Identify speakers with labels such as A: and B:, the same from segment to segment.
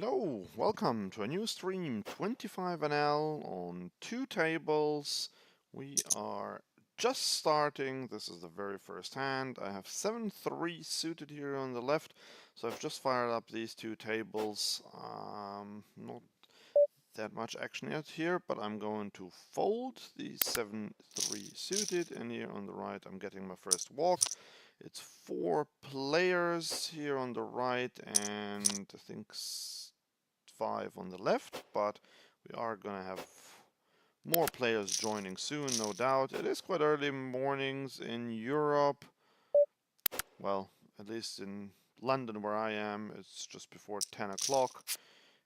A: Hello, welcome to a new stream, 25NL on 2 tables. We are just starting. This is the very first hand. I have 7-3 suited here on the left, so I've just fired up these 2 tables. Not that much action yet here, but I'm going to fold the 7-3 suited, and here on the right I'm getting my first walk. It's 4 players here on the right, and I think 5 on the left, but we are gonna have more players joining soon, no doubt. It is quite early mornings in Europe. Well, at least in London where I am, it's just before 10 o'clock.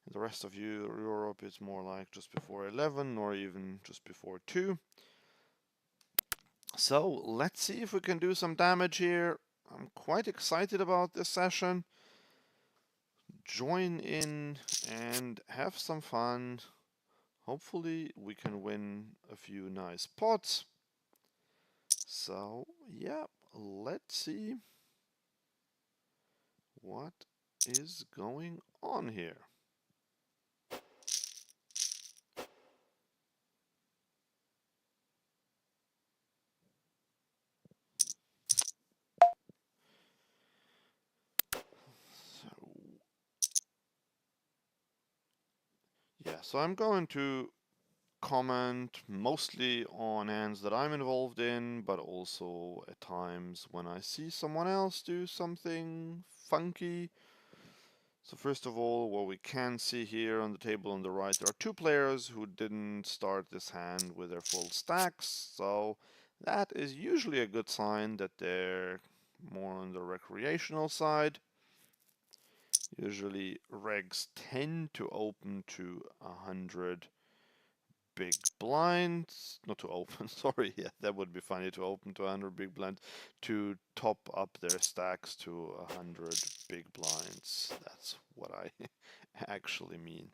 A: In the rest of Europe, it's more like just before 11 or even just before 2. So let's see if we can do some damage here. I'm quite excited about this session. Join in and have some fun. Hopefully we can win a few nice pots. So yeah, let's see what is going on here. So I'm going to comment mostly on hands that I'm involved in, but also at times when I see someone else do something funky. So first of all, what we can see here on the table on the right, there are 2 players who didn't start this hand with their full stacks, so that is usually a good sign that they're more on the recreational side. Usually regs tend to open to 100 big blinds, not to open, sorry, yeah, that would be funny, to open to 100 big blinds, to top up their stacks to 100 big blinds. That's what I actually mean.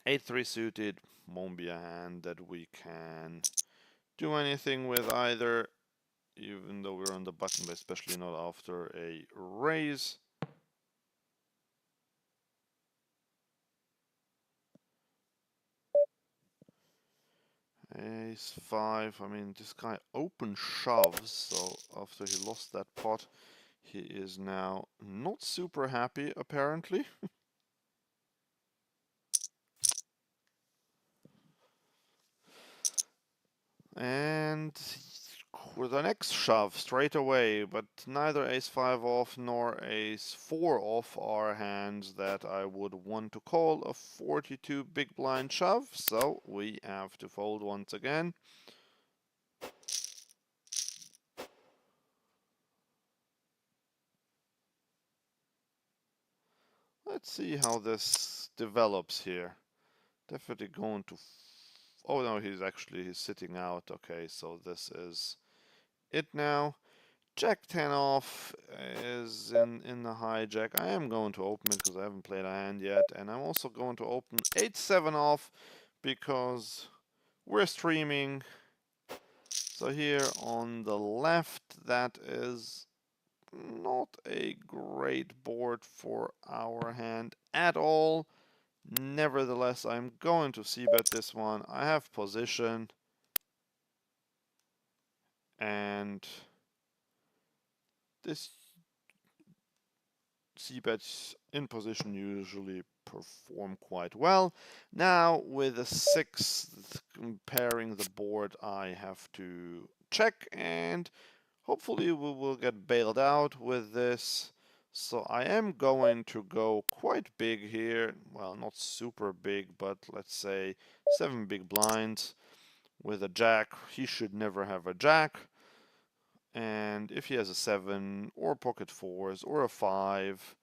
A: 8-3 suited won't be a hand that we can do anything with either, even though we're on the button, but especially not after a raise. Ace 5, I mean, this guy open shoves, so after he lost that pot, he is now not super happy, apparently. And with the next shove straight away, but neither ace 5 off nor ace 4 off are hands that I would want to call a 42 big blind shove, so we have to fold once again. Let's see how this develops here. Definitely going to... Oh no, he's sitting out. Okay, so this is it now. Jack 10 off is in the hijack. I am going to open it because I haven't played a hand yet. And I'm also going to open 8-7 off because we're streaming. So here on the left, that is not a great board for our hand at all. Nevertheless, I'm going to c-bet this one. I have position. And this c-bets in position usually perform quite well. Now with a 6th comparing the board, I have to check, and hopefully we will get bailed out with this. So I am going to go quite big here. Well, not super big, but let's say 7 big blinds. With a jack, he should never have a jack. And if he has a 7 or pocket 4s or a 5,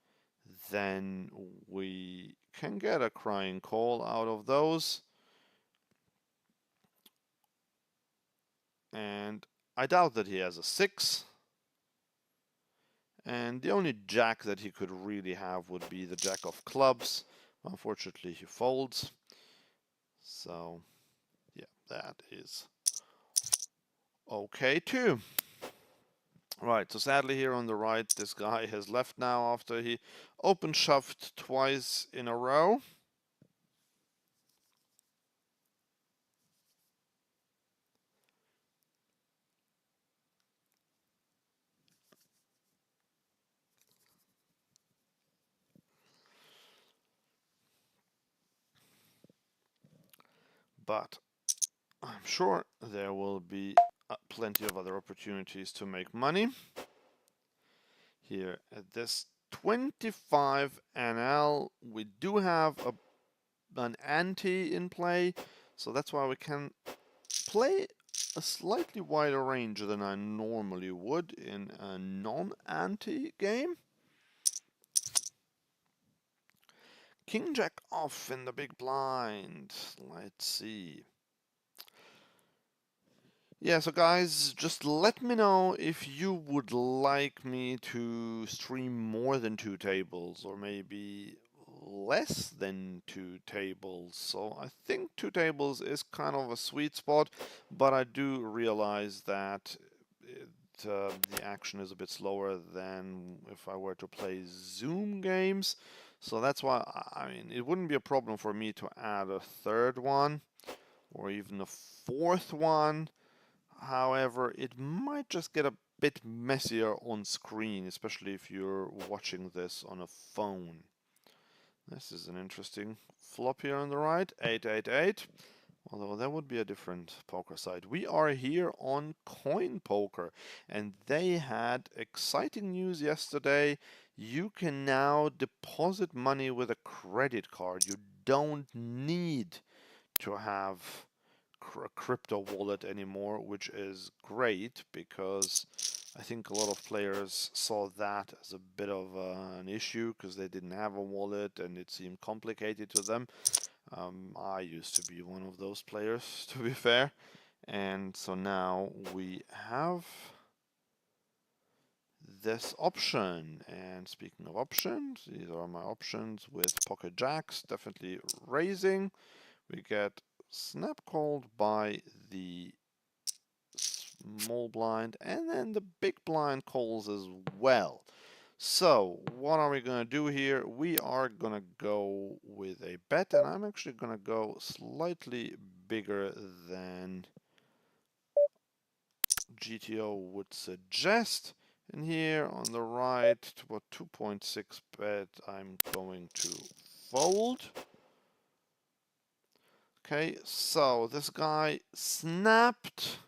A: then we can get a crying call out of those. And I doubt that he has a 6. And the only jack that he could really have would be the jack of clubs. Unfortunately, he folds. So, yeah, that is okay too. Right, so sadly here on the right, this guy has left now after he open shoved twice in a row. But I'm sure there will be plenty of other opportunities to make money. Here at this 25 NL, we do have an ante in play, so that's why we can play a slightly wider range than I normally would in a non-ante game. King Jack off in the big blind. Let's see. Yeah, so guys, just let me know if you would like me to stream more than 2 tables, or maybe less than 2 tables. So I think 2 tables is kind of a sweet spot, but I do realize that the action is a bit slower than if I were to play Zoom games. So that's why, I mean, it wouldn't be a problem for me to add a third one or even a fourth one. However, it might just get a bit messier on screen, especially if you're watching this on a phone. This is an interesting flop here on the right, 888. Although that would be a different poker site. We are here on CoinPoker, and they had exciting news yesterday. You can now deposit money with a credit card. You don't need to have a crypto wallet anymore, which is great because I think a lot of players saw that as a bit of an issue because they didn't have a wallet and it seemed complicated to them. I used to be one of those players, to be fair. And so now we have this option. And speaking of options, these are my options with pocket jacks, definitely raising. We get snap called by the small blind, and then the big blind calls as well. So what are we going to do here? We are going to go with a bet, and I'm actually going to go slightly bigger than GTO would suggest. And here on the right, to about 2.6 bet, I'm going to fold. Okay, so this guy snapped.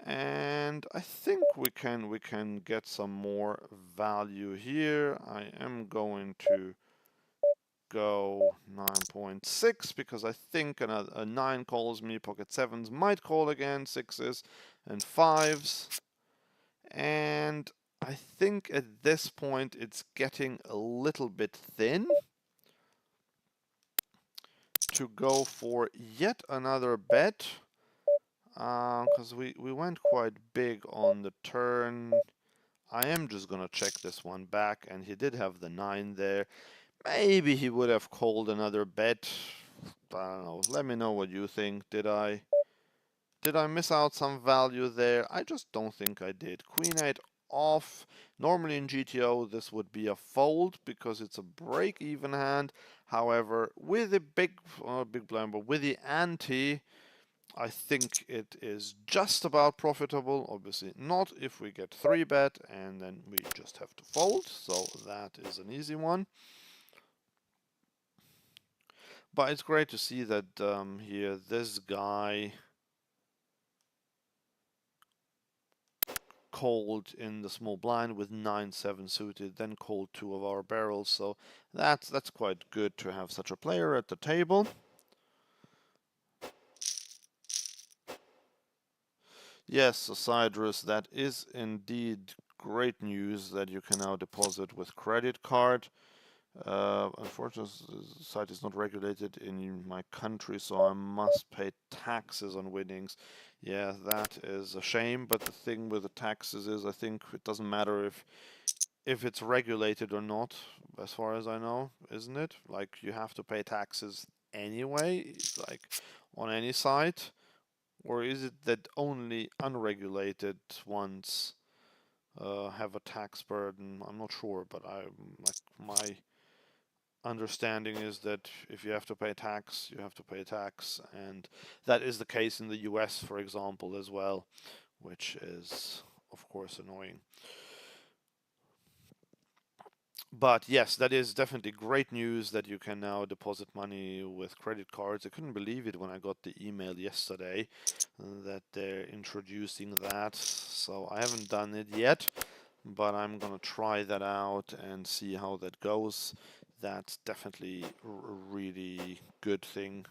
A: And I think we can get some more value here. I am going to go 9.6 because I think a 9 calls me, pocket 7s might call again, 6s and 5s. And I think at this point it's getting a little bit thin to go for yet another bet. Because we went quite big on the turn. I am just gonna check this one back, and he did have the 9 there. Maybe he would have called another bet. I don't know. Let me know what you think. Did I miss out some value there? I just don't think I did. Queen 8 off. Normally in GTO this would be a fold because it's a break-even hand. However, with the big blind, but with the ante, I think it is just about profitable. Obviously not if we get 3-bet, and then we just have to fold. So that is an easy one. But it's great to see that here this guy called in the small blind with 9-7 suited, then called 2 of our barrels. So that's quite good to have such a player at the table. Yes, Cydrus, that is indeed great news that you can now deposit with credit card. Unfortunately, the site is not regulated in my country, so I must pay taxes on winnings. Yeah, that is a shame, but the thing with the taxes is I think it doesn't matter if it's regulated or not, as far as I know, isn't it? Like, you have to pay taxes anyway, like on any site, or is it that only unregulated ones have a tax burden. I'm not sure, but my understanding is that if you have to pay tax, you have to pay tax, and that is the case in the US, for example, as well, which is of course annoying. But yes, that is definitely great news that you can now deposit money with credit cards. I couldn't believe it when I got the email yesterday that they're introducing that. So I haven't done it yet, but I'm gonna try that out and see how that goes. That's definitely a really good thing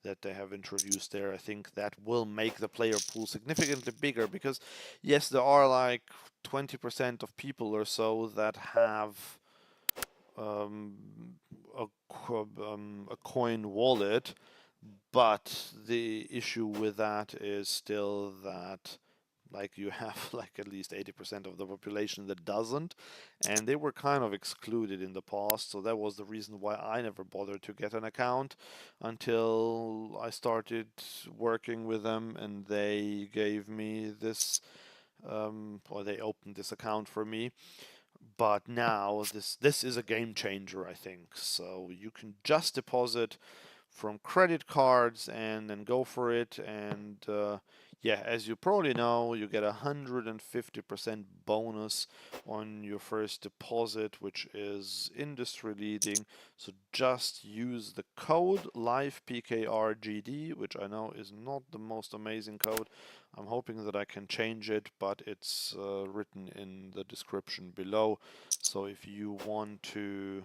A: that they have introduced there. I think that will make the player pool significantly bigger because, yes, there are like 20% of people or so that have um, a coin wallet, but the issue with that is still that like you have like at least 80% of the population that doesn't, and they were kind of excluded in the past, so that was the reason why I never bothered to get an account until I started working with them and they gave me this or they opened this account for me. But now this is a game changer, I think. So you can just deposit from credit cards and then go for it. And yeah, as you probably know, you get 150% bonus on your first deposit, which is industry leading. So just use the code LivePKRGD, which I know is not the most amazing code. I'm hoping that I can change it, but it's written in the description below. So if you want to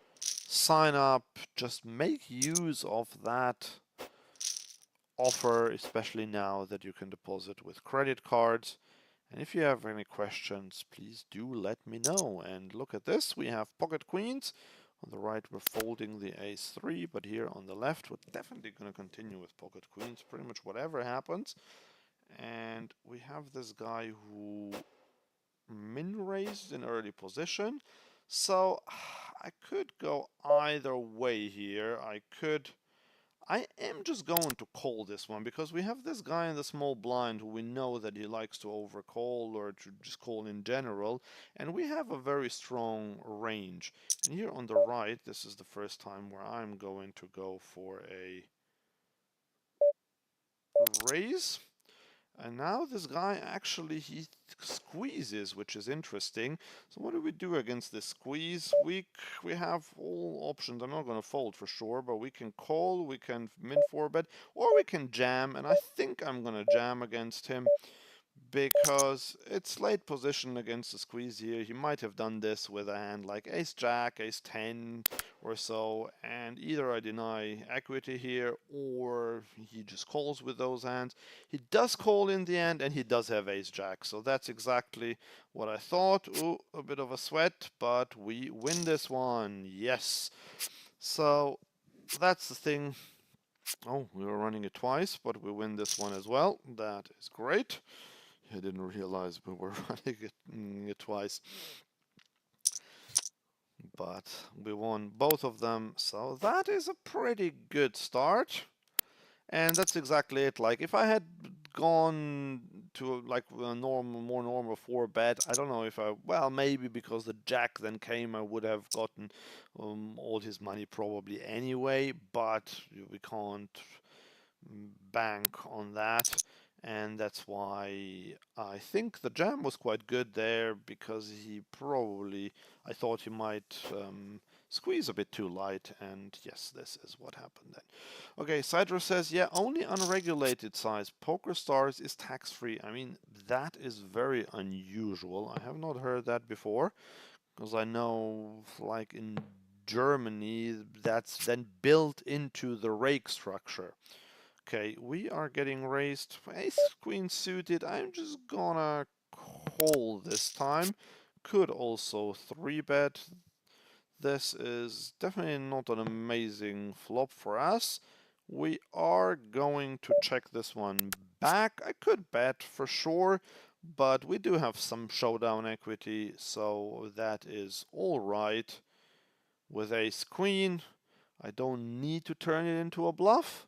A: sign up, just make use of that offer, especially now that you can deposit with credit cards. And if you have any questions, please do let me know. And look at this, we have pocket queens. On the right, we're folding the ace-3, but here on the left, we're definitely going to continue with pocket queens, pretty much whatever happens. And we have this guy who min raised in early position. So I could go either way here. I am just going to call this one because we have this guy in the small blind who we know that he likes to overcall or to just call in general, and we have a very strong range. And here on the right, this is the first time where I'm going to go for a raise. And now this guy actually he squeezes, which is interesting. So what do we do against this squeeze? We have all options. I'm not going to fold for sure, but we can call, we can min 4-bet, or we can jam. And I think I'm going to jam against him because it's late position against the squeeze here. He might have done this with a hand like ace-jack, ace-10 or so, and either I deny equity here or he just calls with those hands. He does call in the end and he does have ace-jack, so that's exactly what I thought. Ooh, a bit of a sweat, but we win this one, yes. So that's the thing. Oh, we were running it twice, but we win this one as well. That is great. I didn't realize we were running it twice. But we won both of them, so that is a pretty good start. And that's exactly it. Like if I had gone to like a more normal 4-bet, I don't know if well, maybe because the jack then came, I would have gotten all his money probably anyway. But we can't bank on that, and that's why I think the jam was quite good there because I thought he might squeeze a bit too light, and yes, this is what happened then. Okay, Cydra says, yeah, only unregulated size Poker Stars is tax-free. I mean, that is very unusual. I have not heard that before, because I know, like in Germany, that's then built into the rake structure. Okay, we are getting raised. Ace queen suited. I'm just gonna call this time. Could also 3-bet. This is definitely not an amazing flop for us. We are going to check this one back. I could bet for sure, but we do have some showdown equity, so that is all right. With ace queen, I don't need to turn it into a bluff.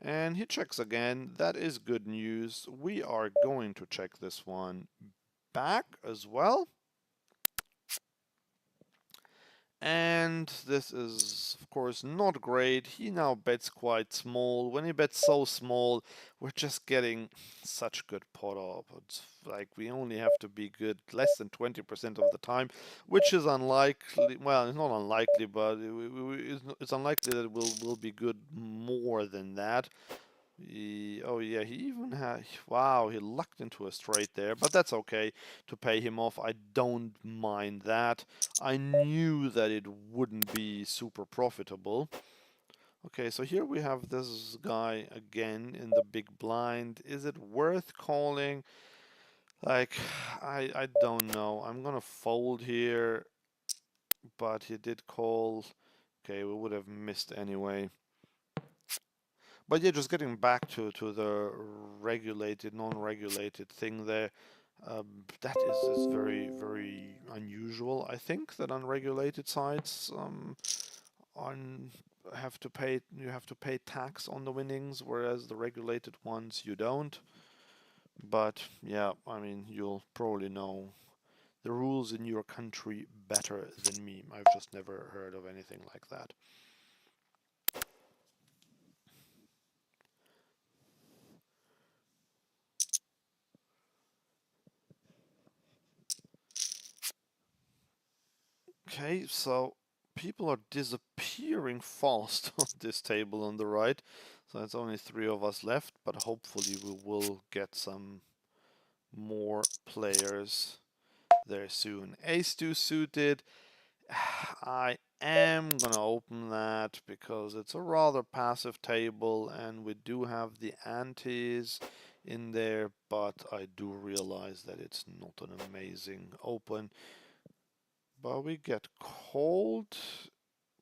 A: And he checks again. That is good news. We are going to check this one back as well. And this is, of course, not great. He now bets quite small. When he bets so small, we're just getting such good pot up. It's like we only have to be good less than 20% of the time, which is unlikely. Well, it's not unlikely, but it's unlikely that we'll be good more than that. Oh yeah, he even had, wow, he lucked into a straight there, but that's okay to pay him off. I don't mind that. I knew that it wouldn't be super profitable. Okay, so here we have this guy again in the big blind. Is it worth calling? Like, I don't know. I'm gonna fold here, but he did call. Okay, we would have missed anyway. But yeah, just getting back to the regulated, non-regulated thing there, that is very, very unusual. I think that unregulated sites on you have to pay tax on the winnings, whereas the regulated ones you don't. But yeah, I mean, you'll probably know the rules in your country better than me. I've just never heard of anything like that. Okay, so people are disappearing fast on this table on the right. So it's only 3 of us left, but hopefully we will get some more players there soon. Ace-2 suited. I am gonna open that because it's a rather passive table and we do have the antes in there, but I do realize that it's not an amazing open. But we get called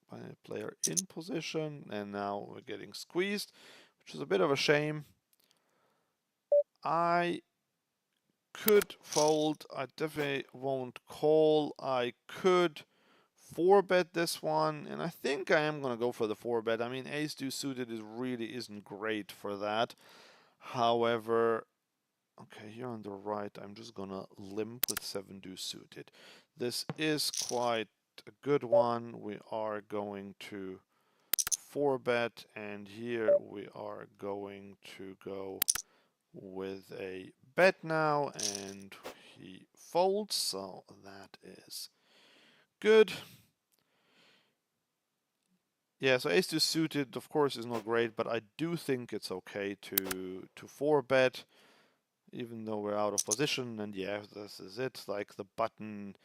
A: by a player in position, and now we're getting squeezed, which is a bit of a shame. I could fold. I definitely won't call. I could 4-bet this one, and I think I am going to go for the 4-bet. I mean, ace-2 suited really isn't great for that. However, okay, here on the right, I'm just going to limp with 7-2 suited. This is quite a good one. We are going to 4-bet, and here we are going to go with a bet now, and he folds, so that is good. Yeah, so ace-2 suited, of course, is not great, but I do think it's okay to 4-bet, even though we're out of position, and yeah, this is it. Like, the button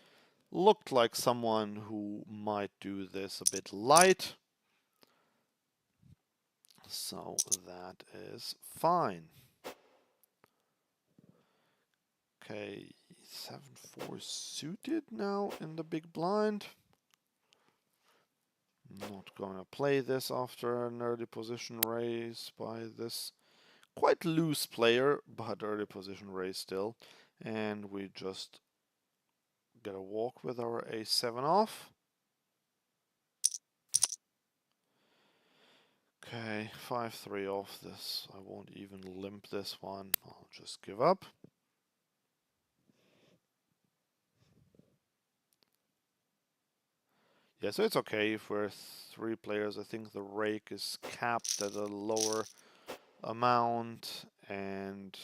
A: looked like someone who might do this a bit light. So that is fine. Okay, 7-4 suited now in the big blind. Not gonna play this after an early position raise by this quite loose player, but early position raise still. And we just get a walk with our a7 off. Okay, 5-3 off this. I won't even limp this one. I'll just give up. Yeah, so it's okay if we're 3 players. I think the rake is capped at a lower amount, and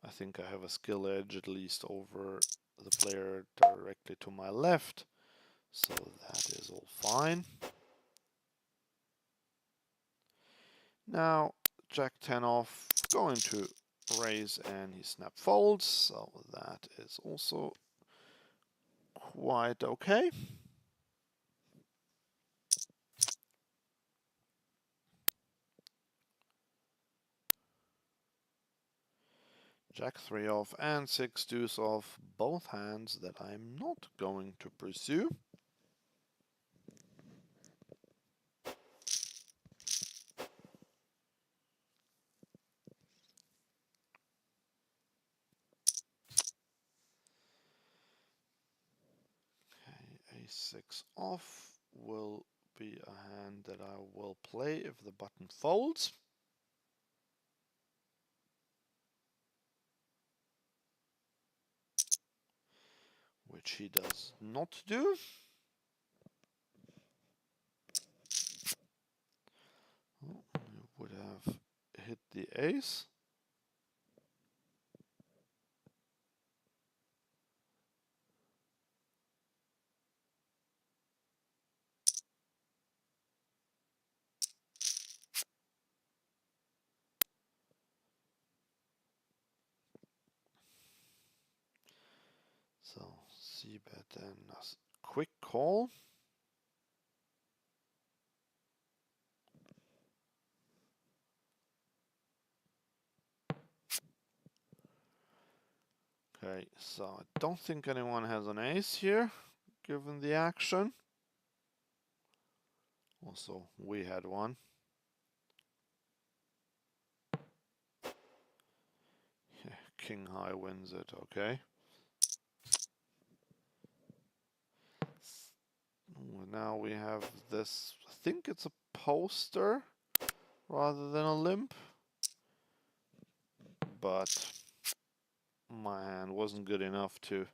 A: I think I have a skill edge at least over the player directly to my left. So that is all fine. Now, Jack 10 off, going to raise, and he snap folds, so that is also quite okay. Jack 3 off and 6 deuce off, both hands that I'm not going to pursue. Okay, a6 off will be a hand that I will play if the button folds. which he does not do. Oh, he would have hit the ace. So c-bet then a quick call. Okay, so I don't think anyone has an ace here, given the action. Also, we had one. Yeah, king high wins it, okay. Now we have this, I think it's a poster rather than a limp. But my hand wasn't good enough to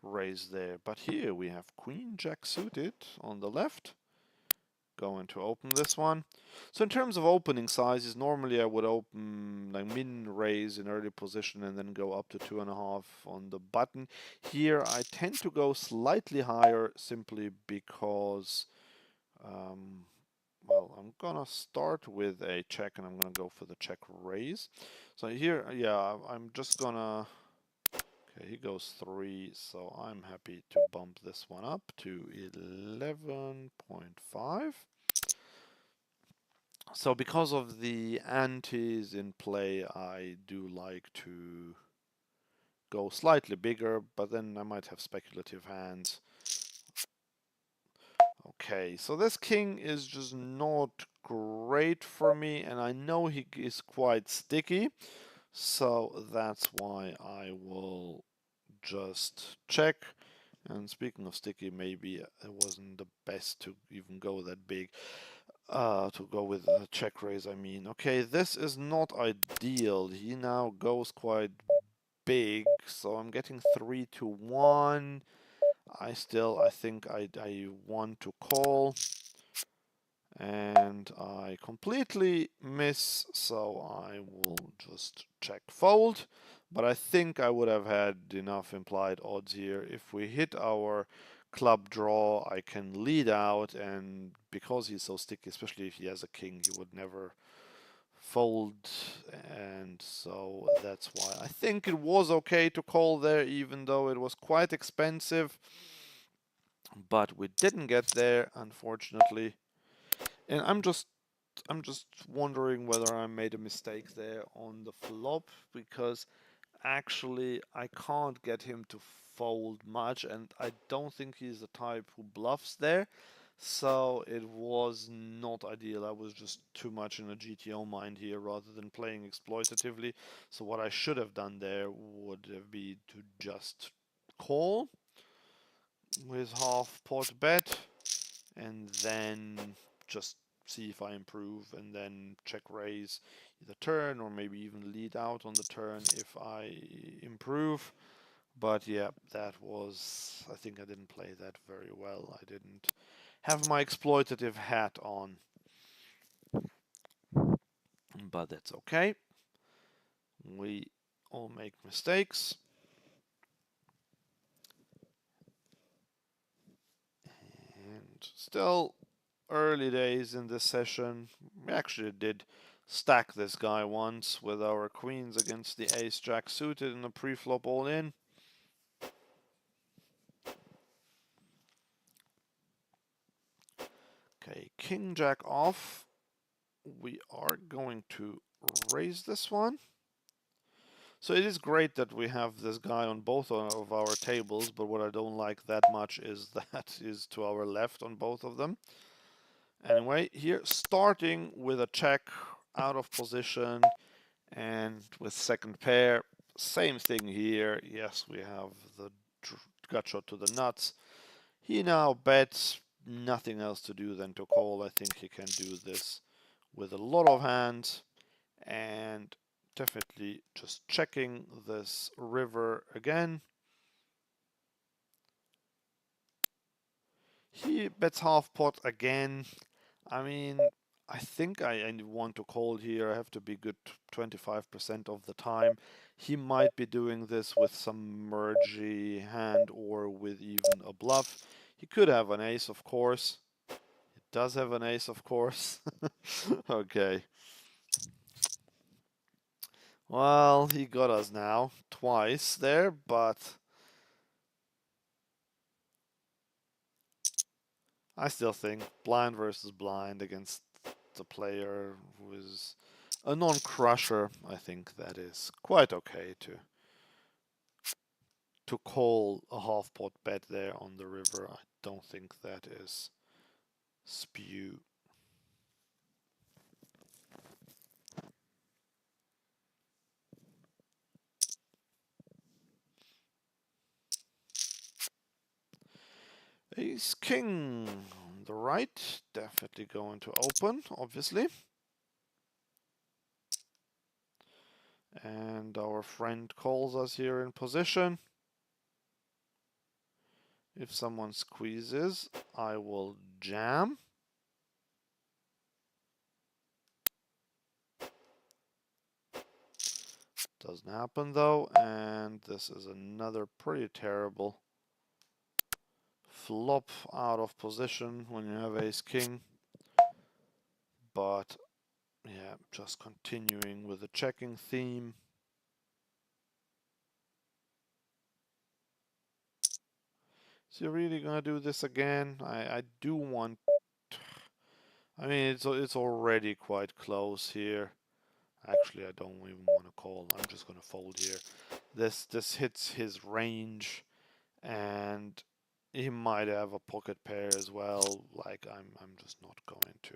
A: raise there. But here we have queen jack suited on the left. Going to open this one. So in terms of opening sizes, normally I would open like min raise in early position and then go up to 2.5 on the button. Here I tend to go slightly higher simply because well, I'm gonna start with a check and I'm gonna go for the check raise. So here, yeah, I'm just gonna, okay, he goes 3, so I'm happy to bump this one up to 11.5. So because of the antes in play, I do like to go slightly bigger, but then I might have speculative hands. Okay, so this king is just not great for me, and I know he is quite sticky, so that's why I will just check. And speaking of sticky, maybe it wasn't the best to even go that big. To go with a check raise, I mean. Okay, this is not ideal. He now goes quite big, so I'm getting 3-1. I think I want to call, and I completely miss, so I will just check fold. But I think I would have had enough implied odds here. If we hit our club draw, I can lead out, and because he's so sticky, especially if he has a king, he would never fold, and so that's why I think it was okay to call there, even though it was quite expensive. But we didn't get there, unfortunately. And I'm just wondering whether I made a mistake there on the flop, because actually I can't get him to fold much, and I don't think he's the type who bluffs there. So it was not ideal. I was just too much in a GTO mind here rather than playing exploitatively. So what I should have done there would have been to just call with half pot bet and then just see if I improve and then check raise either turn or maybe even lead out on the turn if I improve. But yeah, that was, I think I didn't play that very well. I didn't have my exploitative hat on, but that's okay. We all make mistakes. And still early days in this session. We actually did stack this guy once with our queens against the ace-jack suited in a pre-flop all-in. Okay, king-jack off. We are going to raise this one. So it is great that we have this guy on both of our tables, but what I don't like that much is that is to our left on both of them. Anyway, here starting with a check out of position and with second pair, same thing here. Yes, we have the gut shot to the nuts. He now bets, nothing else to do than to call. I think he can do this with a lot of hands, and definitely just checking this river again. He bets half pot again. I mean, I think I want to call here. I have to be good 25% of the time. He might be doing this with some mergey hand or with even a bluff. He could have an ace, of course. He does have an ace, of course. Okay. Well, he got us now twice there, but I still think blind versus blind against the player who is a non-crusher, I think that is quite okay to call a half pot bet there on the river. I don't think that is spew. Ace king on the right, definitely going to open, obviously. And our friend calls us here in position. If someone squeezes, I will jam. Doesn't happen though, and this is another pretty terrible flop out of position when you have ace king. But yeah, just continuing with the checking theme. Is he really gonna do this again? I do want. I mean, it's already quite close here. Actually, I don't even want to call. I'm just gonna fold here. This hits his range, and he might have a pocket pair as well. Like I'm just not going to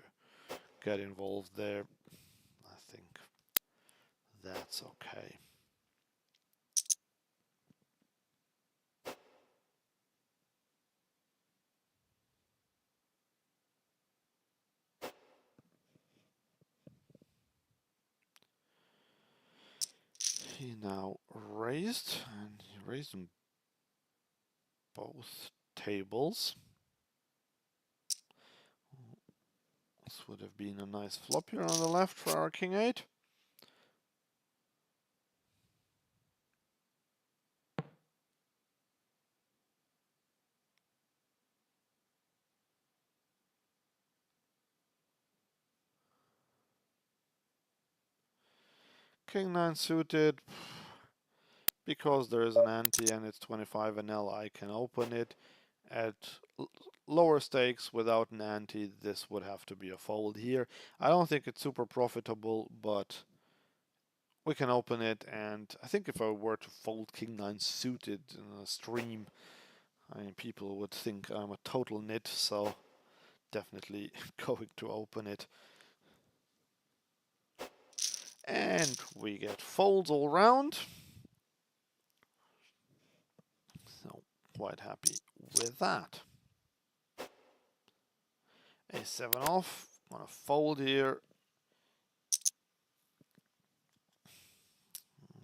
A: get involved there. I think that's okay. He now raised, and he raised in both tables. This would have been a nice flop here on the left for our king 8. King 9 suited. Because there is an ante and it's 25 NL, I can open it. At lower stakes without an ante, this would have to be a fold here. I don't think it's super profitable, but we can open it. And I think if I were to fold King 9 suited in a stream, I mean, people would think I'm a total nit, so definitely going to open it. And we get folds all round. So quite happy with that. A7 off. I'm gonna fold here.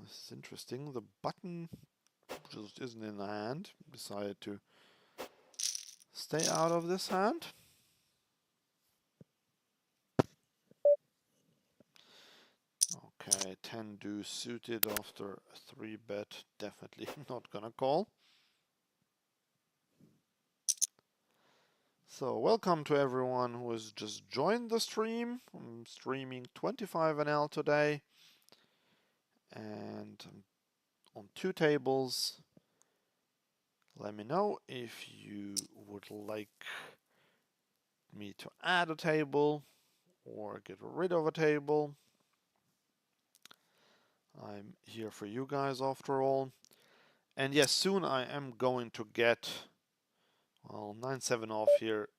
A: This is interesting. The button just isn't in the hand. Decided to stay out of this hand. Okay, 10 deuce suited after a 3 bet. Definitely not gonna call. So welcome to everyone who has just joined the stream. I'm streaming 25 NL today. And I'm on 2 tables. Let me know if you would like me to add a table or get rid of a table. I'm here for you guys after all. And yes, soon I am going to get, well, 9-7 off here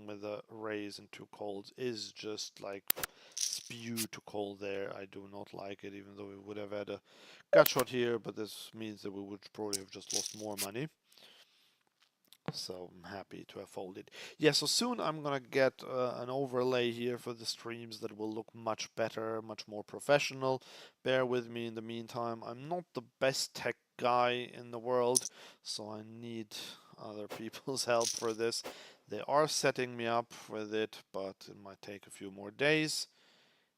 A: with a raise and 2 calls is just like spew to call there. I do not like it, even though we would have had a gut shot here, but this means that we would probably have just lost more money. So I'm happy to have folded. Yeah, so soon I'm gonna get an overlay here for the streams that will look much better, much more professional. Bear with me in the meantime. I'm not the best tech guy in the world, so I need other people's help for this. They are setting me up with it, but it might take a few more days.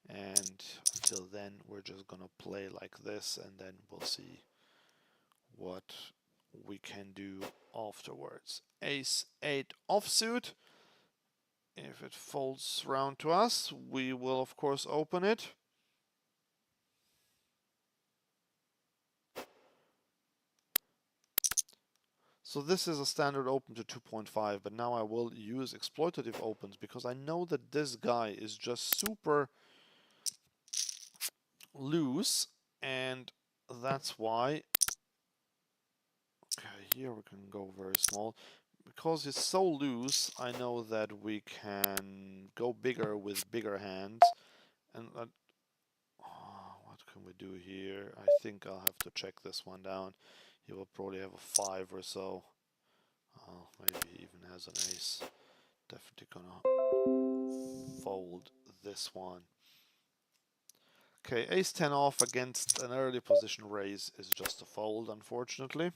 A: And until then, we're just gonna play like this, and then we'll see what we can do afterwards. Ace 8 offsuit. If it folds round to us, we will of course open it. So this is a standard open to 2.5, but now I will use exploitative opens because I know that this guy is just super loose, and that's why. Okay, here we can go very small. Because it's so loose, I know that we can go bigger with bigger hands. And what can we do here? I think I'll have to check this one down. He will probably have a 5 or so. Maybe he even has an ace. Definitely gonna fold this one. Okay, ace 10 off against an early position raise is just a fold, unfortunately.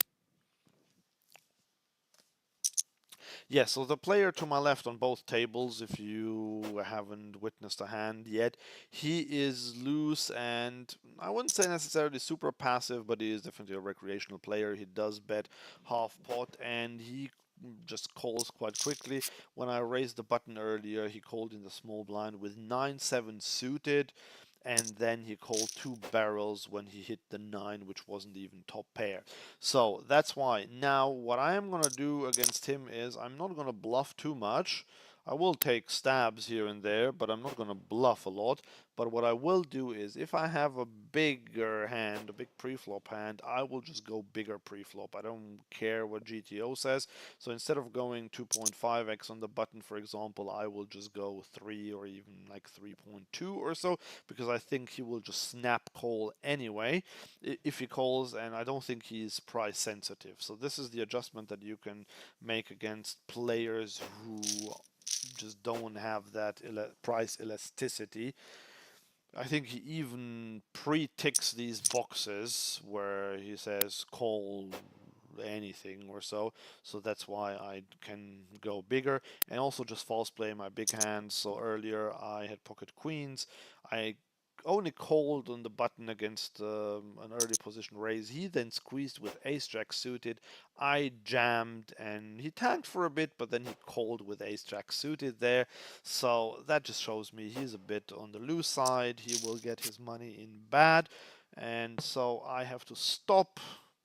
A: Yeah, so the player to my left on both tables, if you haven't witnessed a hand yet, he is loose and I wouldn't say necessarily super passive, but he is definitely a recreational player. He does bet half pot and he just calls quite quickly. When I raised the button earlier, he called in the small blind with 9-7 suited, and then he called 2 barrels when he hit the 9, which wasn't even top pair. So that's why. Now, what I am going to do against him is I'm not going to bluff too much. I will take stabs here and there, but I'm not going to bluff a lot. But what I will do is, if I have a bigger hand, a big pre-flop hand, I will just go bigger pre-flop. I don't care what GTO says. So instead of going 2.5x on the button, for example, I will just go 3 or even like 3.2 or so, because I think he will just snap call anyway if he calls, and I don't think he's price sensitive. So this is the adjustment that you can make against players who just don't have that price elasticity. I think he even pre-ticks these boxes where he says call anything or so. So that's why I can go bigger and also just false play my big hands. So earlier I had pocket queens. I only called on the button against an early position raise. He then squeezed with ace jack suited. I jammed and he tanked for a bit, but then he called with ace jack suited there. So that just shows me he's a bit on the loose side. He will get his money in bad. And so I have to stop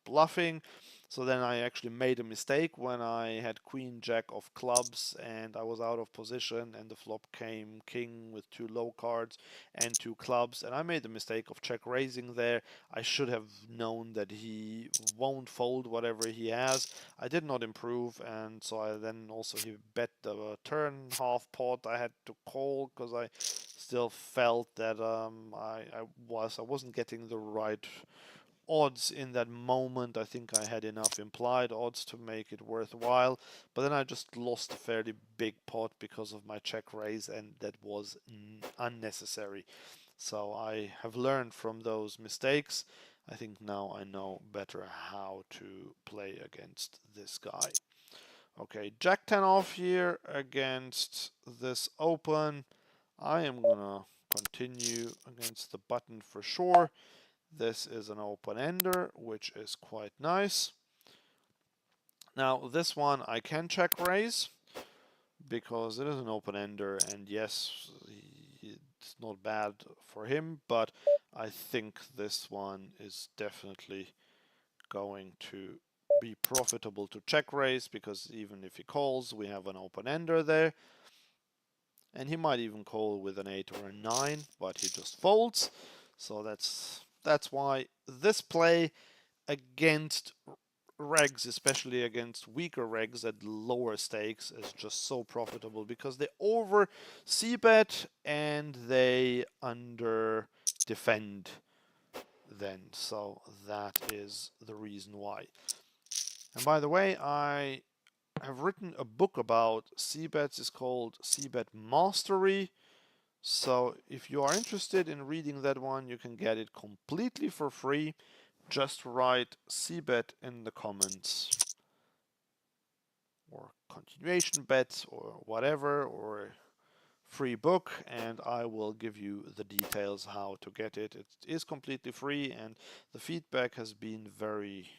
A: bluffing. So then I actually made a mistake when I had queen jack of clubs and I was out of position and the flop came king with 2 low cards and 2 clubs, and I made the mistake of check raising there. I should have known that he won't fold whatever he has. I did not improve, and so I then also he bet the turn half pot. I had to call because I still felt that I wasn't getting the right odds in that moment. I think I had enough implied odds to make it worthwhile, but then I just lost a fairly big pot because of my check raise, and that was unnecessary. So I have learned from those mistakes. I think now I know better how to play against this guy. Okay, Jack 10 off here against this open. I am gonna continue against the button for sure. This is an open-ender, which is quite nice. Now, this one I can check raise because it is an open-ender, and yes, it's not bad for him, but I think this one is definitely going to be profitable to check raise, because even if he calls, we have an open-ender there. And he might even call with an 8 or a 9, but he just folds. So that's why this play against regs, especially against weaker regs at lower stakes, is just so profitable, because they over c-bet and they under defend then. So that is the reason why. And by the way, I have written a book about c-bets. It's called C-Bet Mastery. So if you are interested in reading that one, you can get it completely for free. Just write c-bet in the comments or continuation bet or whatever, or free book, and I will give you the details how to get it. It is completely free, and the feedback has been very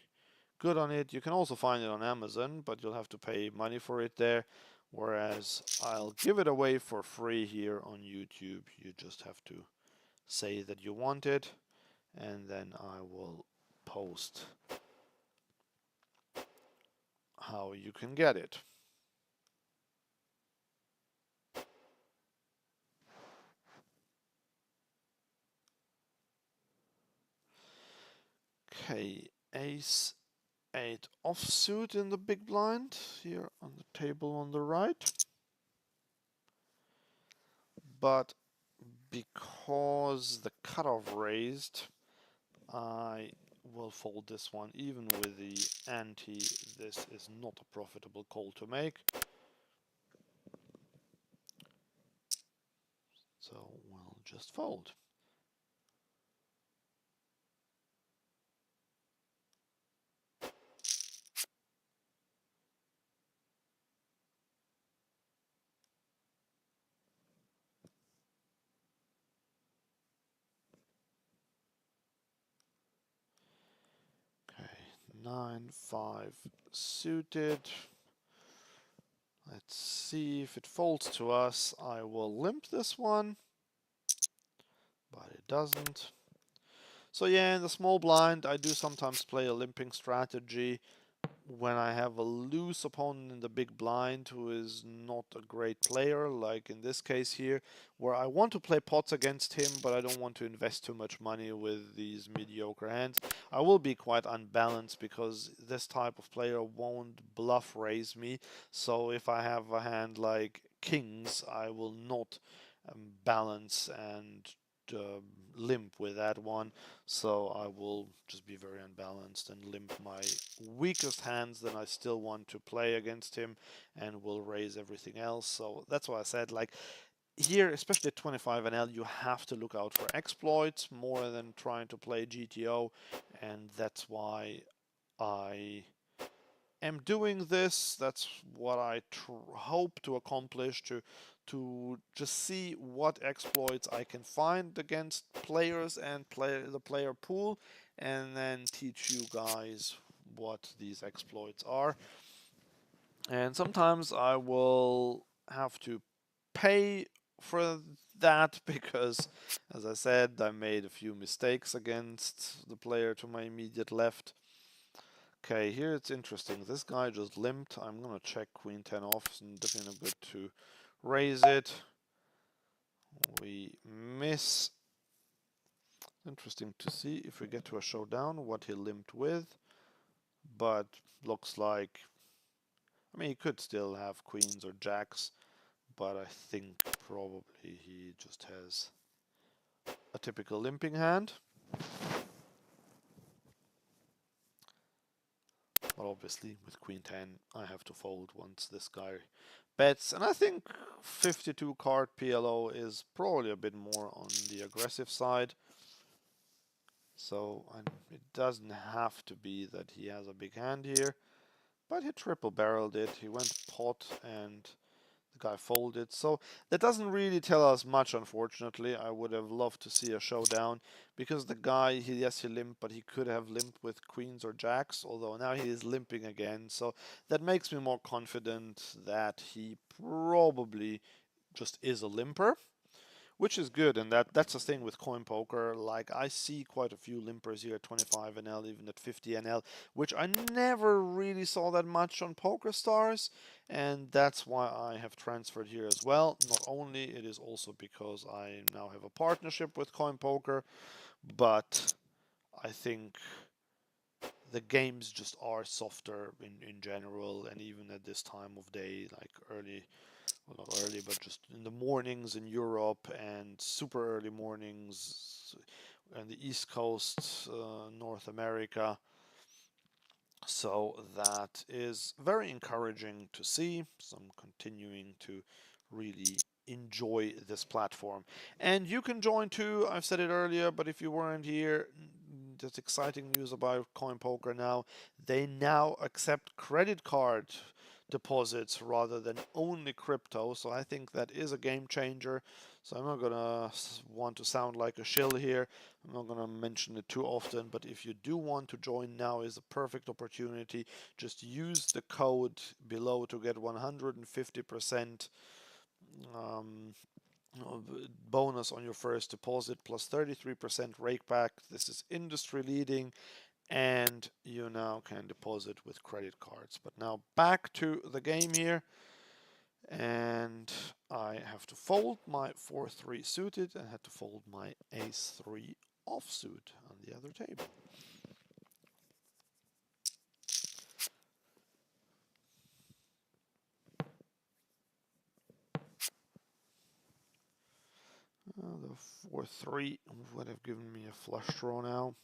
A: good on it. You can also find it on Amazon, but you'll have to pay money for it there. Whereas I'll give it away for free here on YouTube. You just have to say that you want it, and then I will post how you can get it. Okay, ace 8 offsuit in the big blind here on the table on the right. But because the cutoff raised, I will fold this one. Even with the ante, this is not a profitable call to make. So we'll just fold. Okay, 9-5 suited. Let's see if it folds to us. I will limp this one, but it doesn't. So yeah, in the small blind, I do sometimes play a limping strategy when I have a loose opponent in the big blind who is not a great player, like in this case here, where I want to play pots against him, but I don't want to invest too much money with these mediocre hands. I will be quite unbalanced because this type of player won't bluff raise me. So if I have a hand like kings, I will not balance and limp with that one, so I will just be very unbalanced and limp my weakest hands. Then I still want to play against him and will raise everything else. So that's why I said, like, here, especially at 25NL, you have to look out for exploits more than trying to play GTO, and that's why I am doing this. That's what I hope to accomplish, to just see what exploits I can find against players and the player pool, and then teach you guys what these exploits are. And sometimes I will have to pay for that because, as I said, I made a few mistakes against the player to my immediate left. Okay, here it's interesting. This guy just limped. I'm gonna check queen 10 off, and definitely good to raise it. We miss. Interesting to see if we get to a showdown what he limped with, but looks like, I mean, he could still have queens or jacks, but I think probably he just has a typical limping hand. But obviously with queen 10 I have to fold once this guy bets, and I think 52 card PLO is probably a bit more on the aggressive side. So it doesn't have to be that he has a big hand here, but he triple barreled it. He went pot and the guy folded. So that doesn't really tell us much, unfortunately. I would have loved to see a showdown because the guy, yes, he limped, but he could have limped with queens or jacks, although now he is limping again. So that makes me more confident that he probably just is a limper, which is good. And that's the thing with CoinPoker. Like, I see quite a few limpers here at 25NL, even at 50NL, which I never really saw that much on PokerStars, and that's why I have transferred here as well. Not only it is also because I now have a partnership with CoinPoker, but I think the games just are softer in general, and even at this time of day, like early, well, not early, but just in the mornings in Europe and super early mornings on the East Coast, North America. So that is very encouraging to see. So I'm continuing to really enjoy this platform. And you can join too, I've said it earlier, but if you weren't here, there's exciting news about CoinPoker now. They now accept credit card deposits rather than only crypto. So I think that is a game changer. So I'm not gonna want to sound like a shill here. I'm not gonna mention it too often, but if you do want to join, now is a perfect opportunity. Just use the code below to get 150% um, bonus on your first deposit plus 33% rake back. This is industry leading, and you now can deposit with credit cards. But now back to the game here, and I have to fold my 4-3 suited and had to fold my ace-3 offsuit on the other table. The 4-3 would have given me a flush draw now.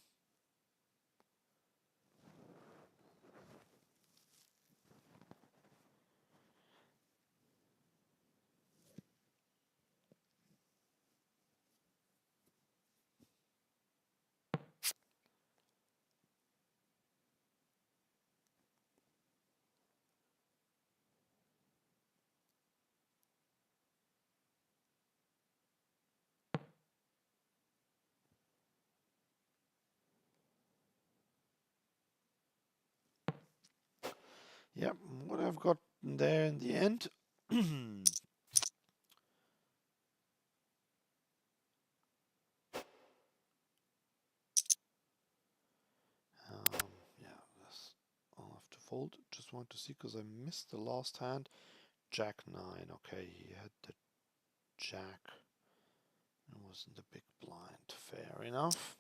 A: Yep, what I've got there in the end. Yeah, I'll have to fold. Just want to see because I missed the last hand. Jack 9. Okay, he had the Jack. It wasn't the big blind. Fair enough.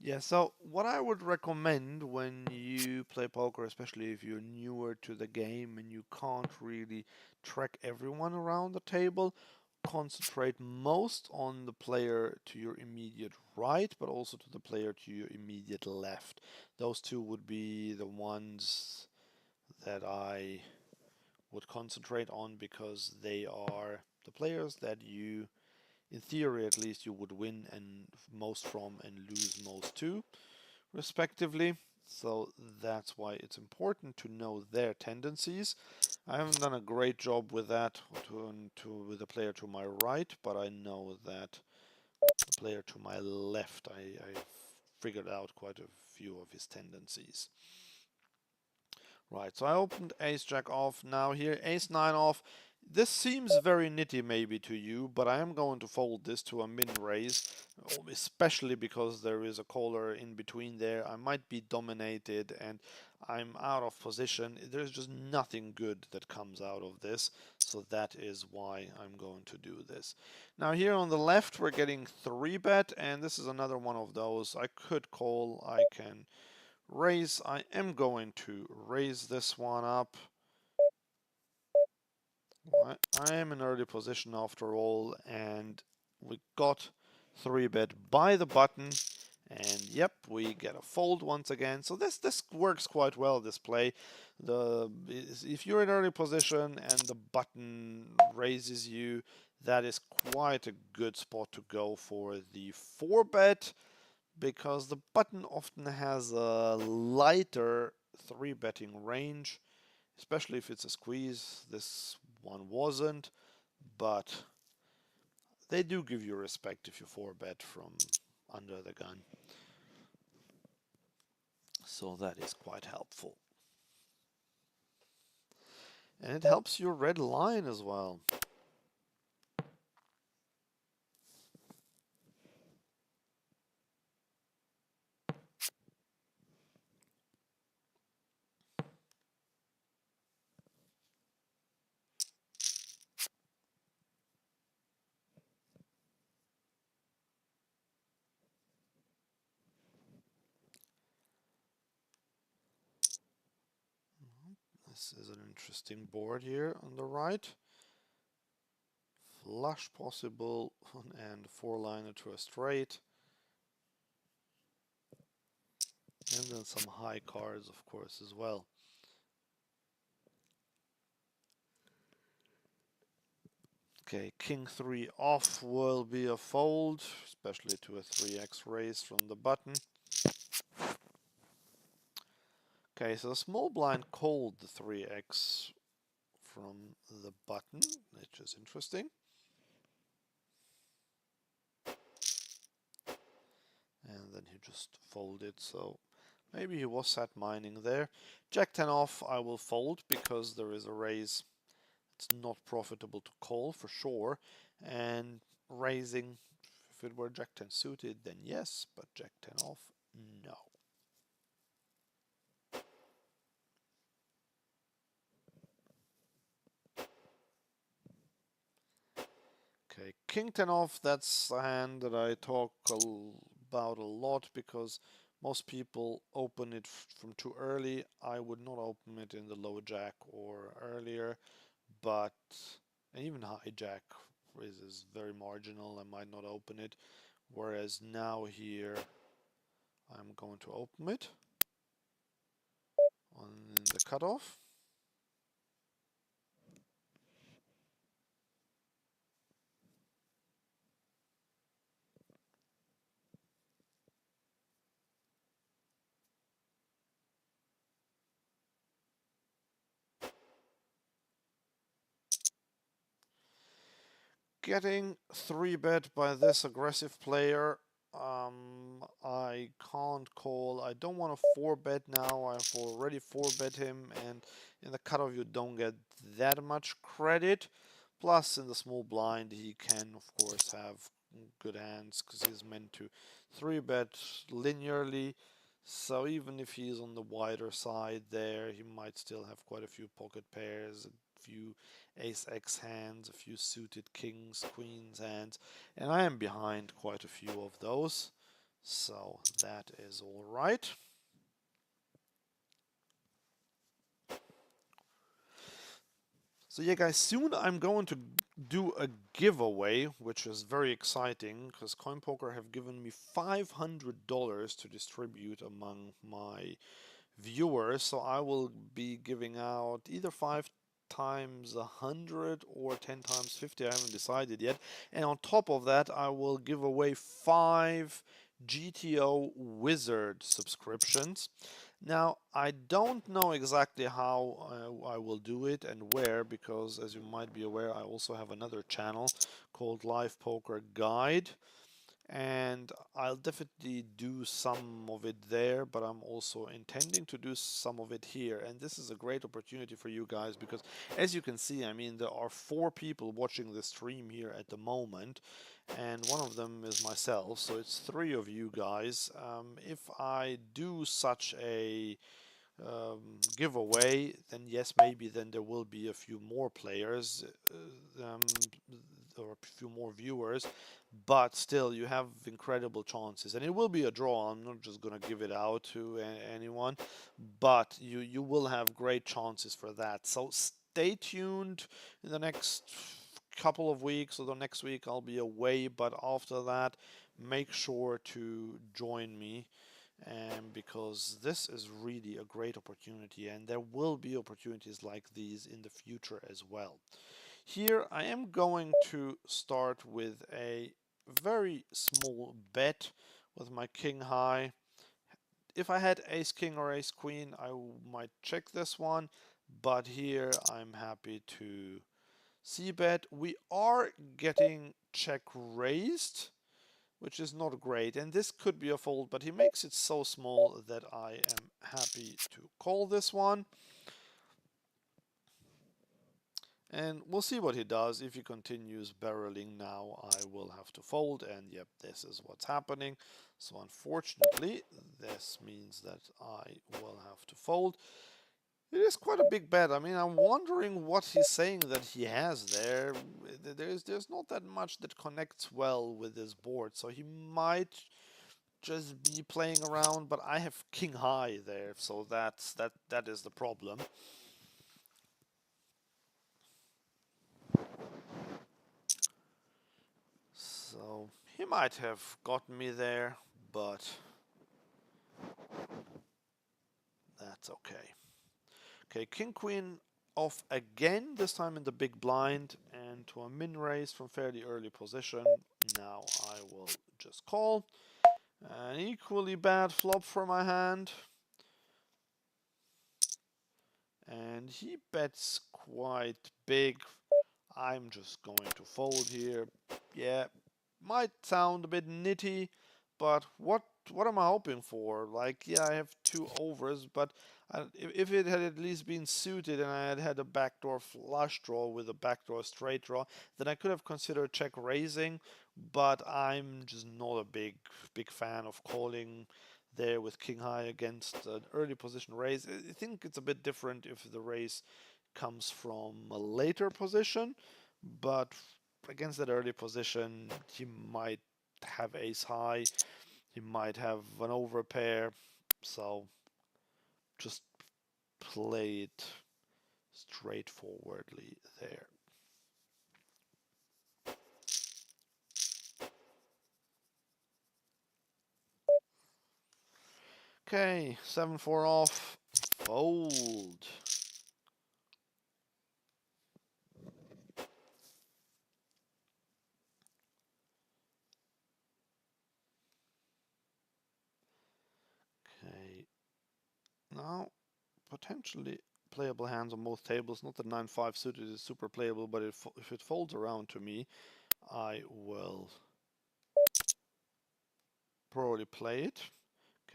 A: Yeah, so what I would recommend when you play poker, especially if you're newer to the game and you can't really track everyone around the table, concentrate most on the player to your immediate right, but also to the player to your immediate left. Those two would be the ones that I would concentrate on because they are the players that you, in theory at least, you would win and most from and lose most to, respectively. So that's why it's important to know their tendencies. I haven't done a great job with that with the player to my right, but I know that the player to my left, I figured out quite a few of his tendencies. Right, so I opened ace jack off. Now here ace 9 off. This seems very nitty maybe to you, but I am going to fold this to a min raise, especially because there is a caller in between there. I might be dominated and I'm out of position. There's just nothing good that comes out of this, so that is why I'm going to do this. Now here on the left we're getting 3-bet, and this is another one of those. I could call, I can raise. I am going to raise this one up. I am in early position after all, and we got 3-bet by the button, and yep, we get a fold once again. So this works quite well, this play. If you're in early position and the button raises you, that is quite a good spot to go for the 4-bet, because the button often has a lighter 3-betting range, especially if it's a squeeze. This one wasn't, but they do give you respect if you 4-bet from under the gun. So that is quite helpful. And it helps your red line as well. This is an interesting board here on the right. Flush possible and 4-liner to a straight. And then some high cards, of course, as well. Okay, king 3 off will be a fold, especially to a 3x raise from the button. Okay, so the small blind called the 3x from the button, which is interesting. And then he just folded, so maybe he was sat mining there. Jack 10 off, I will fold because there is a raise. It's not profitable to call for sure. And raising, if it were Jack 10 suited, then yes, but Jack 10 off, no. Okay, King 10 off, that's a hand that I talk about a lot because most people open it from too early. I would not open it in the low jack or earlier, but and even high jack is very marginal. I might not open it. Whereas now here, I'm going to open it on the cutoff. Getting 3-bet by this aggressive player, I can't call. I don't want to 4-bet now. I've already 4-bet him, and in the cutoff you don't get that much credit. Plus, in the small blind, he can, of course, have good hands because he's meant to 3-bet linearly. So even if he's on the wider side there, he might still have quite a few pocket pairs, a few ace-x hands, a few suited kings, queens hands, and I am behind quite a few of those, so that is all right. So yeah guys, soon I'm going to do a giveaway, which is very exciting because CoinPoker have given me $500 to distribute among my viewers, so I will be giving out either 5 times 100 or 10 times 50. I haven't decided yet. And on top of that, I will give away 5 GTO Wizard subscriptions. Now, I don't know exactly how I will do it and where, because as you might be aware, I also have another channel called Live Poker Guide, and I'll definitely do some of it there, but I'm also intending to do some of it here. And this is a great opportunity for you guys because, as you can see, I mean, there are 4 people watching the stream here at the moment, and one of them is myself, so it's 3 of you guys. If I do such a giveaway, then yes, maybe then there will be a few more players or a few more viewers, but still you have incredible chances, and it will be a draw. I'm not just gonna give it out to anyone, but you will have great chances for that. So stay tuned in the next couple of weeks, or the next week I'll be away, but after that make sure to join me, and because this is really a great opportunity, and there will be opportunities like these in the future as well. Here I am going to start with a very small bet with my king high. If I had ace king or ace queen, I might check this one, but here I'm happy to c bet. We are getting check raised, which is not great, and this could be a fold, but he makes it so small that I am happy to call this one. And we'll see what he does. If he continues barreling now, I will have to fold, and yep, this is what's happening. So unfortunately, this means that I will have to fold. It is quite a big bet. I mean, I'm wondering what he's saying that he has there. There's not that much that connects well with his board, so he might just be playing around, but I have king high there, so that is the problem. So he might have gotten me there, but that's okay. Okay, king queen off again, this time in the big blind, and to a min raise from fairly early position. Now I will just call. An equally bad flop for my hand. And he bets quite big. I'm just going to fold here. Yeah, might sound a bit nitty, but what am I hoping for? Like, yeah, I have two overs, but if it had at least been suited and I had had a backdoor flush draw with a backdoor straight draw, then I could have considered check raising, but I'm just not a big fan of calling there with king high against an early position raise. I think it's a bit different if the raise comes from a later position, but against that early position, he might have ace high, he might have an overpair, so just play it straightforwardly there. Okay, 7-4 off, fold. Okay, now potentially playable hands on both tables. Not that 9-5 suited is super playable, but if it folds around to me, I will probably play it.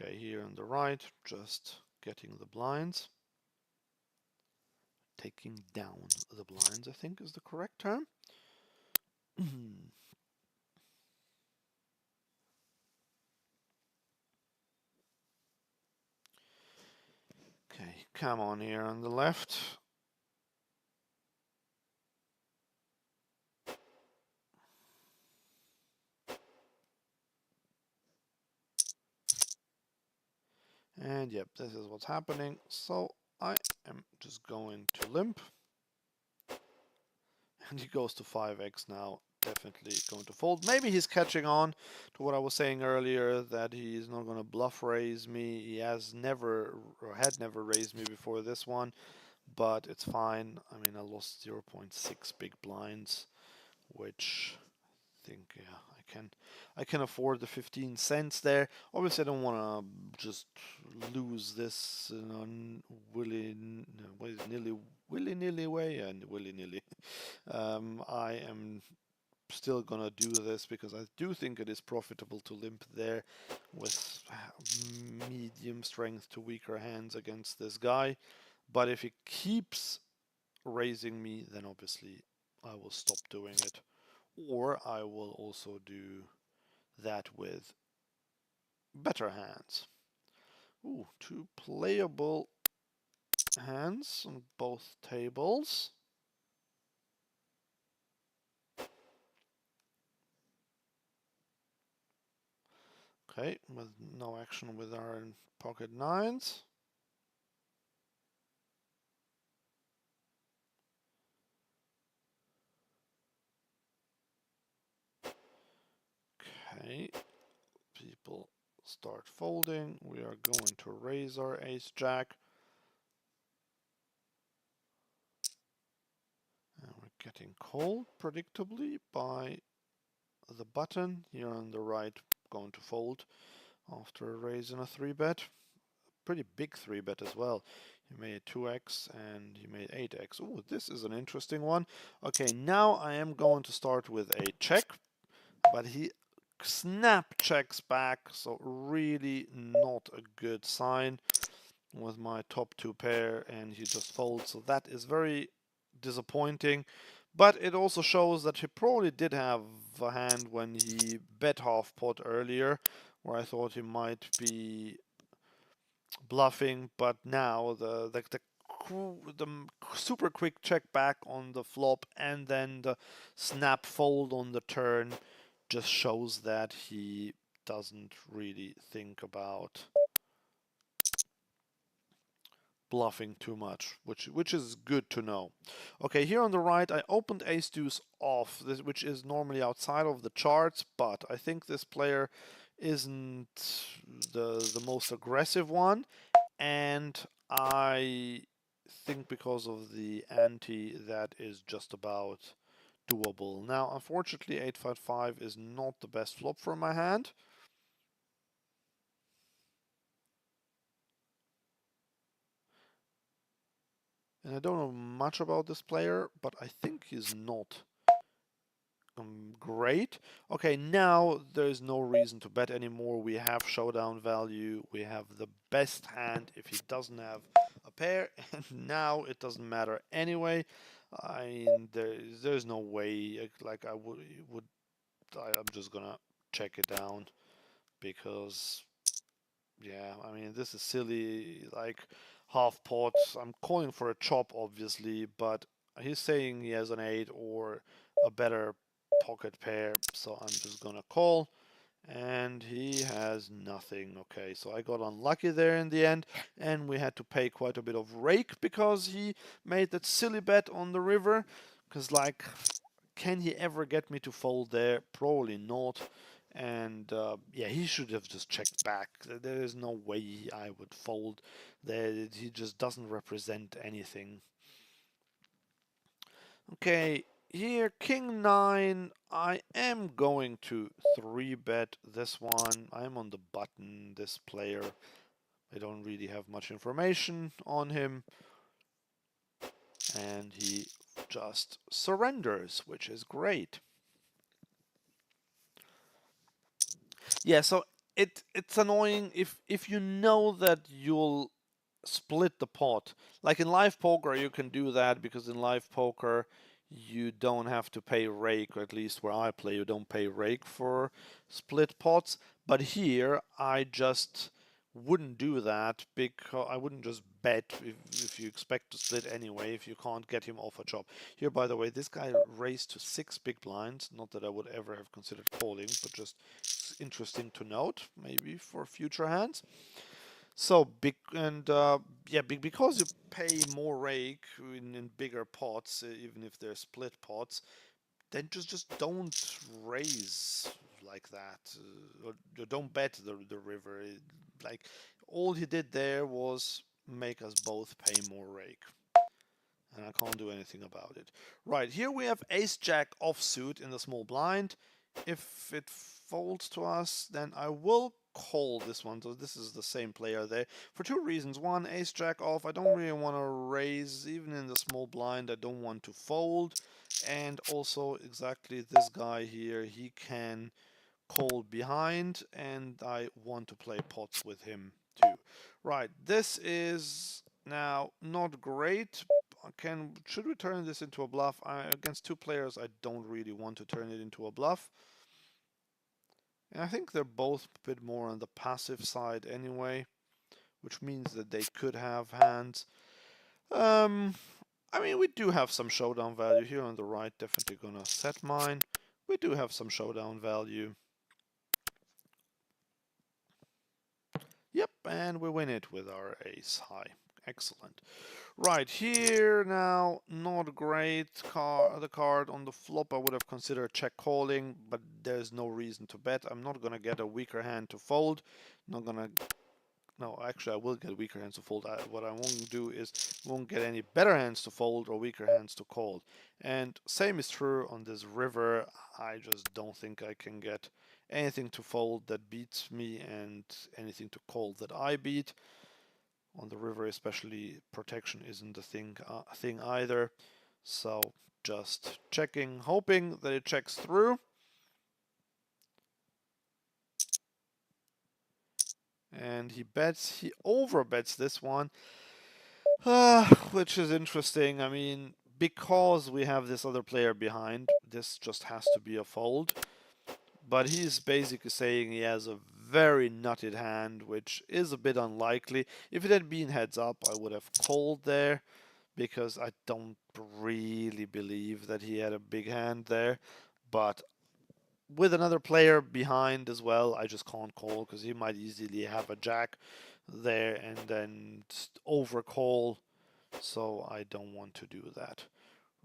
A: Okay, here on the right, just getting the blinds. Taking down the blinds, I think is the correct term. Okay, come on here on the left. And yep, this is what's happening. So I am just going to limp. And he goes to 5x now. Definitely going to fold. Maybe he's catching on to what I was saying earlier, that he's not going to bluff raise me. He has never, or had never raised me before this one, but it's fine. I mean, I lost 0.6 big blinds, which I think, yeah, I can afford the 15 cents there. Obviously, I don't want to just lose this willy-nilly way, and willy-nilly. I am still gonna do this because I do think it is profitable to limp there with medium strength to weaker hands against this guy. But if he keeps raising me, then obviously I will stop doing it. Or I will also do that with better hands. Ooh, two playable hands on both tables. Okay, with no action with our pocket nines. Okay, people start folding. We are going to raise our ace jack. And we're getting called predictably by the button here on the right, going to fold after a raise and a 3-bet. Pretty big 3-bet as well. He made 2x and he made 8x. Oh, this is an interesting one. Okay, now I am going to start with a check, but he snap checks back, so really not a good sign with my top two pair, and he just folds. So that is very disappointing. But it also shows that he probably did have a hand when he bet half pot earlier, where I thought he might be bluffing, but now the super quick check back on the flop and then the snap fold on the turn just shows that he doesn't really think about bluffing too much, which is good to know. Okay, here on the right, I opened ace deuce off, which is normally outside of the charts, but I think this player isn't the most aggressive one, and I think because of the ante that is just about doable. Now, unfortunately, 855 is not the best flop for my hand. And I don't know much about this player, but I think he's not great. Okay, now there's no reason to bet anymore. We have showdown value. We have the best hand if he doesn't have a pair, and now it doesn't matter anyway. I mean, there's no way. Like I'm just gonna check it down because yeah, I mean this is silly. Like half pot. I'm calling for a chop, obviously, but he's saying he has an 8 or a better pocket pair, so I'm just gonna call. And he has nothing. Okay, so I got unlucky there in the end, and we had to pay quite a bit of rake because he made that silly bet on the river. Because, like, can he ever get me to fold there? Probably not. And yeah, he should have just checked back. There is no way I would fold there. He just doesn't represent anything. Okay, here, King 9. I am going to 3-bet this one. I'm on the button, this player. I don't really have much information on him. And he just surrenders, which is great. Yeah, so it's annoying if you know that you'll split the pot. Like in live poker, you can do that because in live poker, you don't have to pay rake, or at least where I play, you don't pay rake for split pots. But here, I just wouldn't do that because I wouldn't just bet if you expect to split anyway, if you can't get him off a chop. Here, by the way, this guy raised to 6 big blinds. Not that I would ever have considered calling, but just interesting to note, maybe for future hands. So big and yeah, because you pay more rake in bigger pots, even if they're split pots, then just don't raise like that, or don't bet the river. Like all he did there was make us both pay more rake, and I can't do anything about it. Right, here we have ace jack offsuit in the small blind. If it folds to us, then I will call this one. So this is the same player there for two reasons. One, ace jack off. I don't really want to raise, even in the small blind. I don't want to fold. And also exactly this guy here, he can call behind, and I want to play pots with him too. Right, this is now not great. Should we turn this into a bluff? Against two players, I don't really want to turn it into a bluff. And I think they're both a bit more on the passive side anyway, which means that they could have hands. I mean, we do have some showdown value here on the right. Definitely gonna set mine. We do have some showdown value. Yep, and we win it with our ace high. Excellent. Right, here now, not great. The card on the flop, I would have considered check calling, but there's no reason to bet. I'm not going to get a weaker hand to fold. Not going to... No, actually, I will get weaker hands to fold. What I won't do is won't get any better hands to fold or weaker hands to call. And same is true on this river. I just don't think I can get anything to fold that beats me and anything to call that I beat. On the river especially, protection isn't a thing either. So just checking, hoping that it checks through. And he overbets this one, which is interesting. I mean, because we have this other player behind, this just has to be a fold. But he's basically saying he has a very nutted hand, which is a bit unlikely. If it had been heads up, I would have called there, because I don't really believe that he had a big hand there. But with another player behind as well, I just can't call because he might easily have a jack there and then overcall. So I don't want to do that.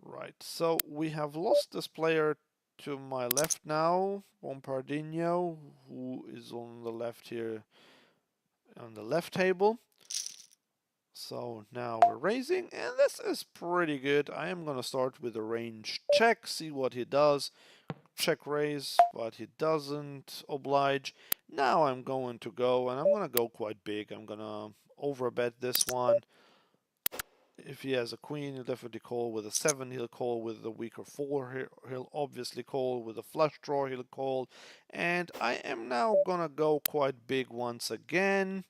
A: Right, so we have lost this player to my left now, Bombardino, who is on the left here on the left table. So now we're raising, and this is pretty good. I am going to start with a range check, see what he does. Check raise, but he doesn't oblige. Now I'm going to go, and I'm going to go quite big. I'm going to overbet this one. If he has a queen, he'll definitely call with a 7. He'll call with a weaker 4. He'll obviously call with a flush draw. He'll call. And I am now going to go quite big once again.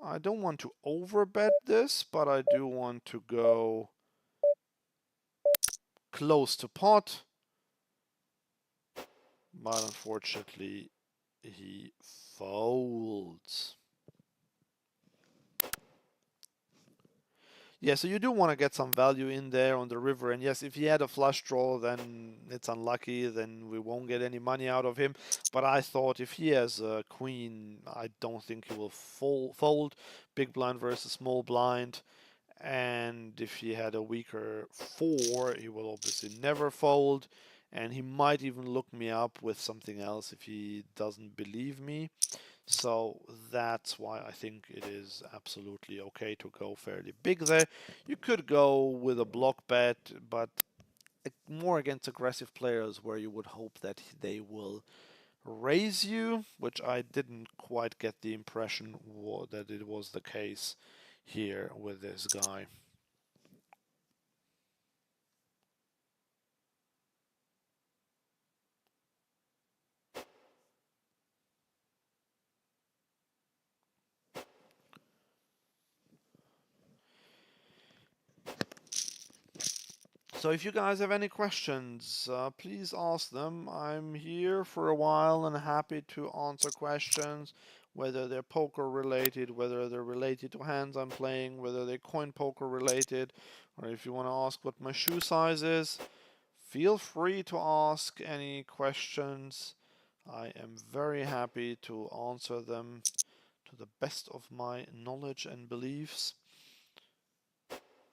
A: I don't want to overbet this, but I do want to go close to pot. But unfortunately, he folds. Yeah, so you do want to get some value in there on the river. And yes, if he had a flush draw, then it's unlucky. Then we won't get any money out of him. But I thought if he has a queen, I don't think he will fold. Big blind versus small blind. And if he had a weaker 4, he will obviously never fold. And he might even look me up with something else if he doesn't believe me. So that's why I think it is absolutely okay to go fairly big there. You could go with a block bet, but more against aggressive players where you would hope that they will raise you, which I didn't quite get the impression that it was the case here with this guy. So if you guys have any questions, please ask them. I'm here for a while and happy to answer questions, whether they're poker related, whether they're related to hands I'm playing, whether they're coin poker related, or if you want to ask what my shoe size is, feel free to ask any questions. I am very happy to answer them to the best of my knowledge and beliefs.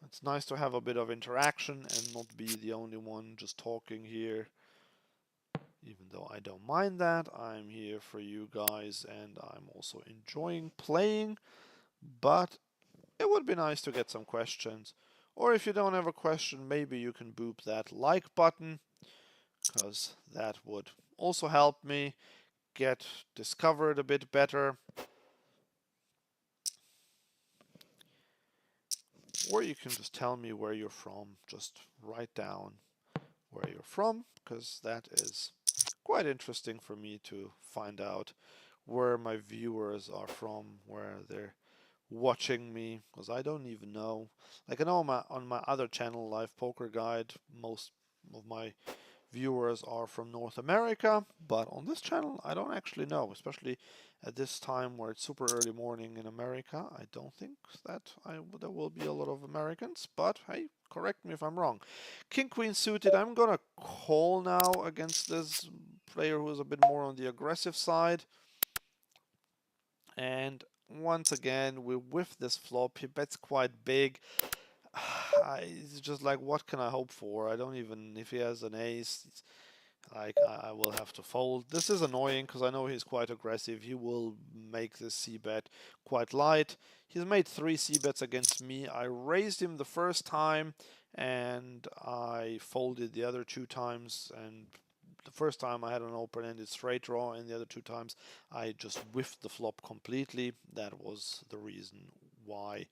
A: It's nice to have a bit of interaction and not be the only one just talking here. Even though I don't mind that, I'm here for you guys and I'm also enjoying playing. But it would be nice to get some questions. Or if you don't have a question, maybe you can boop that like button, because that would also help me get discovered a bit better. Or you can just tell me where you're from. Just write down where you're from, because that is quite interesting for me to find out where my viewers are from, where they're watching me, because I don't even know. Like I know on my other channel, Live Poker Guide, most of my viewers are from North America, but on this channel I don't actually know, especially at this time where it's super early morning in America. I don't think that there will be a lot of Americans, but hey, correct me if I'm wrong. King Queen suited, I'm gonna call now against this player who is a bit more on the aggressive side. And once again, we whiff this flop. He bets quite big. It's just like, what can I hope for? I don't even, if he has an ace, like I will have to fold. This is annoying because I know he's quite aggressive. He will make this c-bet quite light. He's made 3 c-bets against me. I raised him the first time and I folded the other 2 times, and the first time I had an open-ended straight draw, and the other 2 times I just whiffed the flop completely. That was the reason why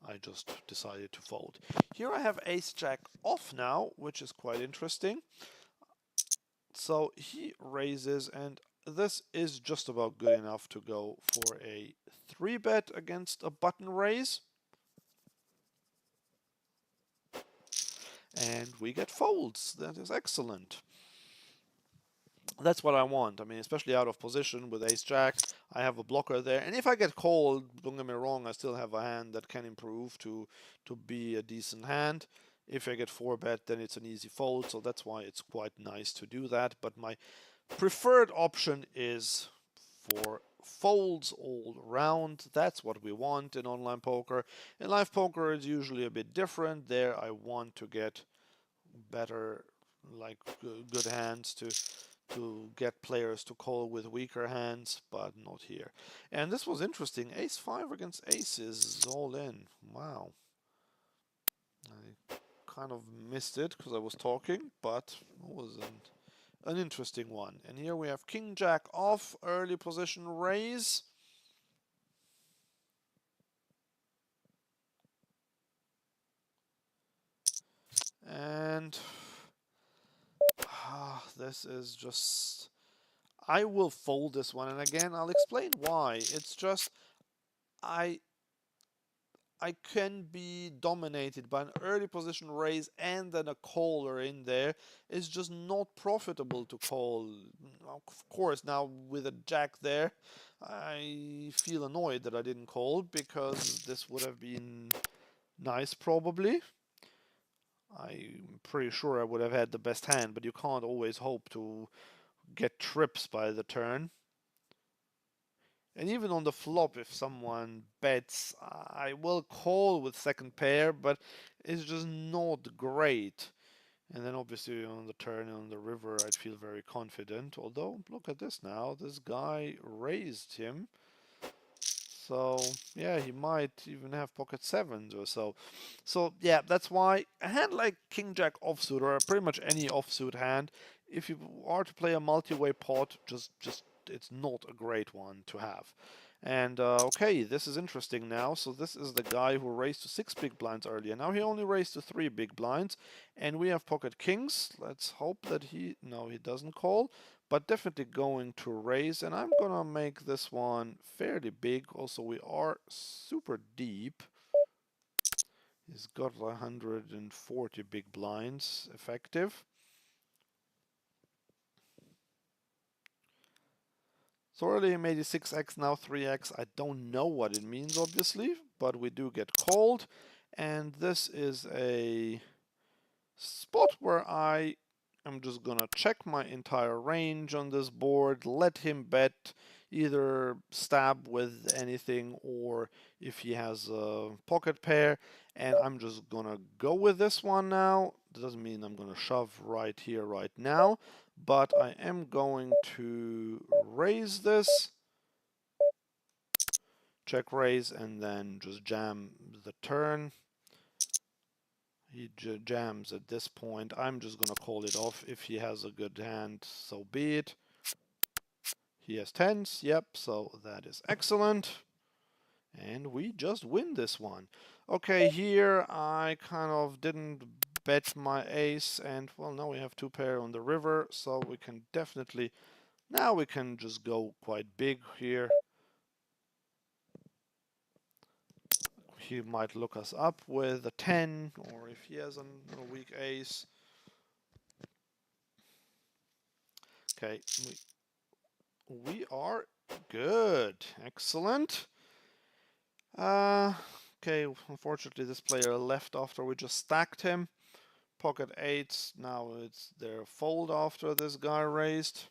A: I just decided to fold. Here I have ace-jack off now, which is quite interesting. So he raises, and this is just about good enough to go for a 3-bet against a button raise. And we get folds. That is excellent. That's what I want. I mean, especially out of position with ace-jack, I have a blocker there. And if I get called, don't get me wrong, I still have a hand that can improve to be a decent hand. If I get 4-bet, then it's an easy fold, so that's why it's quite nice to do that. But my preferred option is for folds all round. That's what we want in online poker. In live poker, it's usually a bit different. There I want to get better, like good hands
B: to get players to call with weaker hands, but not here. And this was interesting. Ace 5 against aces is all in. Wow. I kind of missed it because I was talking, but it was an interesting one. And here we have King Jack off, early position raise. And this is just... I will fold this one, and again, I'll explain why. It's just I I can be dominated by an early position raise and then a caller in there. It's just not profitable to call. Of course, now with a jack there, I feel annoyed that I didn't call because this would have been nice probably. I'm pretty sure I would have had the best hand, but you can't always hope to get trips by the turn. And even on the flop, if someone bets, I will call with second pair, but it's just not great. And then obviously on the turn on the river, I'd feel very confident. Although, look at this now. This guy raised him. So, yeah, he might even have pocket sevens or so. So, yeah, that's why a hand like King Jack offsuit, or pretty much any offsuit hand, if you are to play a multi-way pot, just it's not a great one to have. And okay, this is interesting now. So this is the guy who raised to 6 big blinds earlier. Now he only raised to 3 big blinds, and we have pocket kings. Let's hope that no, he doesn't call, but definitely going to raise. And I'm gonna make this one fairly big. Also, we are super deep. He's got 140 big blinds effective. So earlier he made it 6x, now 3x. I don't know what it means, obviously, but we do get called. And this is a spot where I am just gonna check my entire range on this board, let him bet, either stab with anything or if he has a pocket pair, and I'm just gonna go with this one now. That doesn't mean I'm gonna shove right here, right now, but I am going to raise this, check raise, and then just jam the turn. He jams at this point. I'm just going to call it off. If he has a good hand, so be it. He has tens, yep, so that is excellent. And we just win this one. Okay, here I kind of didn't bet my ace, and well, now we have 2 pair on the river, so we can definitely... Now we can just go quite big here. He might look us up with a 10, or if he has a weak ace. Okay, we are good. Excellent. Okay, unfortunately this player left after we just stacked him. Pocket 8s, now it's their fold after this guy raised.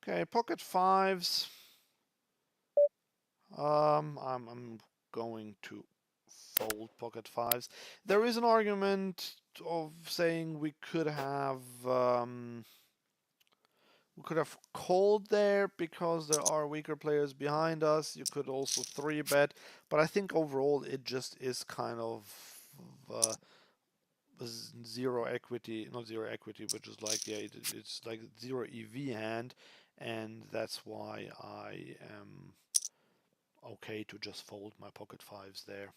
B: Okay, pocket 5s. I'm going to fold pocket 5s. There is an argument of saying we could have called there because there are weaker players behind us. You could also 3-bet, but I think overall it just is kind of uh, zero equity, not zero equity, but just like, yeah, it's like zero EV hand, and that's why I am okay to just fold my pocket 5s there.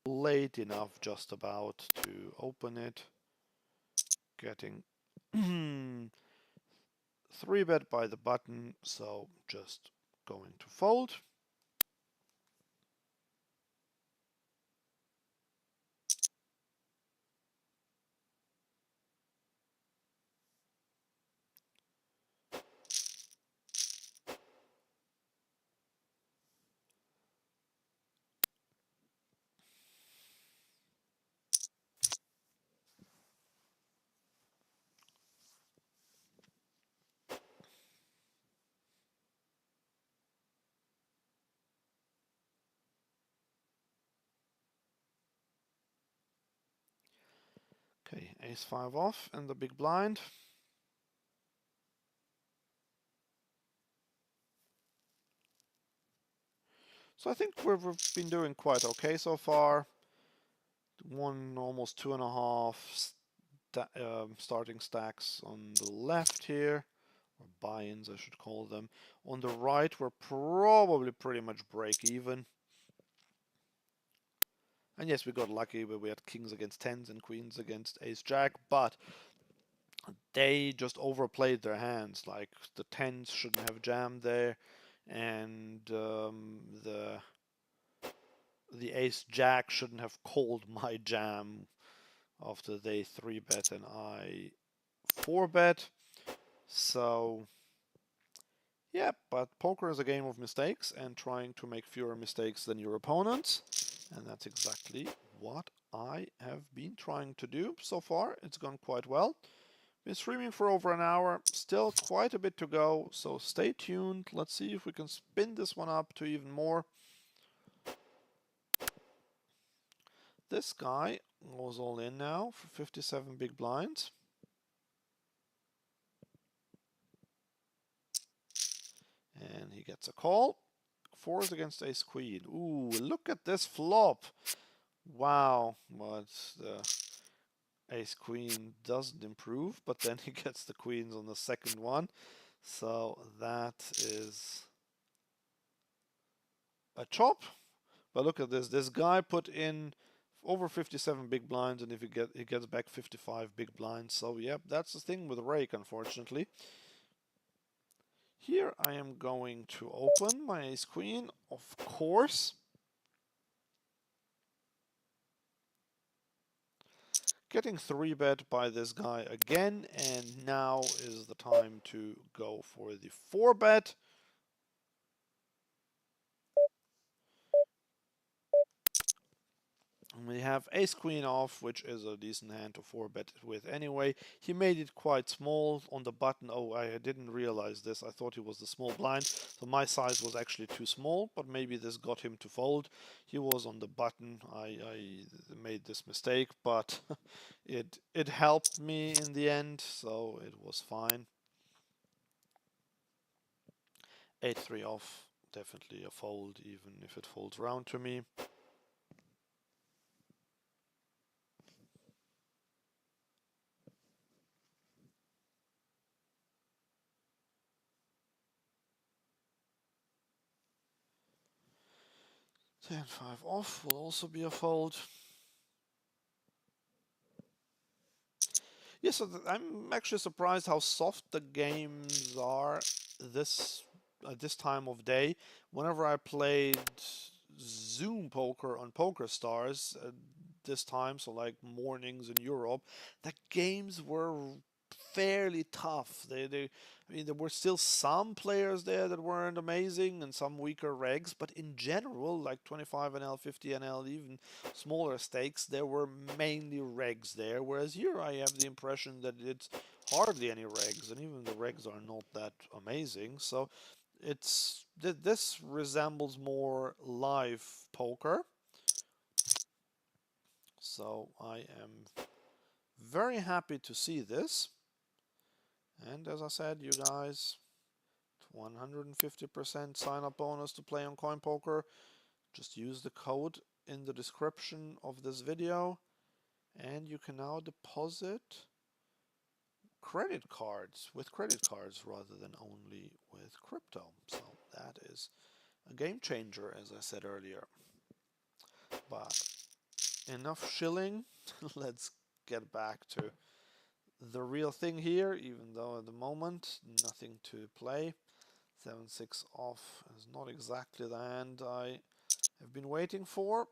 B: Late enough just about to open it. Getting 3-bet by the button, so just going to fold. Okay, ace-5 off and the big blind. So I think we've been doing quite okay so far. One, almost 2.5 starting stacks on the left here, or buy-ins I should call them. On the right, we're probably pretty much break even. And yes, we got lucky where we had kings against tens and queens against ace-jack, but they just overplayed their hands. Like, the tens shouldn't have jammed there, and the ace-jack shouldn't have called my jam after they 3-bet and I 4-bet. So, yeah, but poker is a game of mistakes and trying to make fewer mistakes than your opponents. And that's exactly what I have been trying to do so far. It's gone quite well. Been streaming for over an hour, still quite a bit to go, so stay tuned. Let's see if we can spin this one up to even more. This guy goes all in now for 57 big blinds. And he gets a call. Fours against ace queen. Ooh, look at this flop. Wow, but the ace queen doesn't improve, but then he gets the queens on the second one. So that is a chop. But look at this. This guy put in over 57 big blinds, and if he gets back 55 big blinds. So yep, that's the thing with rake, unfortunately. Here I am going to open my ace queen, of course. Getting 3-bet by this guy again, and now is the time to go for the 4-bet. We have ace queen off, which is a decent hand to 4-bet with anyway. He made it quite small on the button. Oh, I didn't realize this. I thought he was the small blind. So my size was actually too small, but maybe this got him to fold. He was on the button. I made this mistake, but it helped me in the end, so it was fine. 8-3 off, definitely a fold, even if it folds round to me. Ten five off will also be a fold. Yeah, so I'm actually surprised how soft the games are this at this time of day. Whenever I played Zoom poker on Poker Stars this time, so like mornings in Europe, the games were fairly tough. I mean, there were still some players there that weren't amazing and some weaker regs, but in general, like 25 NL, 50 NL, even smaller stakes, there were mainly regs there. Whereas here, I have the impression that it's hardly any regs, and even the regs are not that amazing. So this resembles more live poker. So I am very happy to see this. And as I said, you guys, 150% sign up bonus to play on CoinPoker. Just use the code in the description of this video, and you can now deposit credit cards with credit cards rather than only with crypto. So that is a game changer, as I said earlier. But enough shilling. Let's get back to the real thing here, even though at the moment nothing to play. 7-6 off is not exactly the hand I have been waiting for.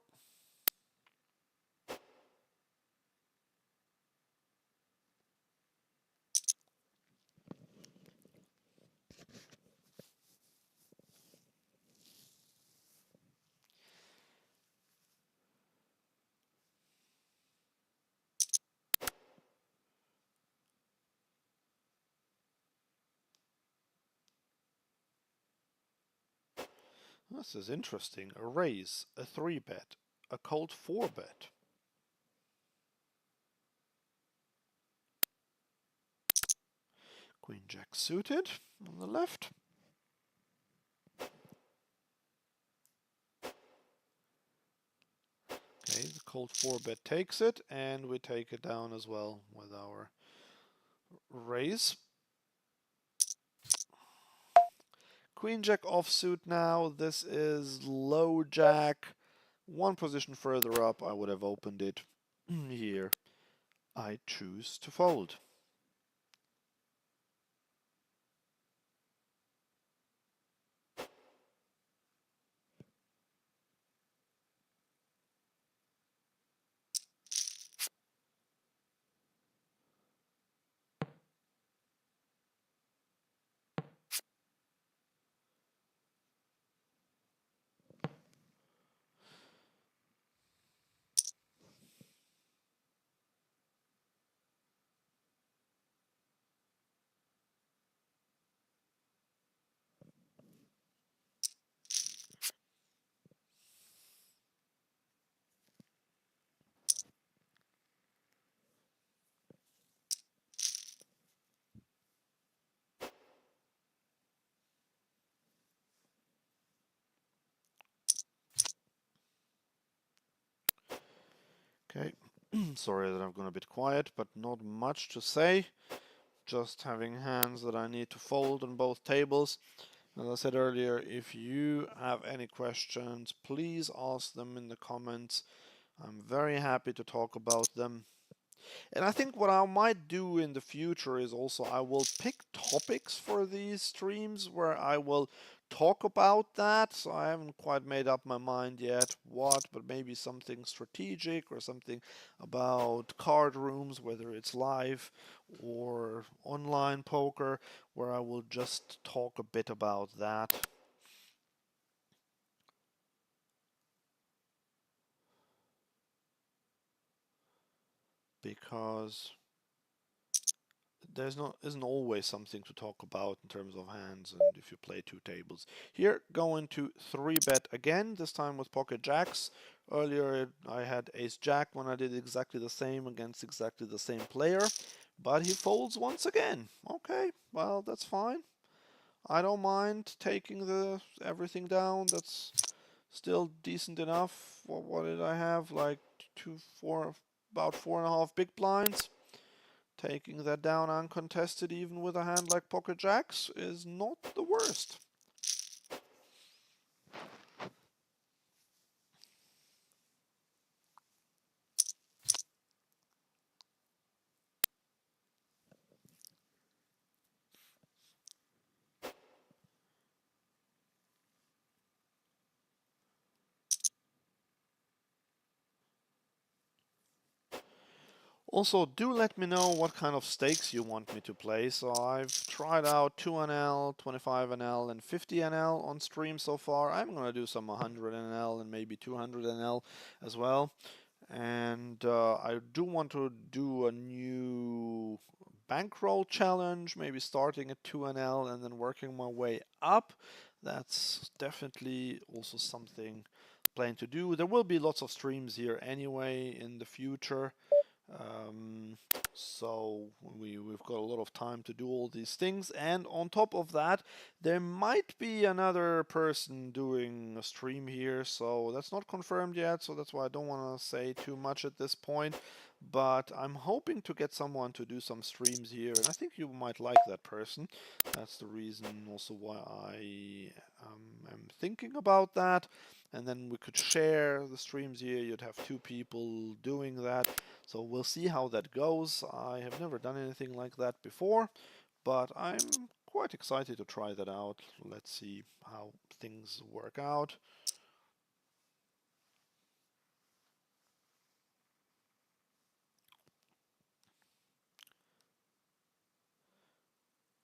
B: This is interesting. A raise, a 3-bet, a cold 4-bet. Queen Jack suited on the left. Okay, the cold 4-bet takes it, and we take it down as well with our raise. Queen Jack offsuit now. This is low Jack. One position further up, I would have opened it. Here, I choose to fold. Okay, sorry that I've gone a bit quiet, but not much to say. Just having hands that I need to fold on both tables. As I said earlier, if you have any questions, please ask them in the comments. I'm very happy to talk about them. And I think what I might do in the future is also I will pick topics for these streams where I will talk about that. So I haven't quite made up my mind yet what, but maybe something strategic or something about card rooms, whether it's live or online poker, where I will just talk a bit about that. Because isn't always something to talk about in terms of hands and if you play two tables. Here, going to 3-bet again, this time with pocket jacks. Earlier I had ace jack when I did exactly the same against exactly the same player, but he folds once again. Okay, well, that's fine. I don't mind taking the everything down. That's still decent enough. What did I have? Like about 4.5 big blinds. Taking that down uncontested even with a hand like pocket jacks is not the worst. Also, do let me know what kind of stakes you want me to play. So I've tried out 2NL, 25NL, and 50NL on stream so far. I'm going to do some 100NL and maybe 200NL as well. And I do want to do a new bankroll challenge, maybe starting at 2NL and then working my way up. That's definitely also something I plan to do. There will be lots of streams here anyway in the future. Um, so we've got a lot of time to do all these things, and on top of that, there might be another person doing a stream here, so that's not confirmed yet, so that's why I don't want to say too much at this point. But I'm hoping to get someone to do some streams here, and I think you might like that person. That's the reason also why I am thinking about that. And then we could share the streams here. You'd have two people doing that. So we'll see how that goes. I have never done anything like that before, but I'm quite excited to try that out. Let's see how things work out.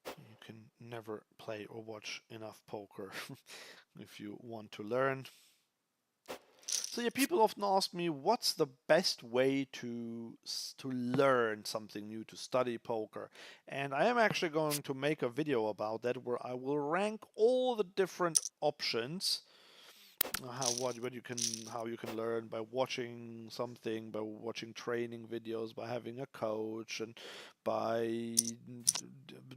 B: You can never play or watch enough poker if you want to learn. So yeah, people often ask me what's the best way to learn something new, to study poker. And I am actually going to make a video about that where I will rank all the different options how you can learn by watching something, by watching training videos, by having a coach, and by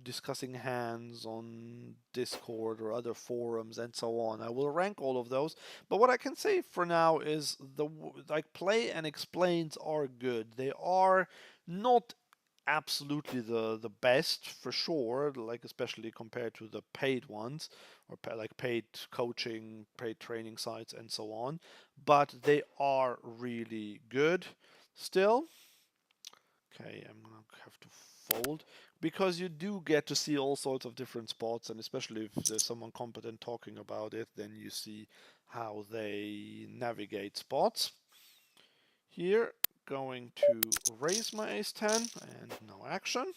B: discussing hands on Discord or other forums and so on. I will rank all of those, but what I can say for now is like play and explains are good. They are not absolutely the best for sure, like especially compared to the paid ones or like paid coaching, paid training sites and so on, but they are really good still. Okay, I'm gonna have to fold because you do get to see all sorts of different spots, and especially if there's someone competent talking about it, then you see how they navigate spots. Here, going to raise my ace 10 and no action.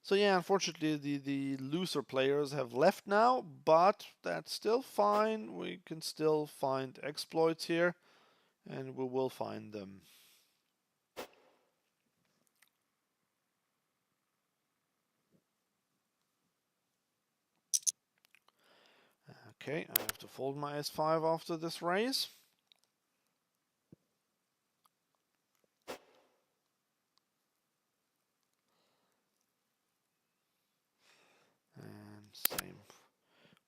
B: So yeah, unfortunately the looser players have left now, but that's still fine. We can still find exploits here, and we will find them. Okay, I have to fold my S5 after this raise. And same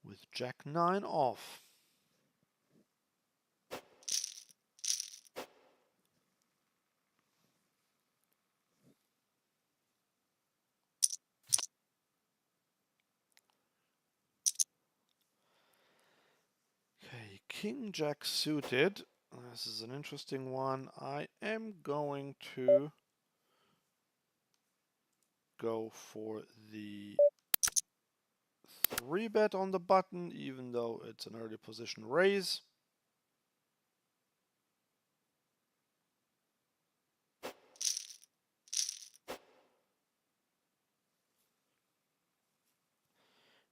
B: with Jack 9 off. Okay, King Jack suited. This is an interesting one. I am going to go for the 3-bet on the button, even though it's an early position raise.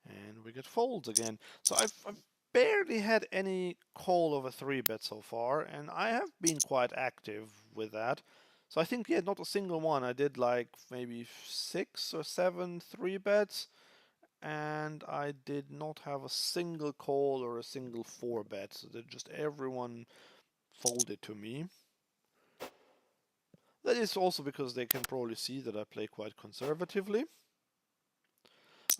B: And we get folds again. So I've barely had any call of a 3-bet so far, and I have been quite active with that. So I think, yeah, not a single one. I did like maybe 6 or 7 3-bets, and I did not have a single call or a single 4-bet. So that just everyone folded to me. That is also because they can probably see that I play quite conservatively.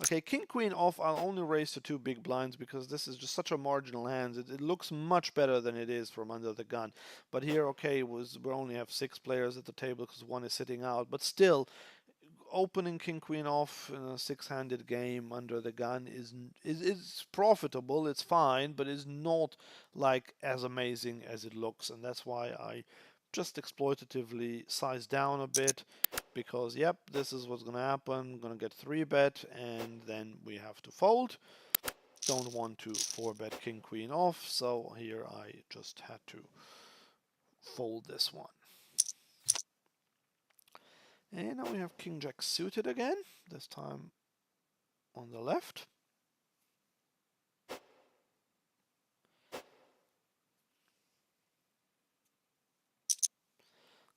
B: Okay, king queen off. I'll only raise to 2 big blinds because this is just such a marginal hand. It looks much better than it is from under the gun. But here, okay, we only have 6 players at the table because one is sitting out. But still, opening king queen off in a 6-handed game under the gun is profitable. It's fine, but it's not like as amazing as it looks, and that's why I just exploitatively size down a bit, because yep, this is what's gonna happen. I'm gonna get 3-bet and then we have to fold. Don't want to 4-bet king queen off, so here I just had to fold this one. And now we have king jack suited again, this time on the left.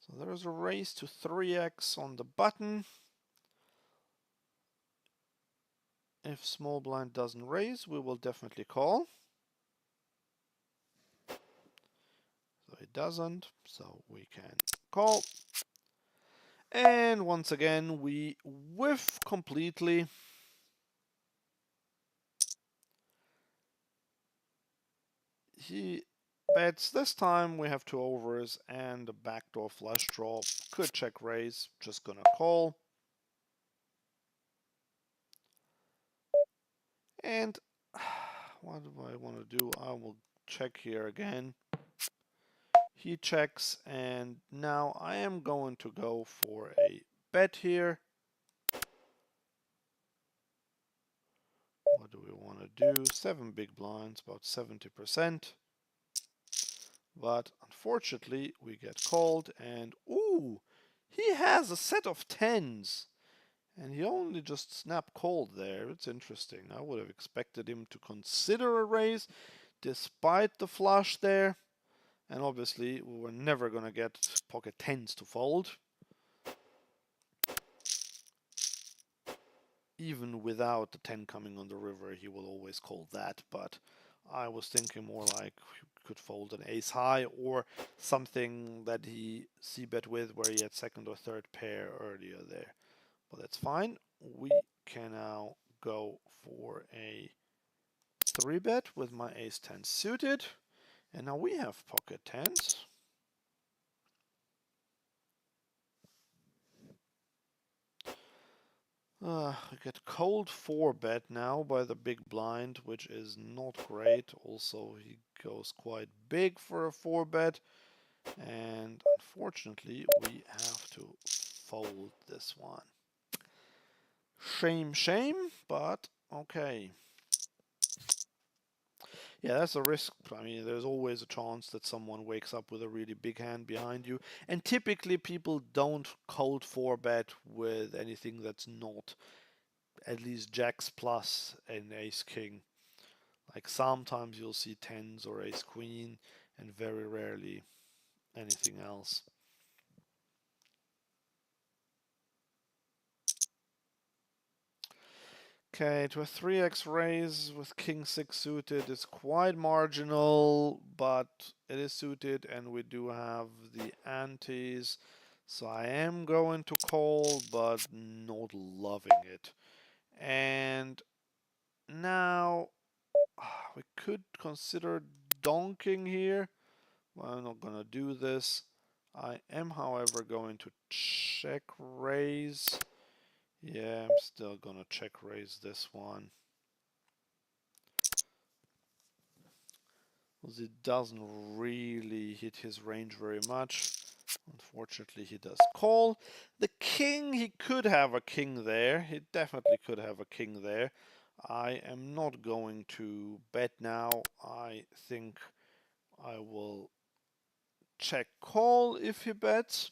B: So there's a raise to 3x on the button. If small blind doesn't raise, we will definitely call. So it doesn't, so we can call. And once again, we whiff completely. He bets. This time we have 2 overs and a backdoor flush draw. Could check raise, just gonna call. And what do I want to do? I will check here again. He checks, and now I am going to go for a bet here. What do we want to do? 7 big blinds, about 70%. But unfortunately, we get called, and ooh, he has a set of 10s. And he only just snap called there. It's interesting. I would have expected him to consider a raise despite the flush there. And obviously, we were never going to get pocket 10s to fold. even without the 10 coming on the river, he will always call that. But I was thinking more like he could fold an ace high or something that he c-bet with where he had second or third pair earlier there. But that's fine. We can now go for a 3-bet with my ace 10 suited. And now we have pocket tens. I get cold 4-bet now by the big blind, which is not great. Also, he goes quite big for a 4-bet. And unfortunately, we have to fold this one. Shame, shame, but okay. Yeah, that's a risk. I mean, there's always a chance that someone wakes up with a really big hand behind you. And typically, people don't cold 4-bet with anything that's not at least jacks plus and ace king. Like sometimes you'll see tens or ace queen, and very rarely anything else. Okay, to a 3x raise with king 6 suited is quite marginal, but it is suited and we do have the antes. So I am going to call, but not loving it. And now we could consider donking here. Well, I'm not gonna do this. I am, however, going to check raise. Yeah, I'm still gonna check raise this one. Because it doesn't really hit his range very much. Unfortunately, he does call. The king, he could have a king there. He definitely could have a king there. I am not going to bet now. I think I will check call if he bets.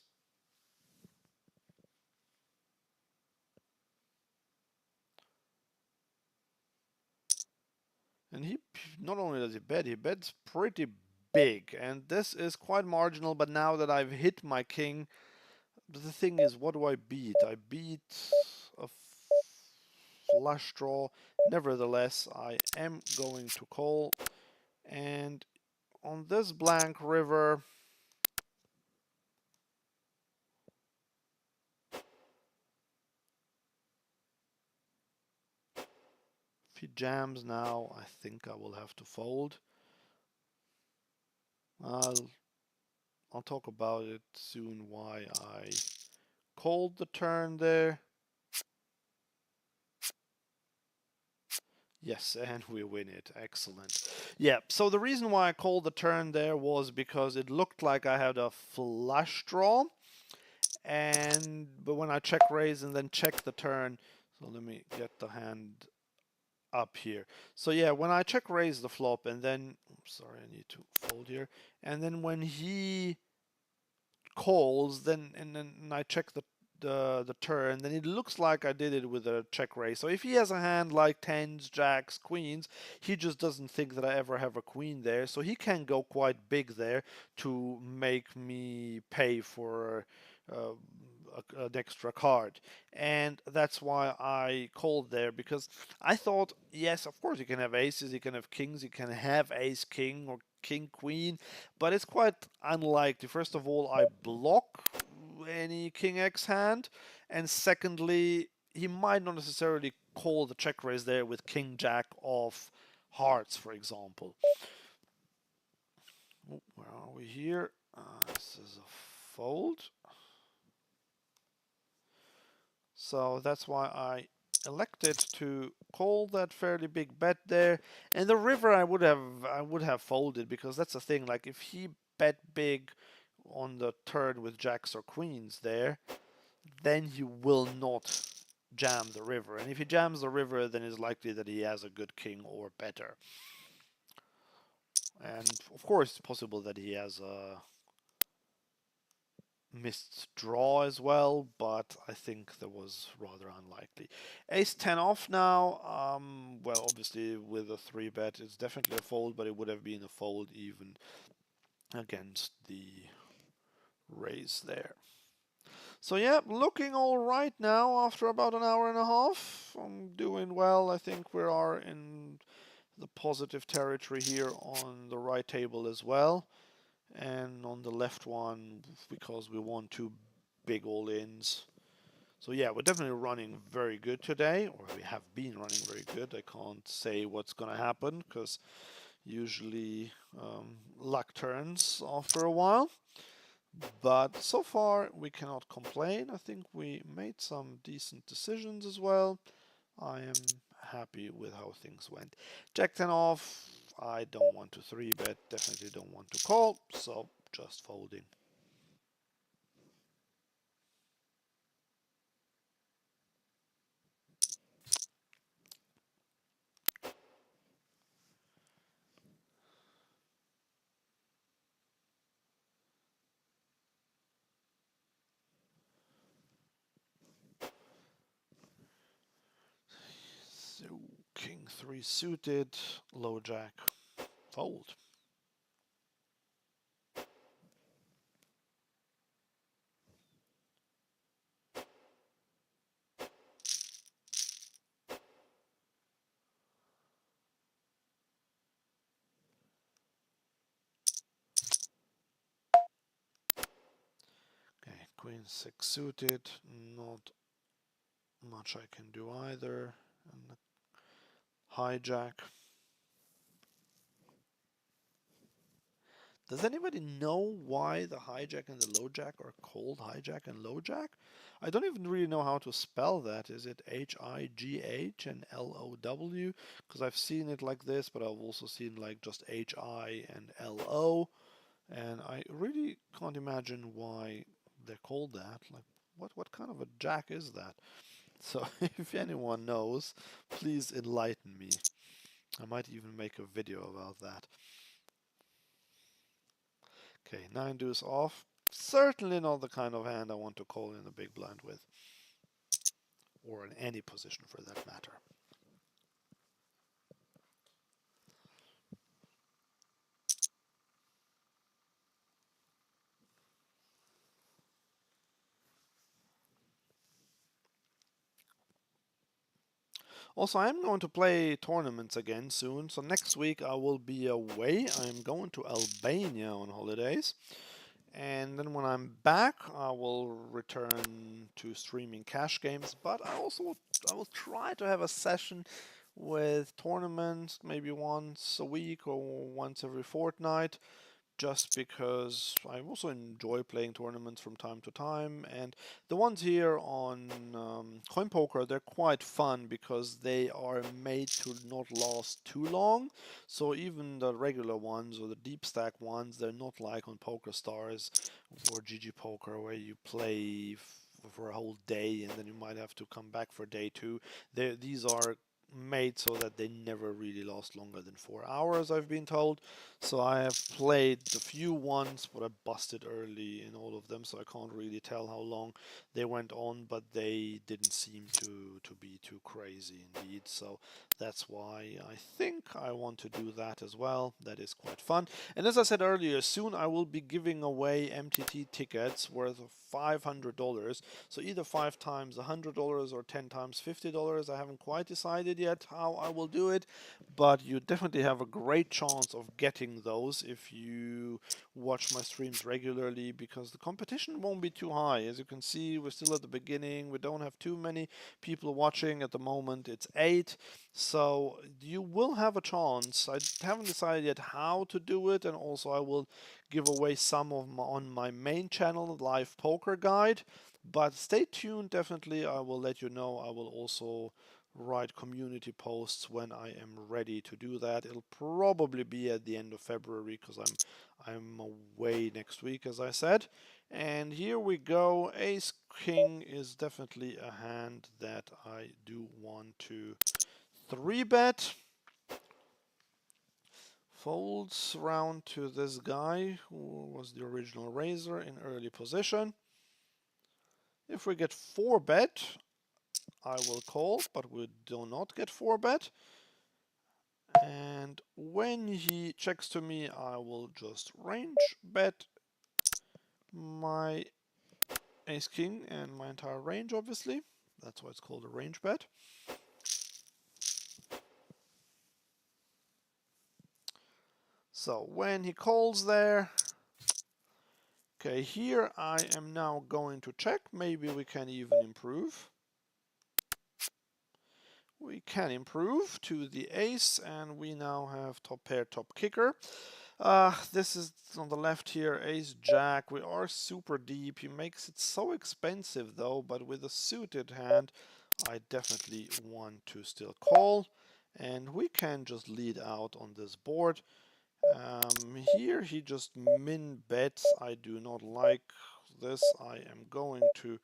B: And he not only does he bets pretty big. And this is quite marginal, but now that I've hit my king, the thing is, what do I beat? I beat a flush draw. Nevertheless, I am going to call. And on this blank river, if he jams now, I think I will have to fold. I'll, I'll talk about it soon why I called the turn there. Yes, and we win it. Excellent. Yeah, so the reason why I called the turn there was because it looked like I had a flush draw. But when I check raise and then check the turn, so let me get the hand up here. So yeah, when I check raise the flop and then, sorry, I need to fold here. And then when he calls, then I check the turn, then it looks like I did it with a check raise. So if he has a hand like tens, jacks, queens, he just doesn't think that I ever have a queen there. So he can go quite big there to make me pay for uh, an extra card. And that's why I called there, because I thought, yes, of course, you can have aces, you can have kings, you can have ace king or king queen, but it's quite unlikely. First of all, I block any king x hand, and secondly, he might not necessarily call the check raise there with king jack of hearts, for example. Oh, where are we here? This is a fold. So that's why I elected to call that fairly big bet there. And the river I would have folded, because that's the thing. Like if he bet big on the turn with jacks or queens there, then he will not jam the river. And if he jams the river, then it's likely that he has a good king or better. And of course, it's possible that he has a missed draw as well, but I think that was rather unlikely. Ace 10 off now. Well, obviously with a 3-bet, it's definitely a fold, but it would have been a fold even against the raise there. So yeah, looking all right now after about an hour and a half. I'm doing well. I think we are in the positive territory here on the right table as well. And on the left one, because we won two big all-ins. So yeah, we're definitely running very good today, or we have been running very good. I can't say what's going to happen because usually luck turns after a while. But so far, we cannot complain. I think we made some decent decisions as well. I am happy with how things went. Jack 10 off. I don't want to 3-bet, definitely don't want to call, so just folding. So, King 3 suited, low Jack, fold. Okay, Queen 6 suited, not much I can do either. And hijack. Does anybody know why the hijack and the low jack are called hijack and low jack? I don't even really know how to spell that. Is it H-I-G-H and L-O-W? Because I've seen it like this, but I've also seen like just H-I and L-O. And I really can't imagine why they're called that. Like, what kind of a jack is that? So if anyone knows, please enlighten me. I might even make a video about that. Okay, 9 deuce off. Certainly not the kind of hand I want to call in the big blind with, or in any position for that matter. Also, I'm going to play tournaments again soon, so next week I will be away. I'm going to Albania on holidays. And then when I'm back, I will return to streaming cash games. But I will try to have a session with tournaments, maybe once a week or once every fortnight, just because I also enjoy playing tournaments from time to time. And the ones here on CoinPoker, they're quite fun because they are made to not last too long. So even the regular ones or the deep stack ones, they're not like on Poker Stars or GG Poker where you play for a whole day and then you might have to come back for day two. These are made so that they never really last longer than 4 hours, I've been told. So I have played the few ones, but I busted early in all of them, so I can't really tell how long they went on, but they didn't seem to be too crazy indeed. So that's why I think I want to do that as well. That is quite fun. And as I said earlier, soon I will be giving away MTT tickets worth $500. So either 5 times $100 or 10 times $50. I haven't quite decided yet how I will do it, but you definitely have a great chance of getting those if you watch my streams regularly, because the competition won't be too high. As you can see, we're still at the beginning. We don't have too many people watching at the moment. It's 8, so you will have a chance. I haven't decided yet how to do it, and also I will give away some of my, on my main channel, Live Poker Guide. But stay tuned, definitely. I will let you know. I will also write community posts when I am ready to do that. It'll probably be at the end of February because I'm away next week, as I said. And here we go. Ace King is definitely a hand that I do want to 3-bet. Folds round to this guy who was the original raiser in early position. If we get 4-bet, I will call, but we do not get 4-bet. And when he checks to me, I will just range bet my ace king and my entire range, obviously. That's why it's called a range bet. So when he calls there, okay, here I am now going to check. Maybe we can even improve. We can improve to the ace, and we now have top pair, top kicker. This is on the left here, ace jack. We are super deep. He makes it so expensive though, but with a suited hand, I definitely want to still call. And we can just lead out on this board. Here he just min bets. I do not like this. I am going to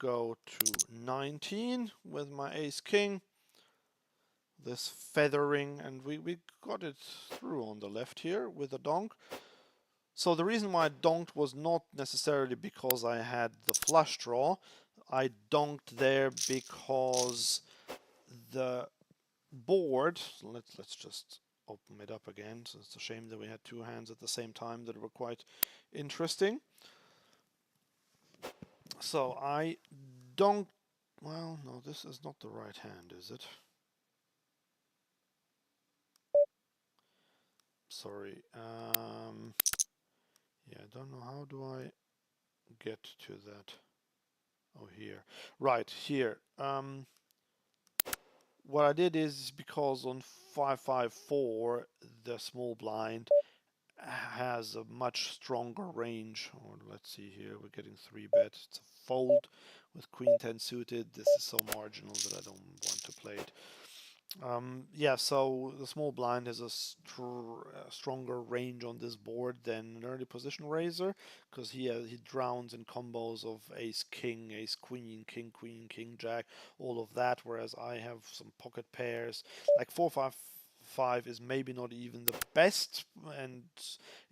B: go to 19 with my ace king. This feathering, and we got it through on the left here with a donk. So the reason why I donked was not necessarily because I had the flush draw. I donked there because the board, let's just open it up again. So it's a shame that we had two hands at the same time that were quite interesting. So I donked, well, no, this is not the right hand, is it? Sorry. Yeah, I don't know, how do I get to that? Oh, here. Right, here. What I did is because on 554 the small blind has a much stronger range. Or let's see here, we're getting 3 bet. It's a fold with queen 10 suited. This is so marginal that I don't want to play it. Yeah, so the small blind has a stronger range on this board than an early position raiser, because he drowns in combos of ace king, ace queen, king jack, all of that. Whereas I have some pocket pairs, like 4-5-5 is maybe not even the best, and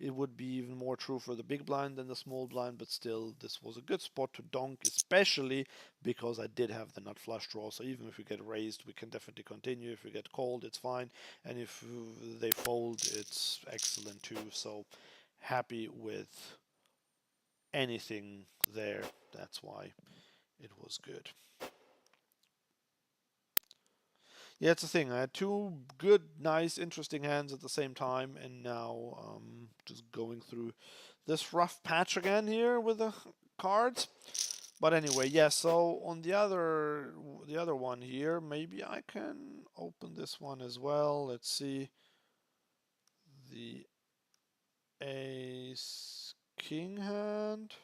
B: it would be even more true for the big blind than the small blind. But still, this was a good spot to donk, especially because I did have the nut flush draw. So even if we get raised, we can definitely continue. If we get called, it's fine. And if they fold, it's excellent too. So happy with anything there. That's why it was good. Yeah, it's the thing. I had two good, nice, interesting hands at the same time, and now just going through this rough patch again here with the cards. But anyway, yeah, so on the other one here, maybe I can open this one as well. Let's see. The ace king hand.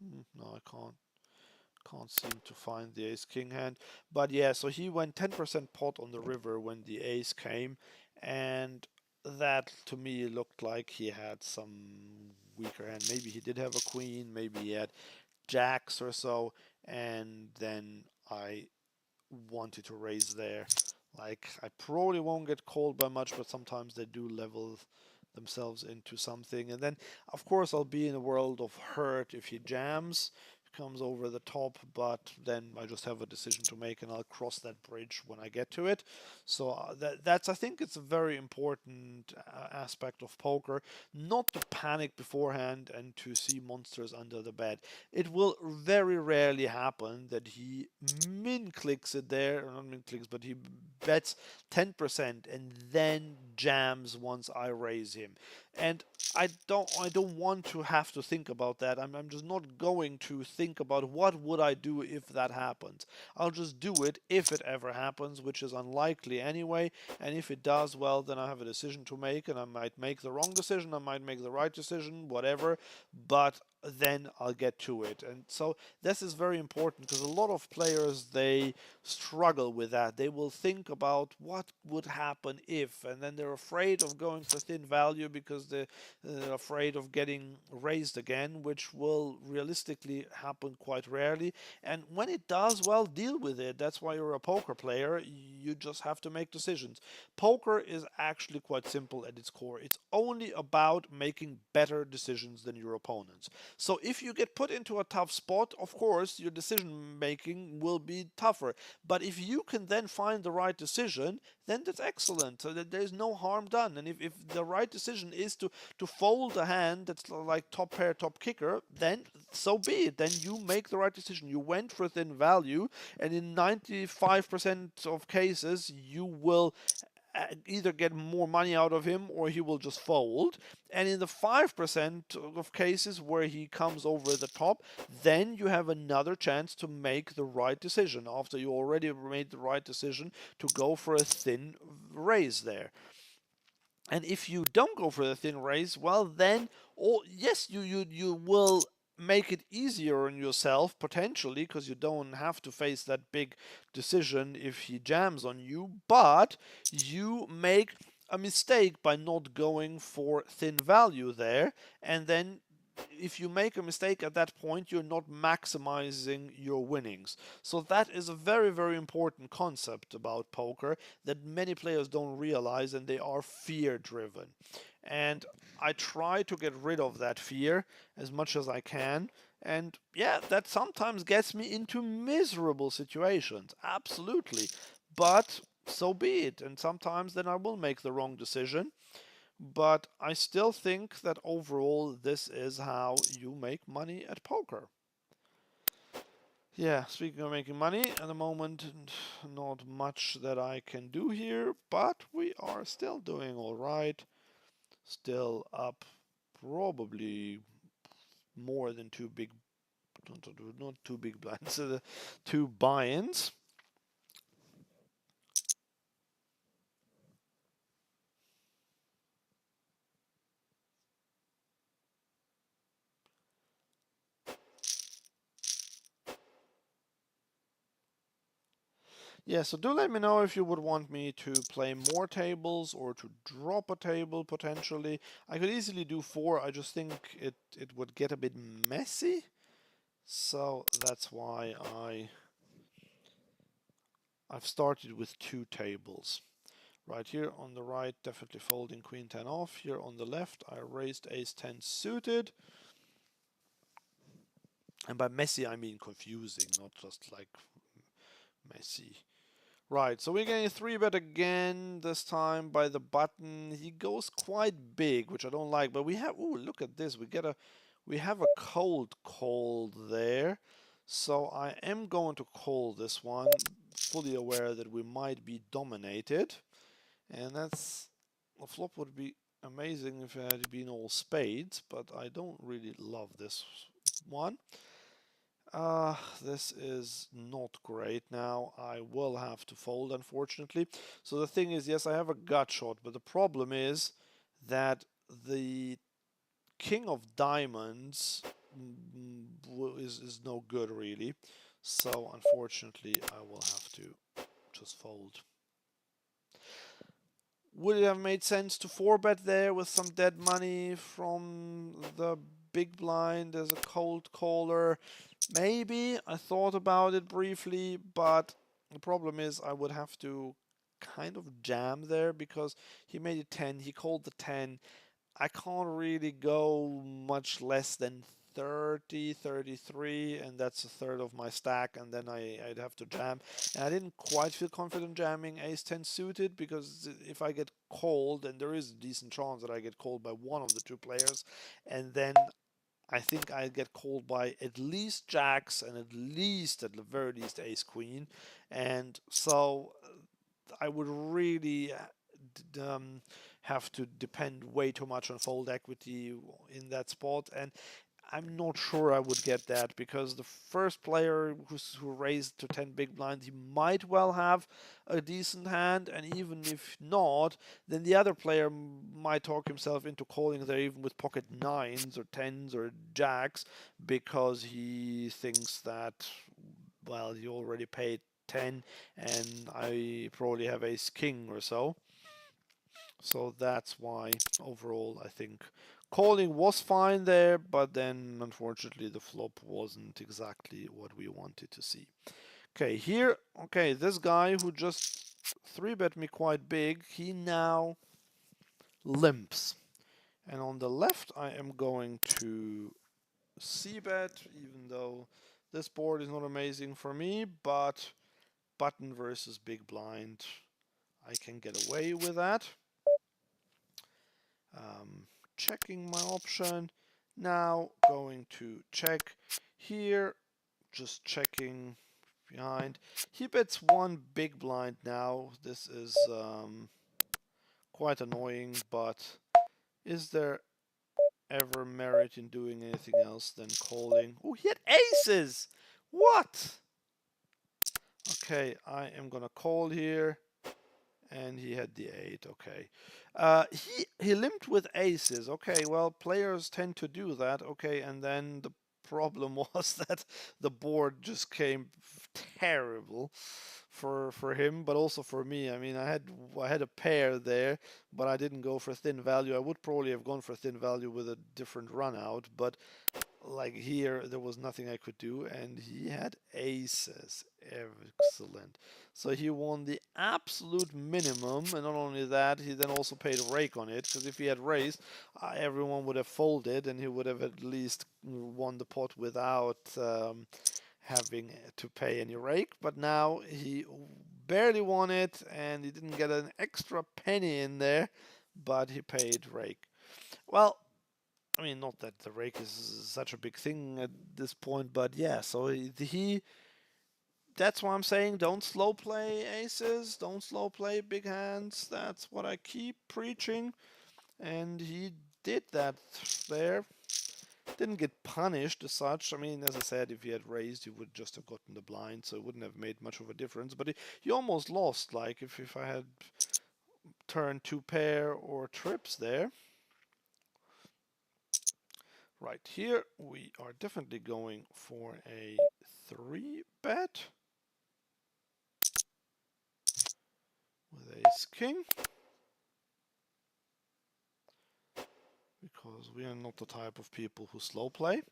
B: No, I can't seem to find the ace king hand. But yeah, so he went 10% pot on the river when the ace came, and that to me looked like he had some weaker hand. Maybe he did have a queen, maybe he had jacks or so, and then I wanted to raise there. Like, I probably won't get called by much, but sometimes they do level themselves into something. And then, of course, I'll be in a world of hurt if he jams, comes over the top, but then I just have a decision to make, and I'll cross that bridge when I get to it. So that's, I think it's a very important aspect of poker, not to panic beforehand and to see monsters under the bed. It will very rarely happen that he min clicks it there, or not min clicks, but he bets 10% and then jams once I raise him. And I don't want to have to think about that. I'm just not going to think about what would I do if that happens. I'll just do it if it ever happens, which is unlikely anyway. And if it does, well, then I have a decision to make, and I might make the wrong decision, I might make the right decision, whatever. But then I'll get to it. And so this is very important, because a lot of players, they struggle with that. They will think about what would happen if, and then they're afraid of going for thin value because they're afraid of getting raised again, which will realistically happen quite rarely. And when it does, well, deal with it. That's why you're a poker player. You just have to make decisions. Poker is actually quite simple at its core. It's only about making better decisions than your opponents. So if you get put into a tough spot, of course, your decision making will be tougher. But if you can then find the right decision, then that's excellent. So that there's no harm done. And if the right decision is to fold a hand that's like top pair, top kicker, then so be it. Then you make the right decision. You went for thin value, and in 95% of cases, you will either get more money out of him or he will just fold. And in the 5% of cases where he comes over the top, then you have another chance to make the right decision after you already made the right decision to go for a thin raise there. And if you don't go for the thin raise, well then, yes, you will make it easier on yourself potentially because you don't have to face that big decision if he jams on you, but you make a mistake by not going for thin value there, and then if you make a mistake at that point, you're not maximizing your winnings. So that is a very, very important concept about poker that many players don't realize, and they are fear driven. And I try to get rid of that fear as much as I can. And yeah, that sometimes gets me into miserable situations. Absolutely. But so be it. And sometimes then I will make the wrong decision. But I still think that overall, this is how you make money at poker. Yeah, speaking of making money, at the moment, not much that I can do here, but we are still doing all right. Still up probably more than two big, not two big blinds, two buy-ins. Yeah, so do let me know if you would want me to play more tables or to drop a table potentially. I could easily do four, I just think it would get a bit messy. So that's why I've started with two tables. Right here on the right, definitely folding queen 10 off. Here on the left, I raised ace 10 suited. And by messy, I mean confusing, not just like messy. Right, so we're getting a 3-bet again, this time by the button. He goes quite big, which I don't like, but we have, ooh, look at this. We have a cold call there. So I am going to call this one, fully aware that we might be dominated. And that's, the flop would be amazing if it had been all spades, but I don't really love this one. This is not great now. I will have to fold, unfortunately. So the thing is, yes, I have a gut shot, but the problem is that the king of diamonds is no good, really. So unfortunately, I will have to just fold. Would it have made sense to 4-bet there with some dead money from the big blind as a cold caller? Maybe. I thought about it briefly, but the problem is I would have to kind of jam there because he made it 10, he called the 10. I can't really go much less than 30, 33, and that's a third of my stack, and then I'd have to jam. And I didn't quite feel confident jamming ace 10 suited because if I get called, and there is a decent chance that I get called by one of the two players, and then I think I get called by at least jacks and at the very least, ace queen. And so I would really have to depend way too much on fold equity in that spot. And I'm not sure I would get that because the first player who raised to 10 big blinds, he might well have a decent hand, and even if not, then the other player might talk himself into calling there even with pocket nines or tens or jacks because he thinks that, well, he already paid 10 and I probably have ace king or so. So that's why overall I think calling was fine there, but then unfortunately the flop wasn't exactly what we wanted to see. Okay, here, okay, this guy who just 3-bet me quite big, he now limps. And on the left I am going to c-bet, even though this board is not amazing for me, but button versus big blind, I can get away with that. Um, Checking my option. Now going to check here, just checking behind. He bets one big blind now. This is quite annoying, but is there ever merit in doing anything else than calling? Oh, he had aces! What? Okay, I am gonna call here. And he had the 8, okay. He limped with aces. Okay, well, players tend to do that. Okay, and then the problem was that the board just came terrible for him, but also for me. I mean, I had a pair there, but I didn't go for thin value. I would probably have gone for thin value with a different run out, but like here there was nothing I could do, and he had aces. Excellent. So he won the absolute minimum, and not only that, he then also paid a rake on it, because if he had raised, everyone would have folded, and he would have at least won the pot without having to pay any rake. But now he barely won it, and he didn't get an extra penny in there, but he paid rake. Well, I mean, not that the rake is such a big thing at this point, but yeah, so he that's why I'm saying don't slow play aces, don't slow play big hands. That's what I keep preaching, and he did that there. Didn't get punished as such. I mean, as I said, if he had raised, he would just have gotten the blind, so it wouldn't have made much of a difference. But he almost lost. Like if I had turned two pair or trips there. Right here, we are definitely going for a 3-bet with ace king, because we are not the type of people who slow play.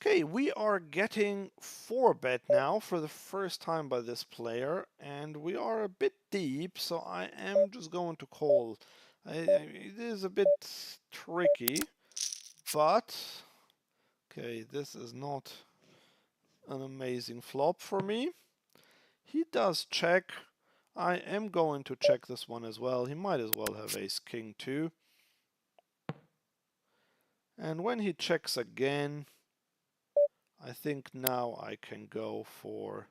B: Okay, we are getting 4-bet now for the first time by this player, and we are a bit deep, so I am just going to call. It is a bit tricky, but okay, this is not an amazing flop for me. He does check. I am going to check this one as well. He might as well have ace king too. And when he checks again, I think now I can go for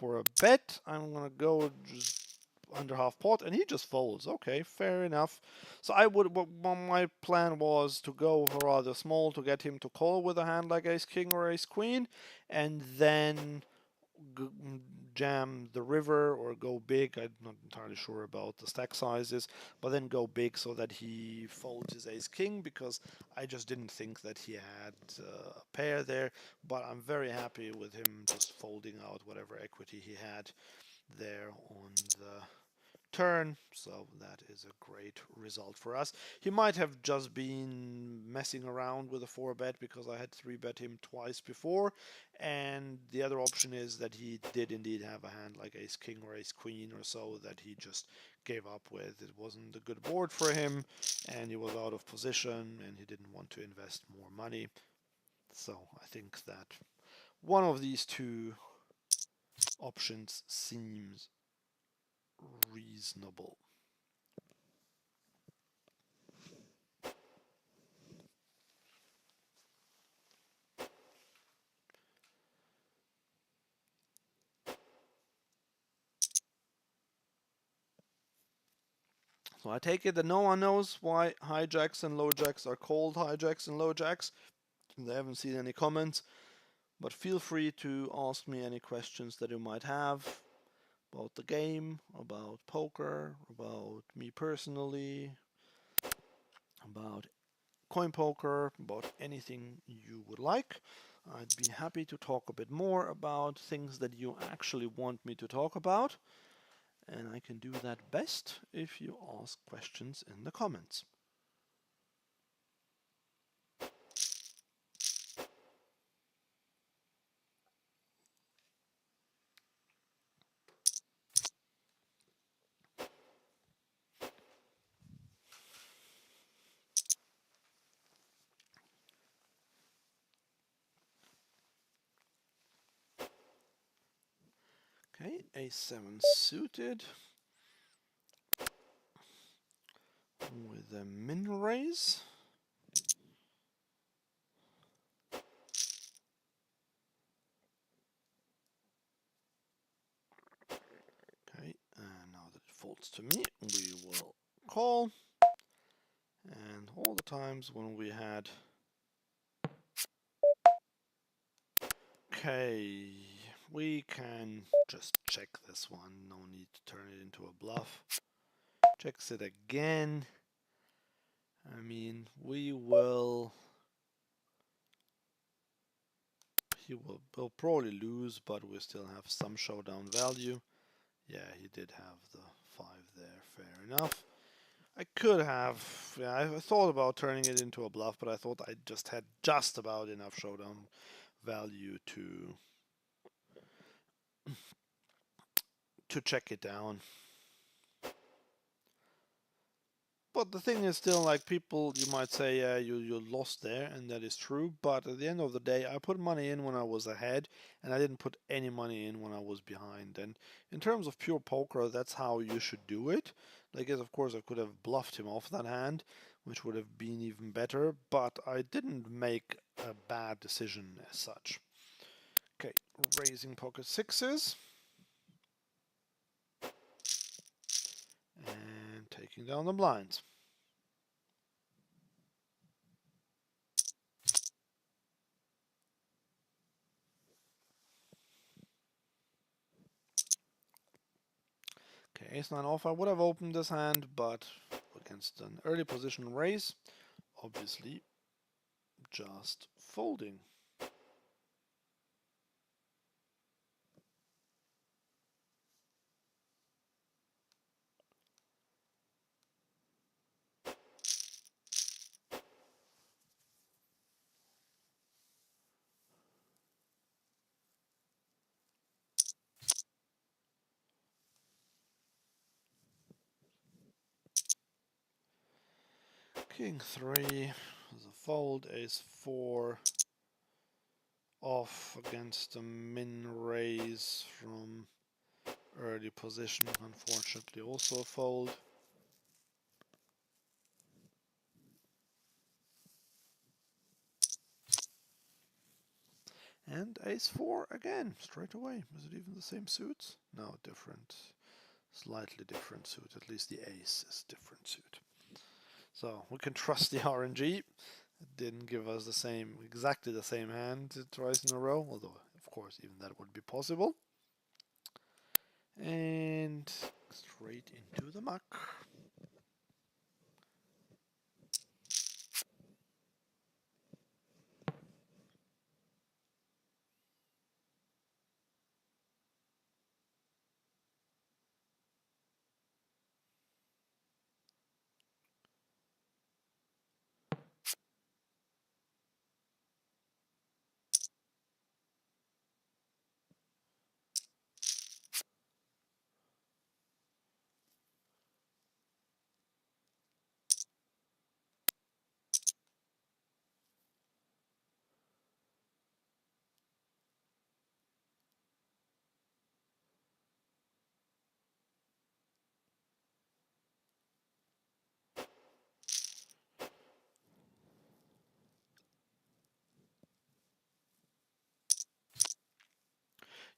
B: a bet. I'm gonna go just under half pot, and he just folds. Okay, fair enough. So my plan was to go rather small to get him to call with a hand like ace king or ace queen, and then jam the river or go big. I'm not entirely sure about the stack sizes, but then go big so that he folds his ace king, because I just didn't think that he had a pair there. But I'm very happy with him just folding out whatever equity he had there on the turn, so that is a great result for us. He might have just been messing around with a 4-bet because I had 3-bet him twice before, and the other option is that he did indeed have a hand like ace king or ace queen or so that he just gave up with. It wasn't a good board for him, and he was out of position, and he didn't want to invest more money. So I think that one of these two options seems reasonable. So I take it that no one knows why hijacks and lowjacks are called hijacks and lowjacks. They haven't seen any comments, but feel free to ask me any questions that you might have about the game, about poker, about me personally, about CoinPoker, about anything you would like. I'd be happy to talk a bit more about things that you actually want me to talk about, and I can do that best if you ask questions in the comments. Okay, A7 suited with a min raise. Okay, and now that it folds to me, we will call. And all the times when we had... Okay, we can just check this one. No need to turn it into a bluff. Checks it again. I mean, we'll probably lose, but we still have some showdown value. Yeah, he did have the 5 there, fair enough. I could have, yeah, I thought about turning it into a bluff, but I thought I just had just about enough showdown value to check it down. But the thing is still, like, people, you might say, yeah, you lost there, and that is true. But at the end of the day, I put money in when I was ahead, and I didn't put any money in when I was behind. And in terms of pure poker, that's how you should do it. Like, yes, of course, I could have bluffed him off that hand, which would have been even better, but I didn't make a bad decision as such. Okay, raising pocket sixes. And taking down the blinds. Okay, ace 9 off. I would have opened this hand, but against an early position raise, obviously just folding. King 3 is a fold, ace 4 off against a min raise from early position, unfortunately also a fold. And ace 4 again, straight away. Is it even the same suits? No, different. Slightly different suit. At least the ace is different suit. So we can trust the RNG. It didn't give us the same, exactly the same hand twice in a row, although of course even that would be possible. And straight into the muck.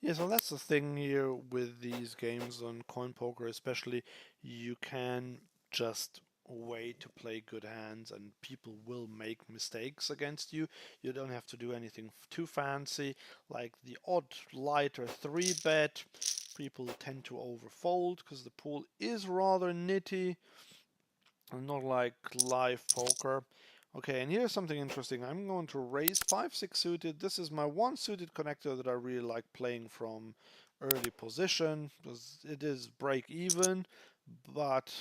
B: Yeah, so that's the thing here with these games on CoinPoker especially. You can just wait to play good hands and people will make mistakes against you. You don't have to do anything too fancy. Like the odd lighter 3-bet, people tend to overfold because the pool is rather nitty. Not like live poker. Okay, and here's something interesting. I'm going to raise 5-6 suited. This is my one suited connector that I really like playing from early position because it is break even, but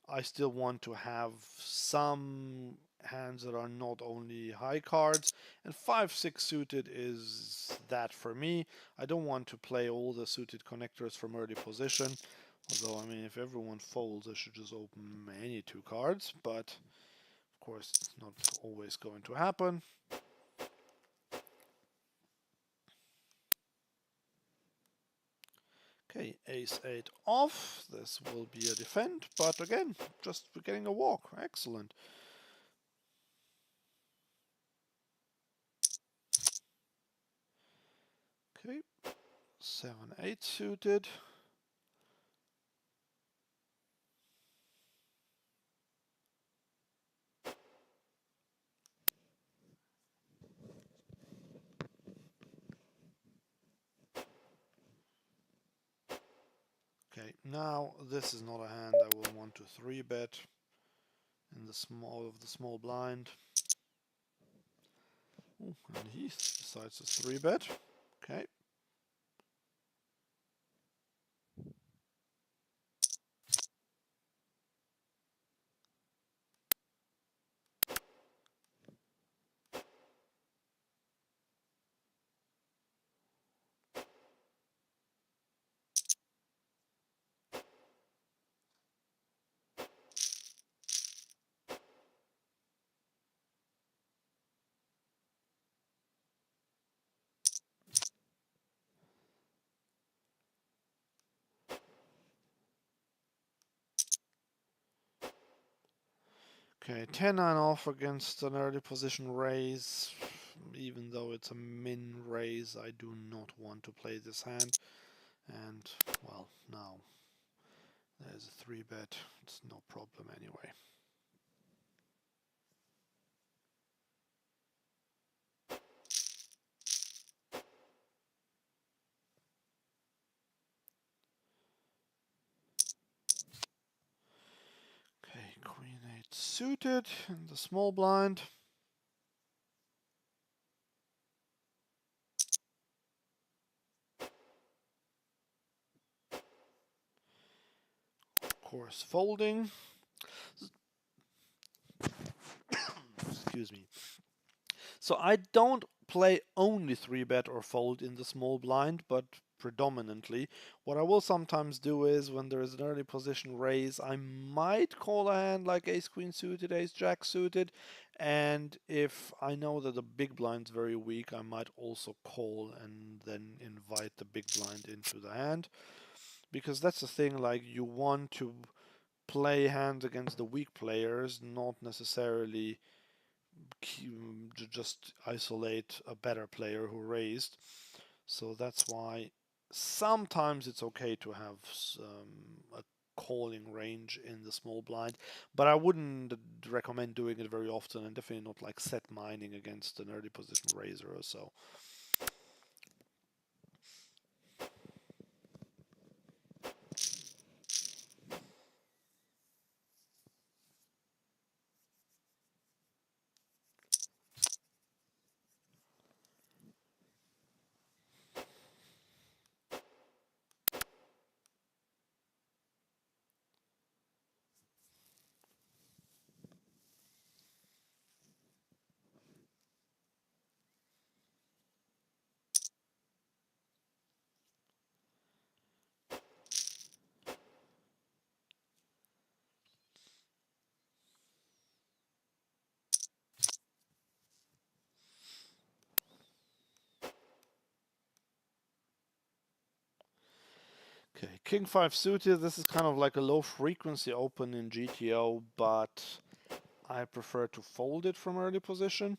B: I still want to have some hands that are not only high cards, and 5-6 suited is that for me. I don't want to play all the suited connectors from early position. Although, I mean, if everyone folds, I should just open any 2 cards, but of course, it's not always going to happen. Okay, ace-8 off. This will be a defend, but again, just we're getting a walk. Excellent. Okay, 7-8 suited. Okay, now this is not a hand I will want to 3-bet in the small blind. Ooh, and he decides to 3-bet. Okay. Okay, 10-9 off against an early position raise. Even though it's a min raise, I do not want to play this hand. And, well, now there's a 3-bet. It's no problem anyway. Okay, queen 8 suited in the small blind. Of course, folding. Excuse me. So I don't play only 3-bet or fold in the small blind, but predominantly. What I will sometimes do is when there is an early position raise, I might call a hand like ace queen suited, ace jack suited, and if I know that the big blind's very weak, I might also call and then invite the big blind into the hand. Because that's the thing, like you want to play hands against the weak players, not necessarily just isolate a better player who raised. So that's why sometimes it's okay to have a calling range in the small blind, but I wouldn't recommend doing it very often, and definitely not like set mining against an early position raiser or so. Okay, king 5 suited. This is kind of like a low frequency open in GTO, but I prefer to fold it from early position,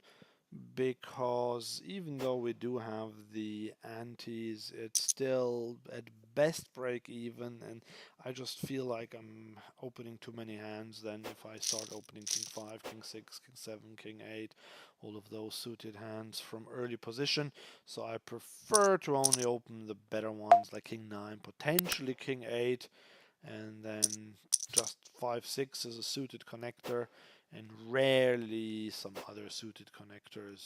B: because even though we do have the antes, it's still at best break even, and I just feel like I'm opening too many hands. Then if I start opening king 5, king 6, king 7, king 8, all of those suited hands from early position, so I prefer to only open the better ones like king 9, potentially king 8, and then just 5 6 is a suited connector, and rarely some other suited connectors,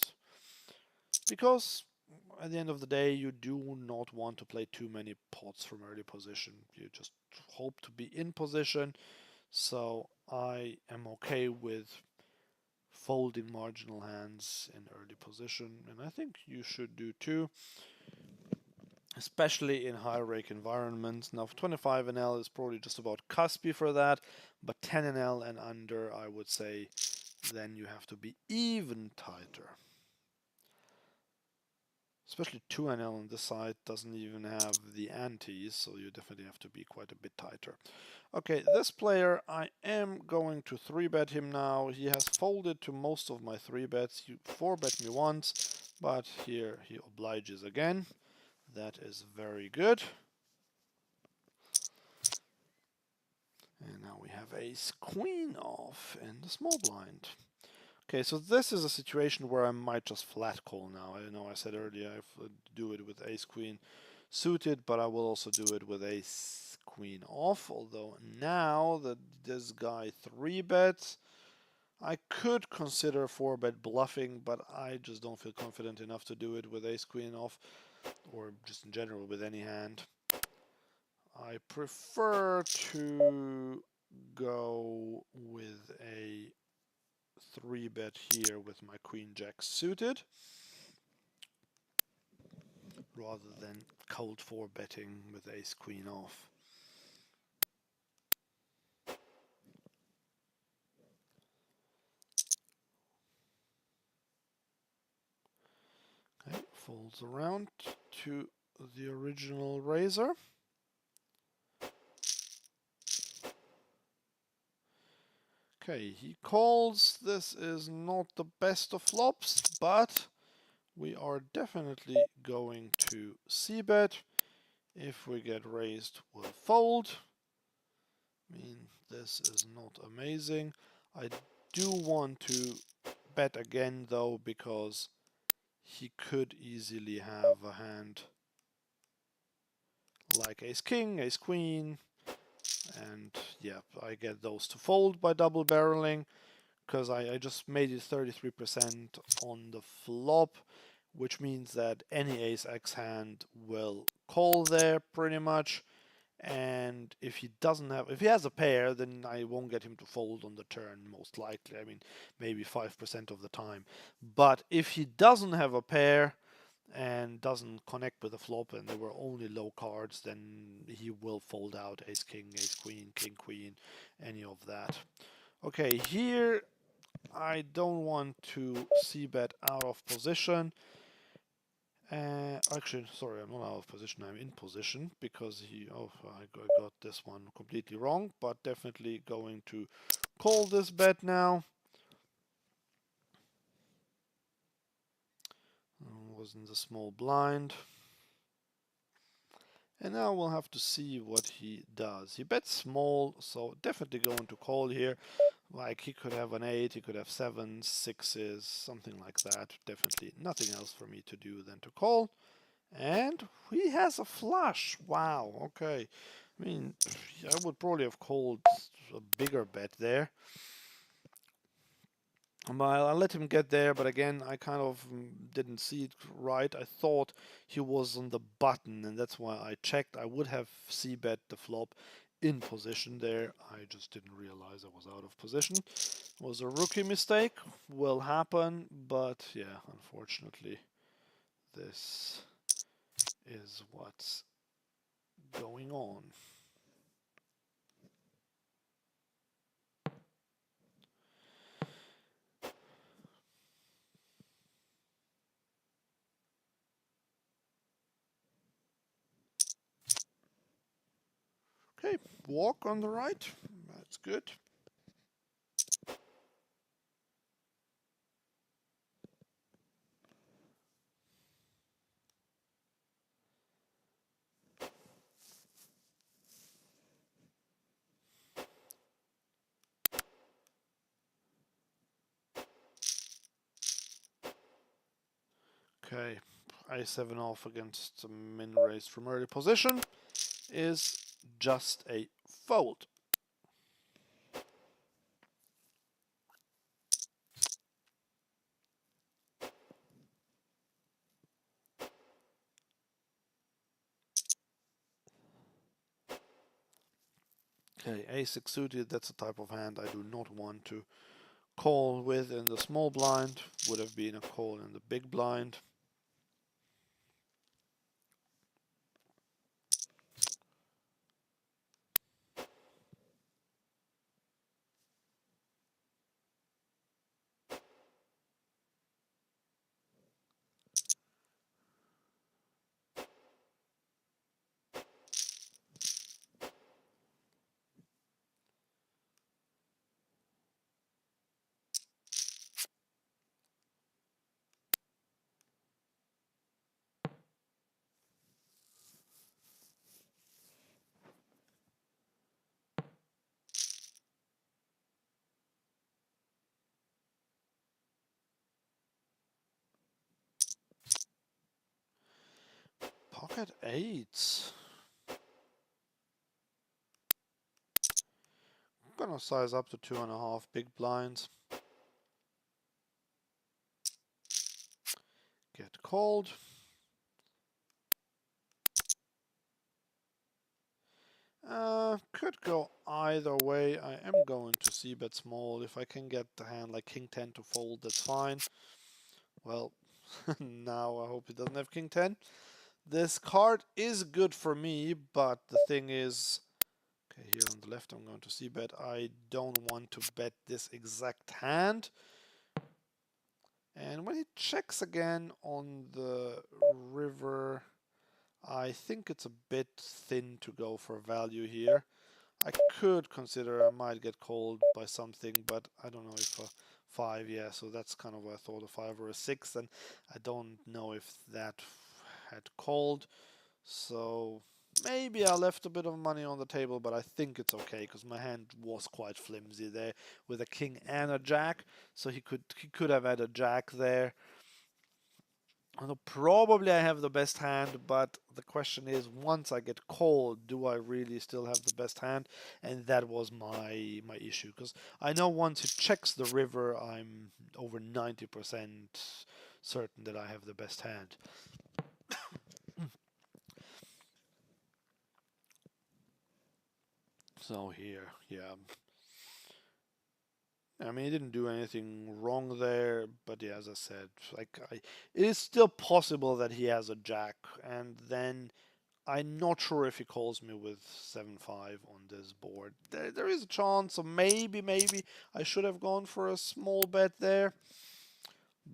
B: because at the end of the day you do not want to play too many pots from early position. You just hope to be in position, so I am okay with folding marginal hands in early position, and I think you should do too, especially in high rake environments. Now 25 NL is probably just about cuspy for that, but 10 NL and under, I would say then you have to be even tighter. Especially 2NL on this side doesn't even have the antes, so you definitely have to be quite a bit tighter. Okay, this player, I am going to 3-bet him now. He has folded to most of my 3-bets. He 4-bet me once, but here he obliges again. That is very good. And now we have ace queen off in the small blind. Okay, so this is a situation where I might just flat call now. I know I said earlier I do it with ace queen suited, but I will also do it with ace queen off. Although now that this guy 3-bets, I could consider 4-bet bluffing, but I just don't feel confident enough to do it with ace queen off, or just in general with any hand. I prefer to go with a 3-bet here with my queen jack suited, rather than cold 4-betting with ace queen off. Okay, folds around to the original razor. Okay, he calls. This is not the best of flops, but we are definitely going to c-bet. If we get raised, we'll fold. I mean, this is not amazing. I do want to bet again though, because he could easily have a hand like ace king, ace queen, and yeah, I get those to fold by double barreling, because I just made it 33% on the flop, which means that any ace x hand will call there pretty much. And if he has a pair, then I won't get him to fold on the turn, most likely. I mean, maybe 5% of the time. But if he doesn't have a pair and doesn't connect with the flop and there were only low cards, then he will fold out ace king, ace queen, king queen, any of that. Okay, here I don't want to c-bet out of position. Actually, sorry, I'm not out of position. I'm in position because I got this one completely wrong, but definitely going to call this bet now. Was in the small blind. And now we'll have to see what he does. He bets small, so definitely going to call here. Like he could have an 8, he could have 7, 6s, something like that. Definitely nothing else for me to do than to call. And he has a flush. Wow, okay. I mean, I would probably have called a bigger bet there. I let him get there, but again, I kind of didn't see it right. I thought he was on the button, and that's why I checked. I would have c-bet the flop in position there. I just didn't realize I was out of position. It was a rookie mistake. Will happen, but yeah, unfortunately, this is what's going on. Okay, walk on the right. That's good. Okay, a7 off against the min raised from early position is just a fold. Okay, a6 suited, that's a type of hand I do not want to call with in the small blind. Would have been a call in the big blind. at eights. I'm gonna size up to 2.5 big blinds. Get called. Could go either way. I am going to c-bet small. If I can get the hand like king 10 to fold, that's fine. Well, now I hope he doesn't have king 10. This card is good for me, but the thing is, okay, here on the left I'm going to c-bet. I don't want to bet this exact hand. And when he checks again on the river, I think it's a bit thin to go for value here. I could consider I might get called by something, but I don't know if a 5, yeah, so that's kind of what I thought, a 5 or a 6, and I don't know if that had called, so maybe I left a bit of money on the table, but I think it's okay, because my hand was quite flimsy there, with a king and a jack, so he could have had a jack there. Probably I have the best hand, but the question is, once I get called, do I really still have the best hand? And that was my issue, because I know once he checks the river, I'm over 90% certain that I have the best hand. So here, yeah. I mean, he didn't do anything wrong there, but yeah, as I said, it is still possible that he has a jack, and then I'm not sure if he calls me with 7-5 on this board. There is a chance, so maybe I should have gone for a small bet there.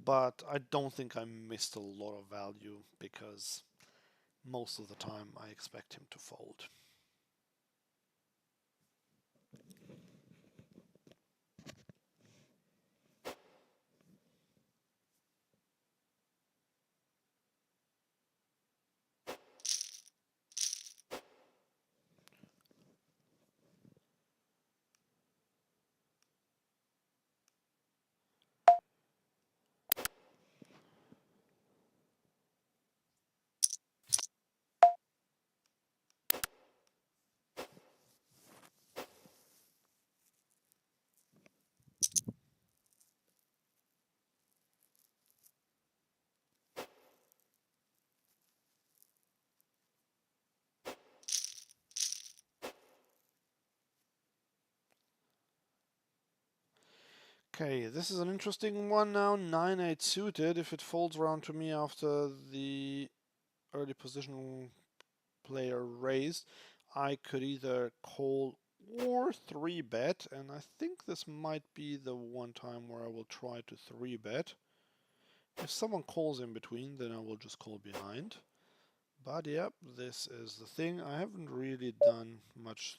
B: But I don't think I missed a lot of value because most of the time I expect him to fold. Okay, this is an interesting one now. 9-8 suited. If it folds around to me after the early position player raised, I could either call or 3-bet, and I think this might be the one time where I will try to 3-bet. If someone calls in between, then I will just call behind. But yep, this is the thing. I haven't really done much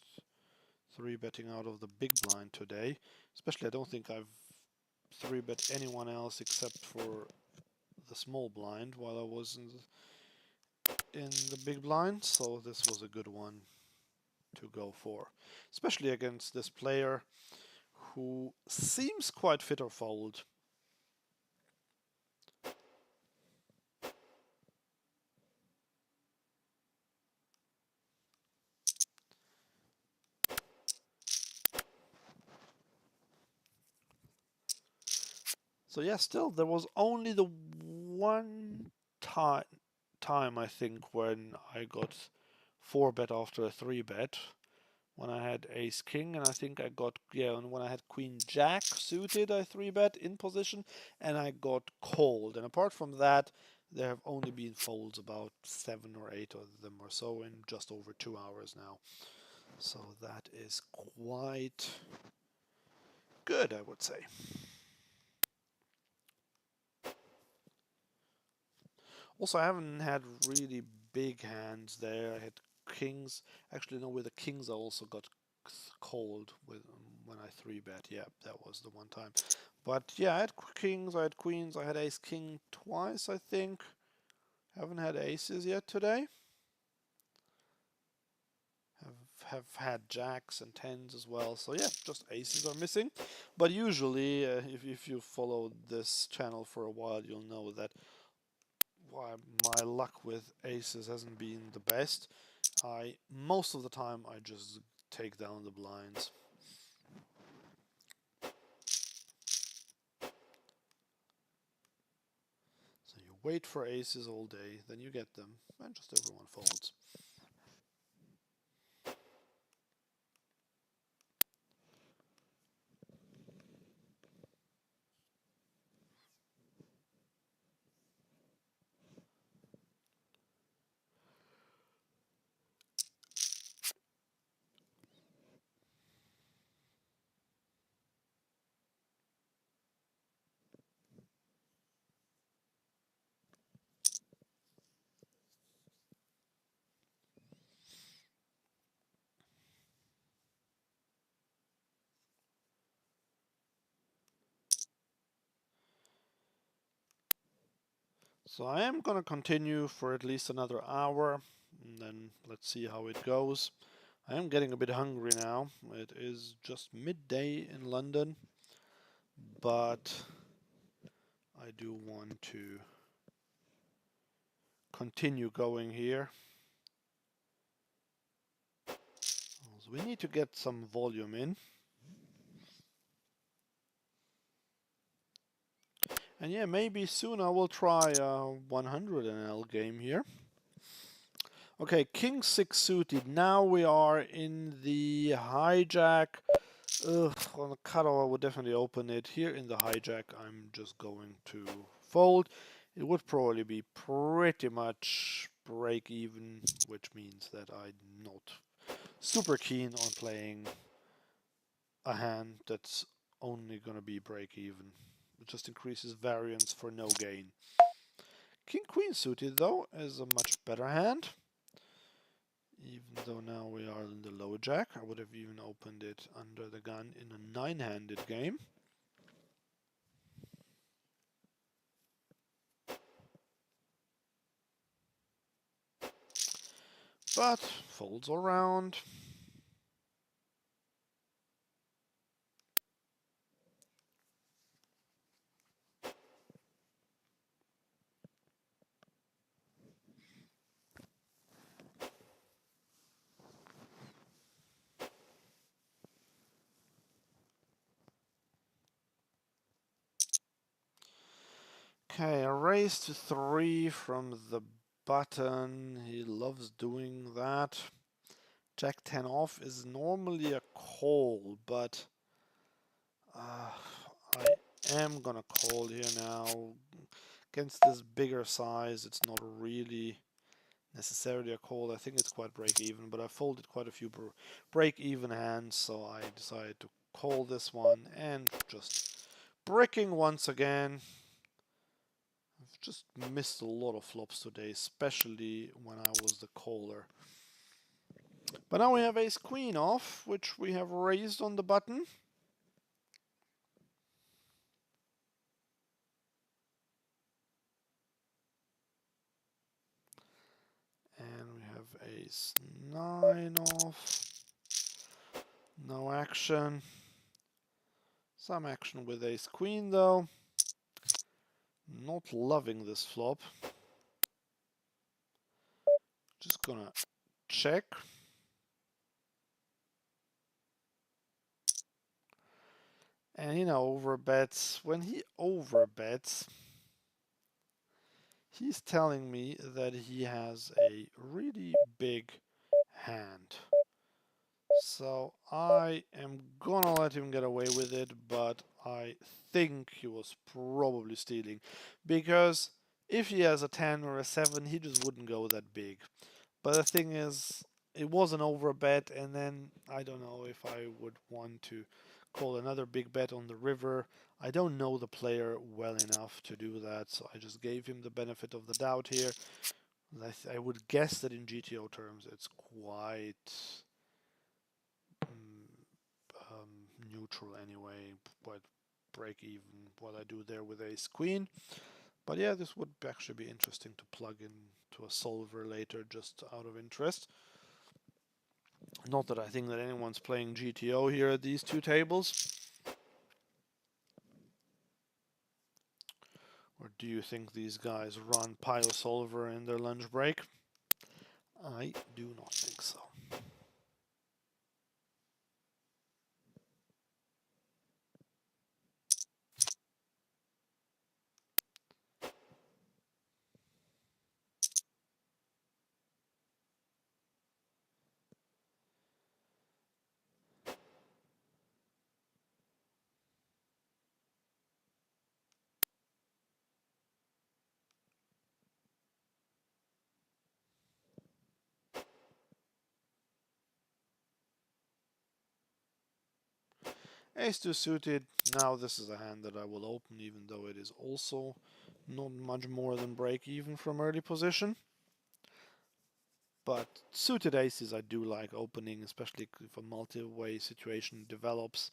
B: 3-betting out of the big blind today. Especially I don't think I've 3-bet anyone else except for the small blind while I was in the big blind. So this was a good one to go for. Especially against this player who seems quite fit or fold. So yeah, still there was only the one time I think when I got 4-bet after a 3-bet when I had ace king, and I think I got, yeah, and when I had queen jack suited, I 3-bet in position and I got called. And apart from that, there have only been folds, about 7 or 8 of them or so, in just over 2 hours now. So that is quite good, I would say. Also, I haven't had really big hands there. I had kings. Actually, no, with the kings, I also got cold with when I 3-bet. Yeah, that was the one time. But yeah, I had kings, I had queens, I had ace king twice, I think. Haven't had aces yet today. Have had jacks and tens as well. So yeah, just aces are missing. But usually, if you follow this channel for a while, you'll know that my luck with aces hasn't been the best. Most of the time I just take down the blinds. So you wait for aces all day, then you get them, and just everyone folds. So I am going to continue for at least another hour, and then let's see how it goes. I am getting a bit hungry now. It is just midday in London, but I do want to continue going here. So we need to get some volume in. And yeah, maybe soon I will try a 100 NL game here. Okay, King 6 suited. Now we are in the hijack. Ugh, on the cutoff I would definitely open it. Here in the hijack I'm just going to fold. It would probably be pretty much break even, which means that I'm not super keen on playing a hand that's only going to be break even. It just increases variance for no gain. King Queen suited though is a much better hand. Even though now we are in the low jack, I would have even opened it under the gun in a 9-handed game. But folds around. Okay, a raise to 3 from the button. He loves doing that. Jack 10 off is normally a call, but I am gonna call here now. Against this bigger size, it's not really necessarily a call. I think it's quite break even, but I folded quite a few break even hands, so I decided to call this one and just bricking once again. I've just missed a lot of flops today, especially when I was the caller. But now we have ace queen off, which we have raised on the button. And we have ace 9 off. No action. Some action with ace queen though. Not loving this flop. Just gonna check. And he overbets. When he overbets, he's telling me that he has a really big hand. So I am gonna let him get away with it, but I think he was probably stealing. Because if he has a 10 or a 7, he just wouldn't go that big. But the thing is, it was an overbet, and then I don't know if I would want to call another big bet on the river. I don't know the player well enough to do that, so I just gave him the benefit of the doubt here. I would guess that in GTO terms it's quite neutral anyway, quite break even what I do there with ace queen. But yeah, this would actually be interesting to plug into a solver later, just out of interest. Not that I think that anyone's playing GTO here at these two tables. We're Do you think these guys run Pile Solver in their lunch break? I do not think so. Ace 2 suited. Now this is a hand that I will open, even though it is also not much more than break even from early position. But suited aces I do like opening, especially if a multi-way situation develops.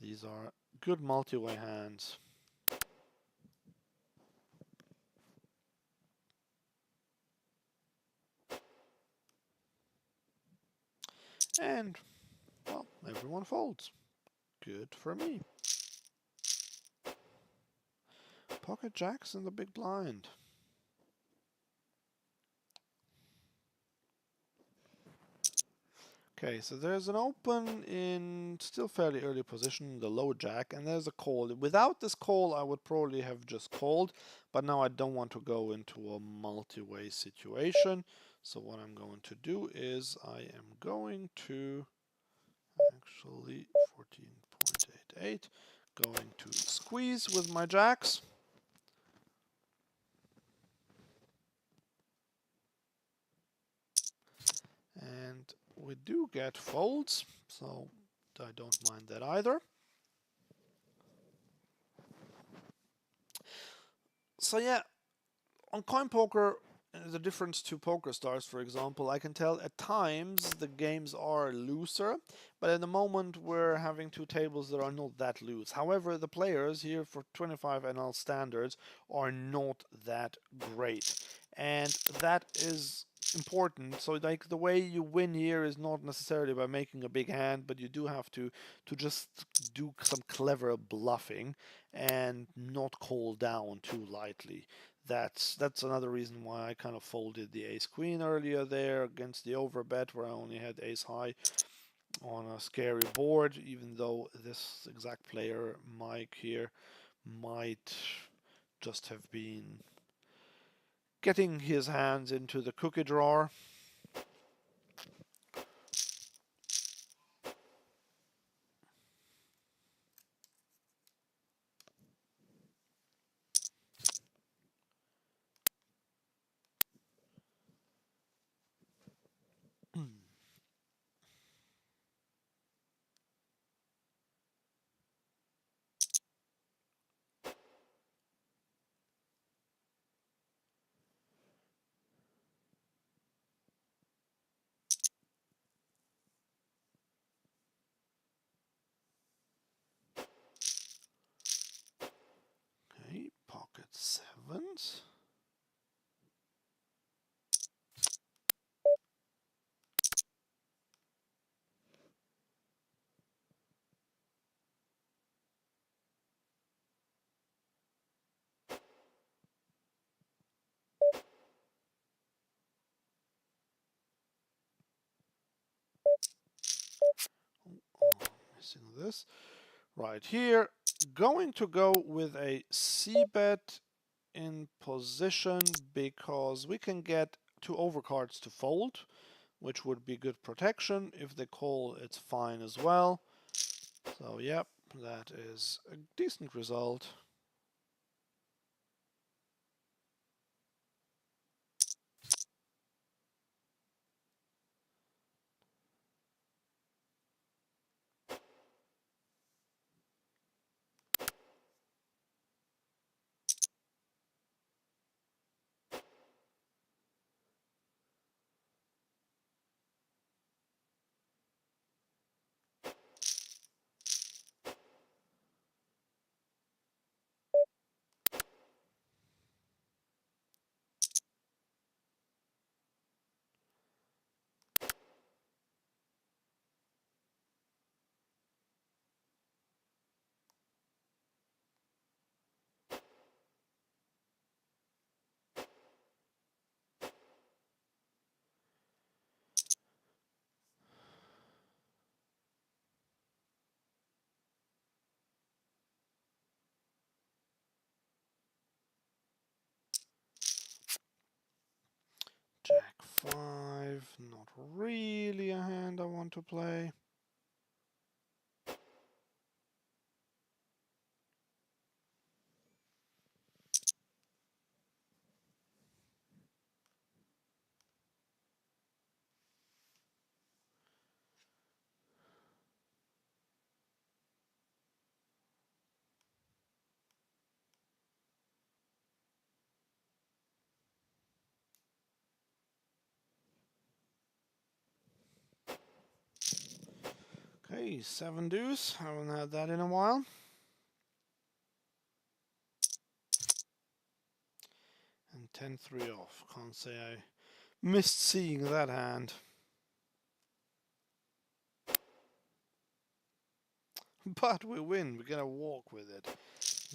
B: These are good multi-way hands. And, well, everyone folds. Good for me. Pocket jacks in the big blind. Okay, so there's an open in still fairly early position, the low jack, and there's a call. Without this call, I would probably have just called, but now I don't want to go into a multi-way situation. So what I'm going to do is I am going to actually 14.88, going to squeeze with my jacks. And we do get folds, so I don't mind that either. So yeah, on CoinPoker, the difference to Poker Stars, for example, I can tell at times the games are looser, but at the moment we're having two tables that are not that loose. However, the players here for 25 NL standards are not that great, and that is important. So like the way you win here is not necessarily by making a big hand, but you do have to just do some clever bluffing and not call down too lightly. That's another reason why I kind of folded the ace queen earlier there against the overbet where I only had ace high on a scary board, even though this exact player Mike here might just have been getting his hands into the cookie drawer. Okay, pocket sevens. Oh, missing this. Right here, going to go with a c-bet in position because we can get two overcards to fold, which would be good protection. If they call, it's fine as well. So yep, that is a decent result.
A: 5, not really a hand I want to play. Okay, 7 deuce. Haven't had that in a while. And 10-3 off. Can't say I missed seeing that hand. But we win. We're gonna walk with it.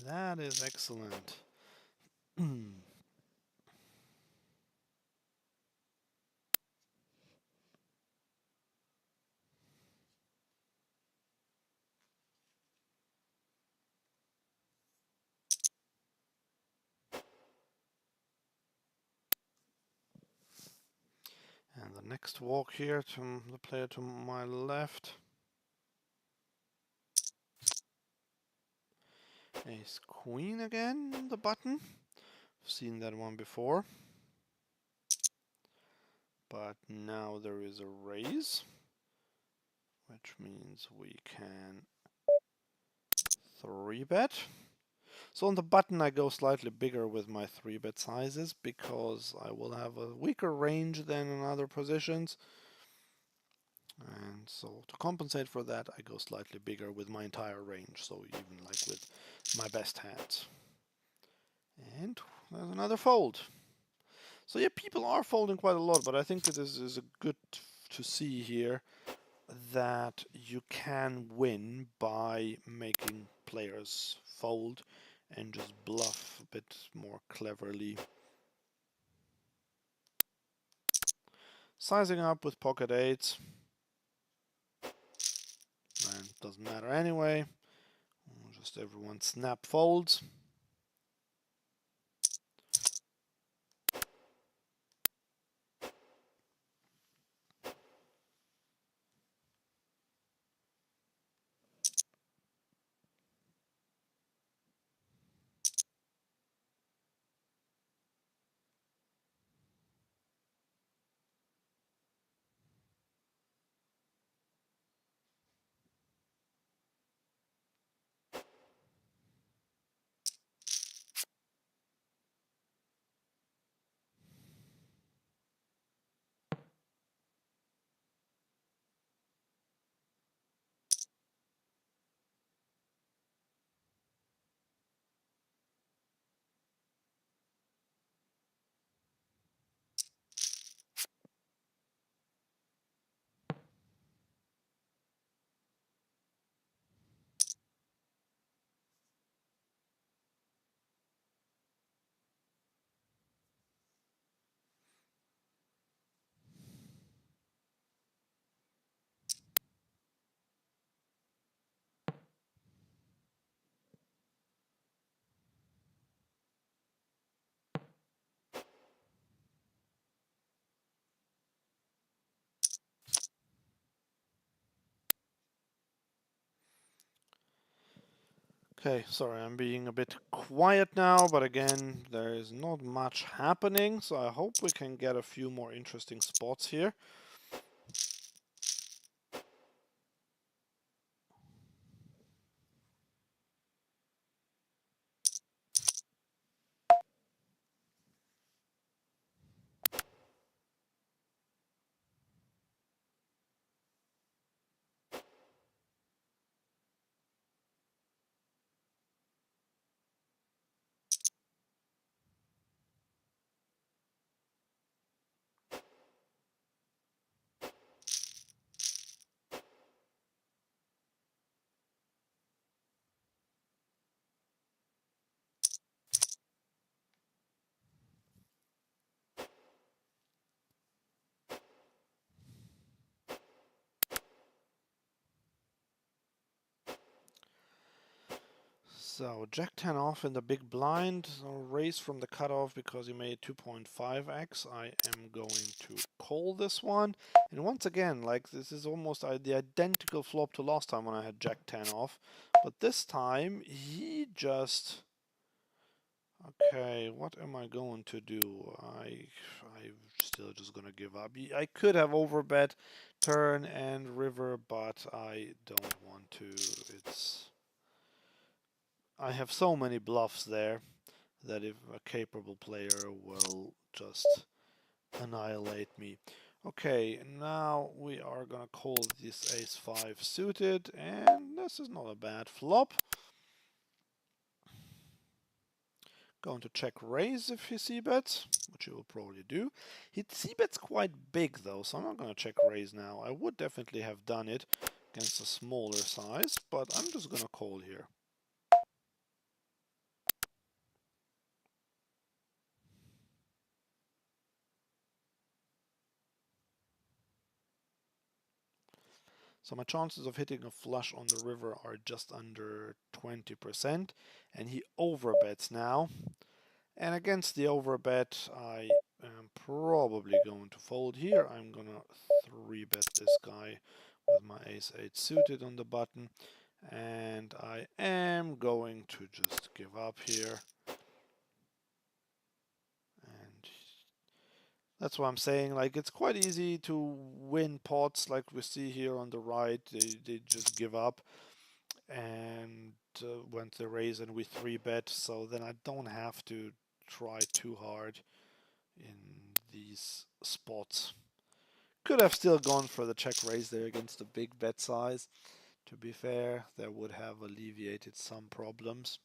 A: That is excellent. And the next walk here to the player to my left. Ace queen again on the button. I've seen that one before. But now there is a raise, which means we can 3-bet. So on the button I go slightly bigger with my 3-bet sizes because I will have a weaker range than in other positions. And so to compensate for that, I go slightly bigger with my entire range, so even like with my best hands. And there's another fold. So yeah, people are folding quite a lot, but I think that this is a good to see here that you can win by making players fold and just bluff a bit more cleverly. Sizing up with pocket eights. And doesn't matter anyway. Just everyone snap folds. Okay, sorry, I'm being a bit quiet now, but again, there is not much happening, so I hope we can get a few more interesting spots here.
B: So Jack 10 off in the big blind, so raise from the cutoff because he made 2.5x. I am going to call this one. And once again, like this is almost the identical flop to last time when I had Jack 10 off. But this time he just... Okay, what am I going to do? I'm still just gonna give up. I could have overbet turn and river, but I don't want to. I have so many bluffs there that if a capable player will just annihilate me. Okay, now we are gonna call this ace-5 suited, and this is not a bad flop. Going to check raise if he c-bets, which he will probably do. He c-bets quite big though, so I'm not going to check raise now. I would definitely have done it against a smaller size, but I'm just going to call here. So my chances of hitting a flush on the river are just under 20%, and he overbets now. And against the overbet, I am probably going to fold here. I'm going to 3-bet this guy with my ace-8 suited on the button. And I am going to just give up here. And that's what I'm saying. Like, it's quite easy to win pots like we see here on the right. They just give up and went to raise and we 3-bet. So then I don't have to try too hard in these spots. Could have still gone for the check raise there against the big bet size. To be fair, that would have alleviated some problems.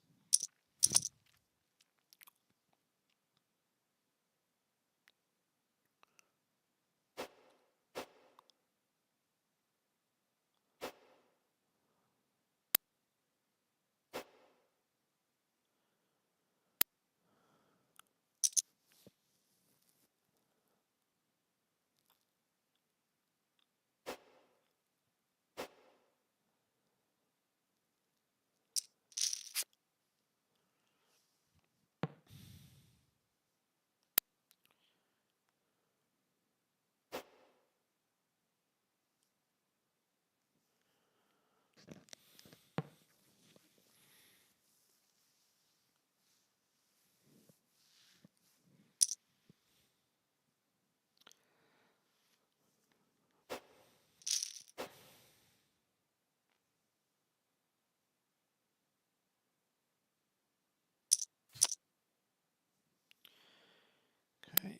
B: Okay,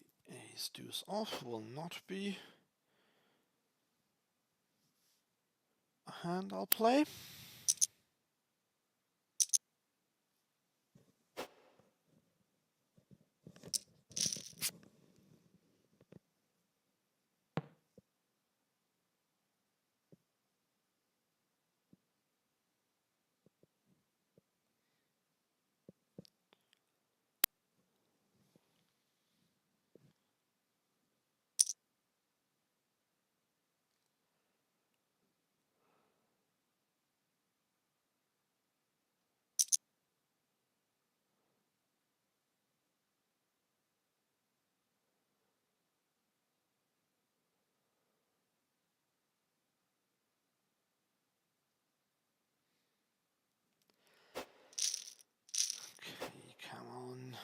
B: ace deuce off will not be a hand I'll play. Okay, come on.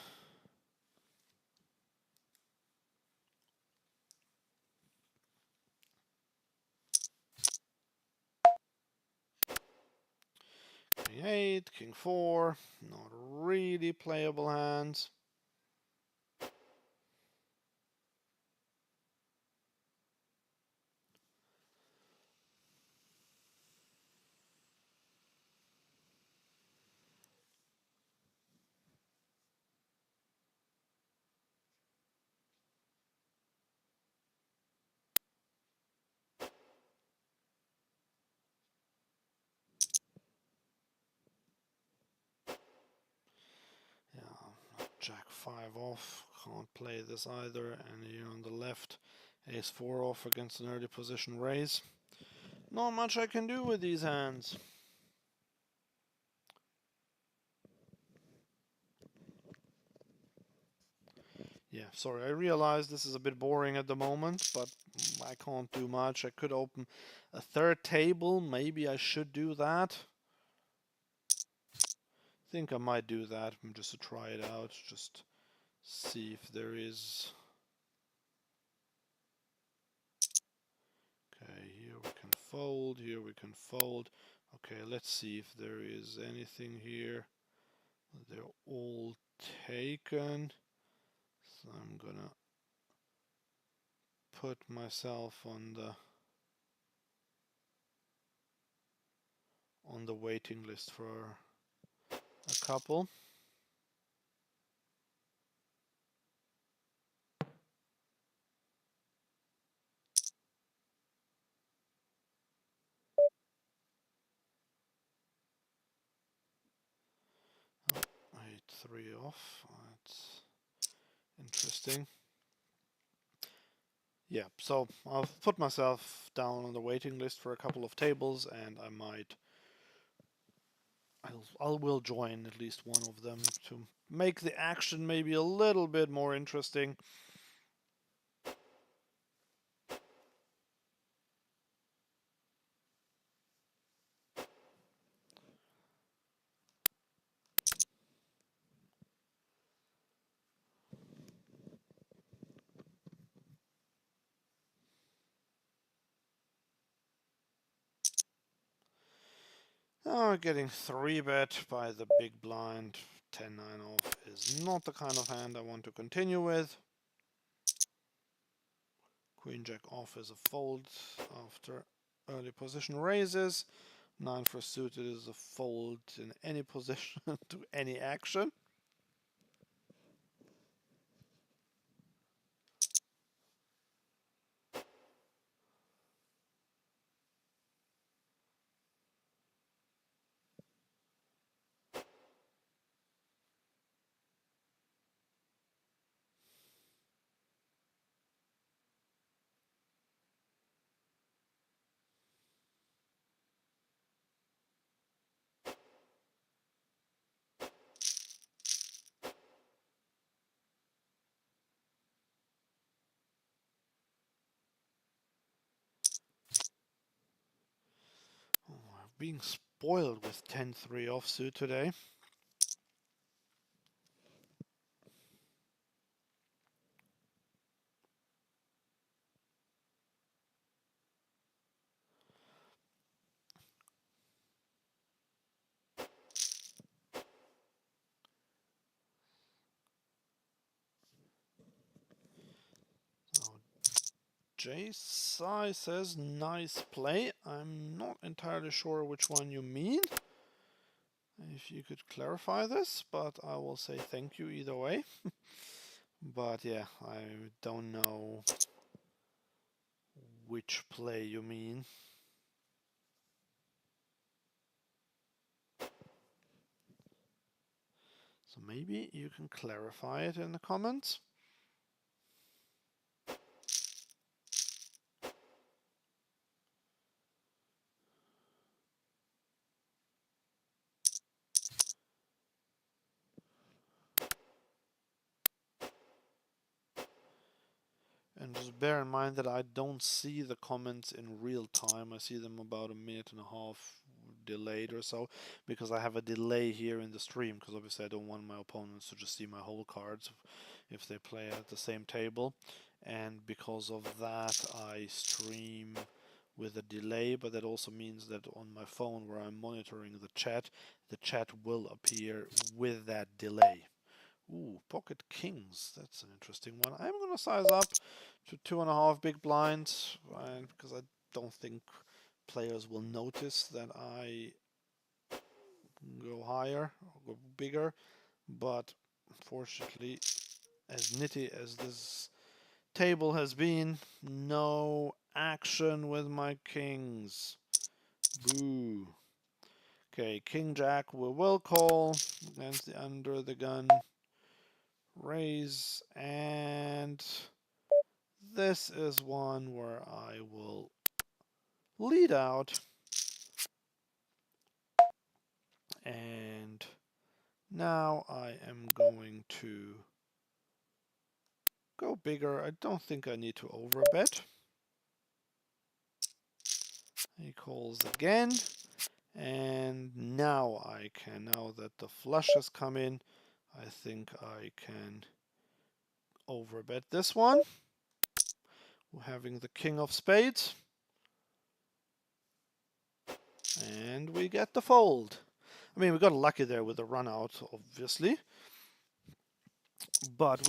B: King 8, king 4, not really playable hands. Yeah, jack 5 off, can't play this either, and here on the left, ace 4 off against an early position raise. Not much I can do with these hands. sorry, I realize this is a bit boring at the moment, but I can't do much. I could open a third table. Maybe I should do that. I think I might do that just to try it out. Just see if there is. Okay, here we can fold. Here we can fold. Okay, let's see if there is anything here. They're all taken. So I'm gonna put myself on the waiting list for a couple. Oh, 8-3 off. That's interesting. Yeah, so I'll put myself down on the waiting list for a couple of tables, and I will join at least one of them to make the action maybe a little bit more interesting. Oh, getting 3-bet by the big blind. 10-9 off is not the kind of hand I want to continue with. Queen Jack off is a fold after early position raises. 9 for suited is a fold in any position to any action. Oh, I'm being spoiled with 10-3 offsuit today. So J-Sai says nice play. I'm not entirely sure which one you mean. If you could clarify this, but I will say thank you either way. But yeah, I don't know which play you mean. So maybe you can clarify it in the comments. And just bear in mind that I don't see the comments in real time. I see them about a minute and a half delayed or so, because I have a delay here in the stream, because obviously I don't want my opponents to just see my whole cards if they play at the same table. And because of that, I stream with a delay, but that also means that on my phone where I'm monitoring the chat will appear with that delay. Ooh, pocket kings. That's an interesting one. I'm going to size up to 2.5 big blinds, because I don't think players will notice that I go higher or go bigger. But unfortunately, as nitty as this table has been, no action with my kings. Boo. Okay, king jack we will call against the under the gun raise, and this is one where I will lead out, and now I am going to go bigger. I don't think I need to overbet. He calls again. And now I can, now that the flush has come in, I think I can overbet this one. We're having the king of spades. And we get the fold. I mean, we got lucky there with the run out, obviously. But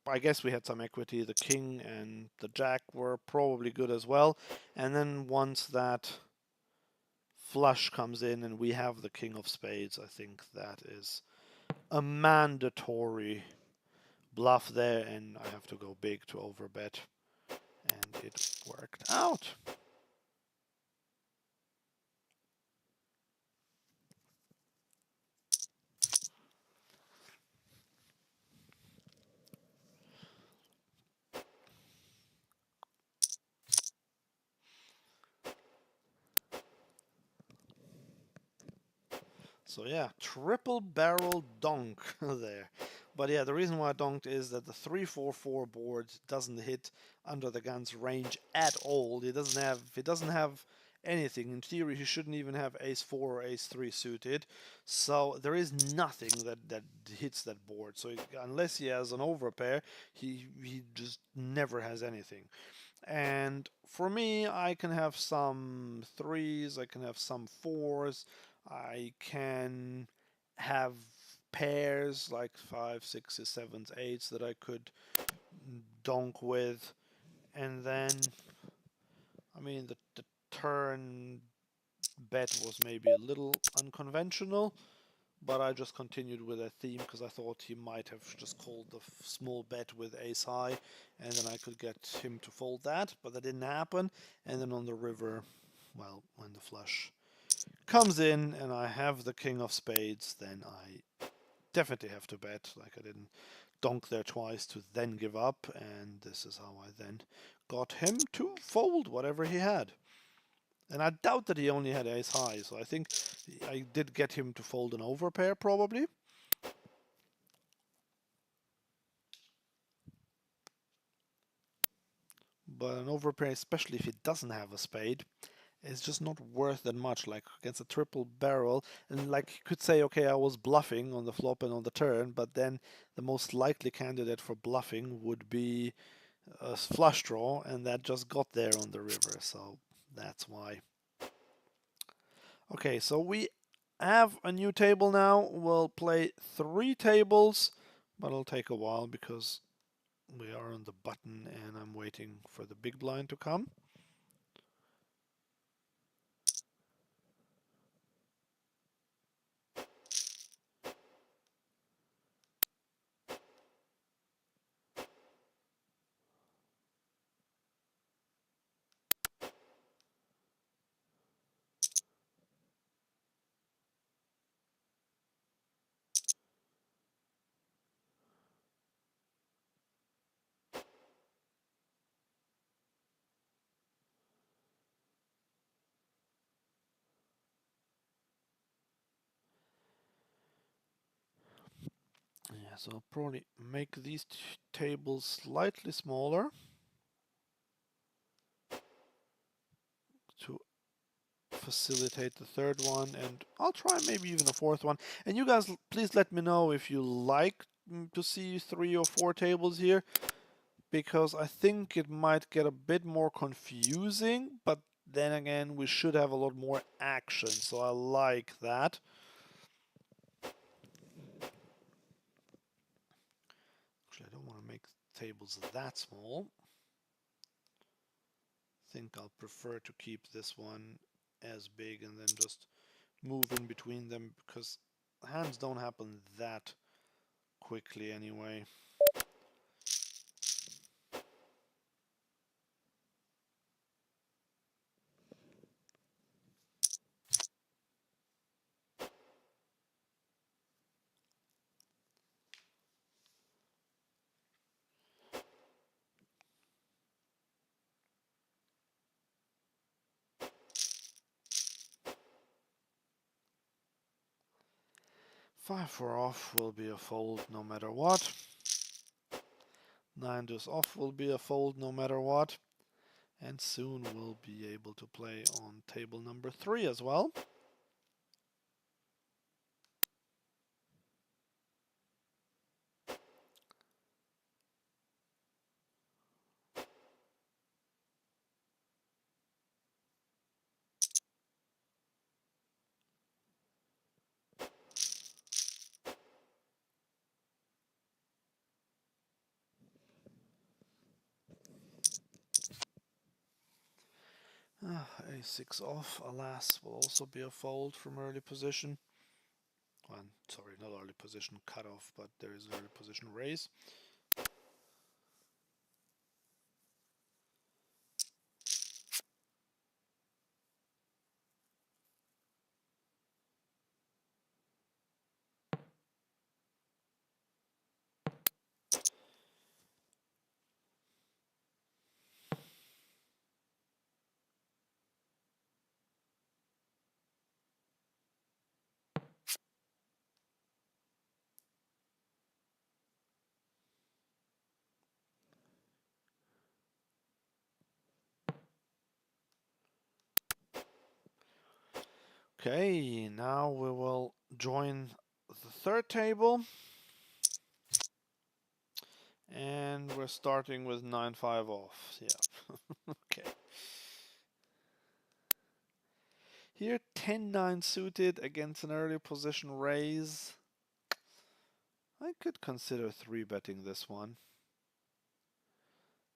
B: I guess we had some equity. The king and the jack were probably good as well. And then once that flush comes in and we have the king of spades, I think that is a mandatory bluff there, and I have to go big to overbet. And it worked out. So yeah, triple barrel donk there. But yeah, the reason why I donked is that the 3-4-4 board doesn't hit under the gun's range at all. He doesn't have anything. In theory, he shouldn't even have ace 4 or ace 3 suited. So there is nothing that hits that board. So unless he has an overpair, he just never has anything. And for me, I can have some threes, I can have some fours, I can have pairs like five, sixes, sevens, eights that I could donk with. And then, I mean, the turn bet was maybe a little unconventional, but I just continued with that theme because I thought he might have just called the small bet with ace high, and then I could get him to fold that, but that didn't happen. And then on the river, well, when the flush comes in and I have the king of spades, then I definitely have to bet. Like, I didn't donk there twice to then give up, and this is how I then got him to fold whatever he had. And I doubt that he only had ace high, so I think I did get him to fold an overpair probably. But an overpair, especially if he doesn't have a spade, is just not worth that much. Like against a triple barrel, and like you could say, okay, I was bluffing on the flop and on the turn, but then the most likely candidate for bluffing would be a flush draw, and that just got there on the river. So that's why. Okay, so we have a new table now. We'll play 3 tables, but it'll take a while because we are on the button and I'm waiting for the big blind to come. Yeah, so I'll probably make these tables slightly smaller to facilitate the third one, and I'll try maybe even a fourth one. And you guys, please let me know if you like to see 3 or 4 tables here, because I think it might get a bit more confusing, but then again, we should have a lot more action, so I like that. Actually, I don't want to make tables that small. I think I'll prefer to keep this one as big and then just move in between them, because hands don't happen that quickly anyway. Five for off will be a fold no matter what. 9 deuce off will be a fold no matter what. And soon we'll be able to play on table number 3 as well. A6 off, alas, will also be a fold from early position. Well, sorry, not early position cutoff, but there is early position raise. Okay, now we will join the third table. And we're starting with 9-5 off. Yeah. Okay. Here, 10-9 suited against an early position raise. I could consider 3-betting this one.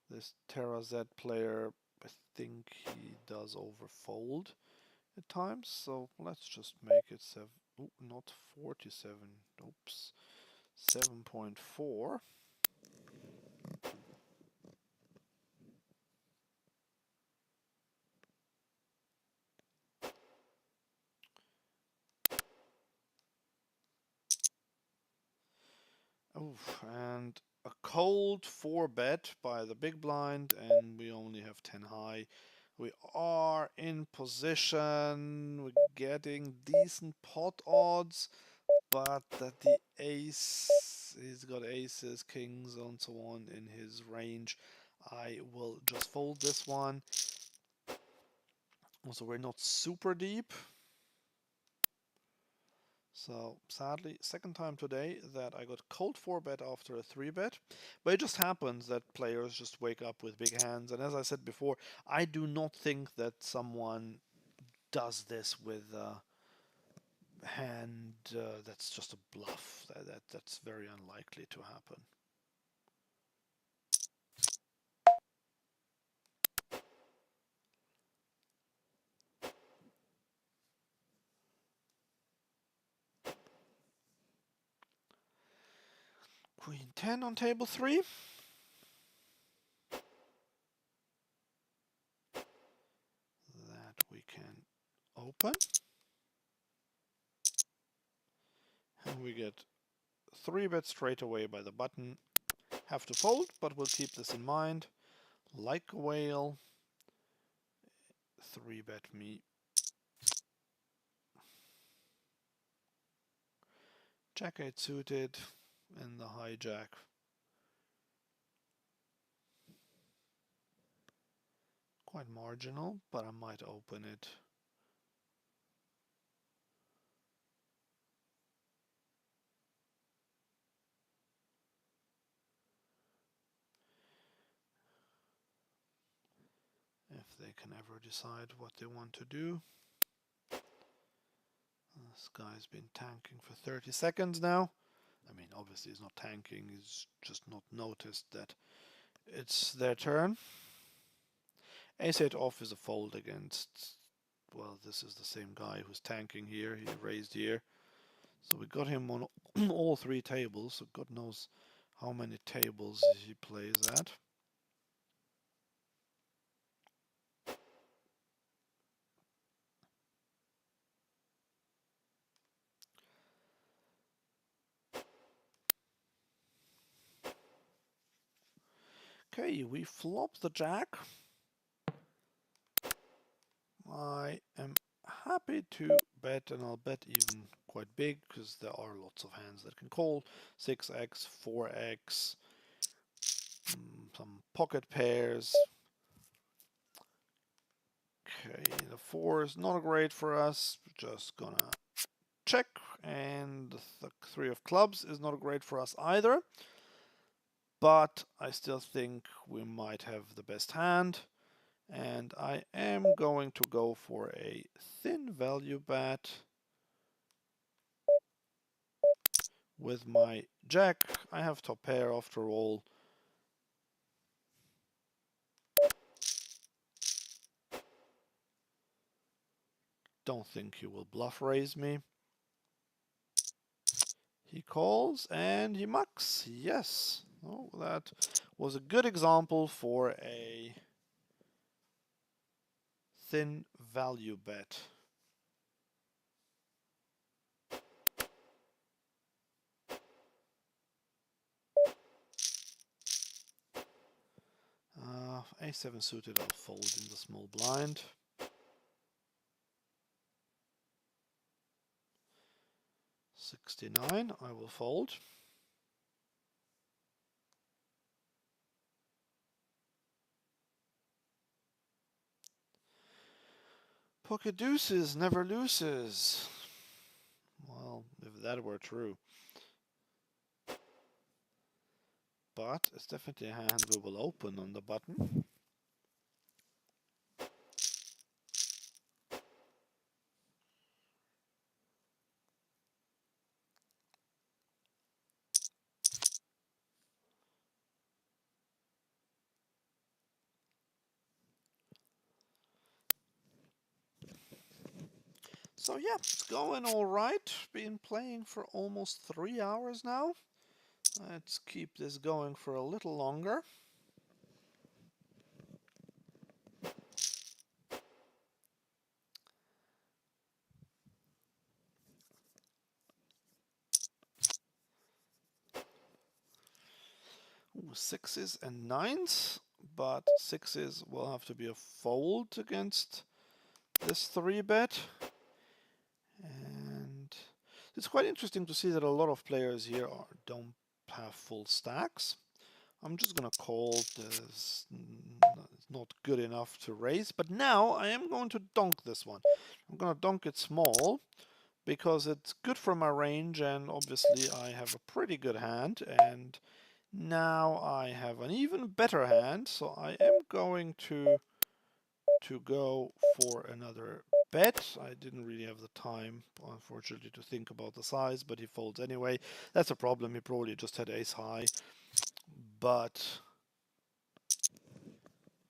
B: This Terra Z player, I think he does overfold at times, so let's just make it 7. Oh, not 47. Oops. 7.4. Oof, and a cold 4-bet by the big blind, and we only have 10 high. We are in position, we're getting decent pot odds, but that the ace, he's got aces, kings, and so on in his range. I will just fold this one. Also, we're not super deep. So sadly, second time today that I got cold 4-bet after a 3-bet. But it just happens that players just wake up with big hands. And as I said before, I do not think that someone does this with a hand that's just a bluff. That's very unlikely to happen. Queen 10 on table 3. That we can open. And we get 3-bet straight away by the button. Have to fold, but we'll keep this in mind. Like a whale. 3-bet me. Jack 8 suited and the hijack. Quite marginal, but I might open it. If they can ever decide what they want to do. This guy's been tanking for 30 seconds now. I mean, obviously he's not tanking, he's just not noticed that it's their turn. Ace-8 off is a fold against, well, this is the same guy who's tanking here, he raised here. So we got him on all 3 tables, so God knows how many tables he plays at. Okay, we flop the jack. I am happy to bet, and I'll bet even quite big because there are lots of hands that can call. 6x, 4x. some pocket pairs. Okay, the 4 is not great for us. Just gonna check, and the 3 of clubs is not great for us either. But I still think we might have the best hand, and I am going to go for a thin value bet with my jack. I have top pair after all. Don't think he will bluff raise me. He calls and he mucks. Yes. Oh, that was a good example for a thin value bet. A7 suited, I'll fold in the small blind. $69, I will fold. Pocket deuces never loses. Well, if that were true. But it's definitely a hand we will open on the button. So yeah, it's going all right. Been playing for almost 3 hours now. Let's keep this going for a little longer. Ooh, 6s and 9s, but 6s will have to be a fold against this 3-bet. And it's quite interesting to see that a lot of players here don't have full stacks. I'm just gonna call this not good enough to raise, but now I am going to donk this one. I'm gonna donk it small because it's good for my range, and obviously I have a pretty good hand, and now I have an even better hand, so I am going to go for another bet. I didn't really have the time, unfortunately, to think about the size, but he folds anyway. That's a problem. He probably just had ace high, but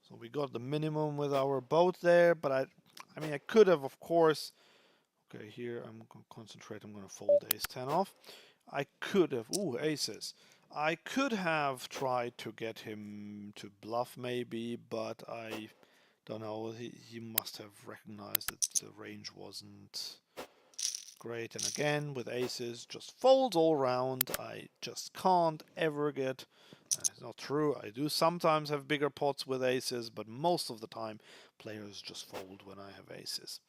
B: so we got the minimum with our boat there. But I mean, I could have, of course. Okay, here I'm going to concentrate. I'm going to fold ace 10 off. I could have, ooh, aces. I could have tried to get him to bluff maybe, but I don't know, he must have recognized that the range wasn't great. And again, with aces, just folds all round. I just can't ever get... It's not true. I do sometimes have bigger pots with aces, but most of the time players just fold when I have aces.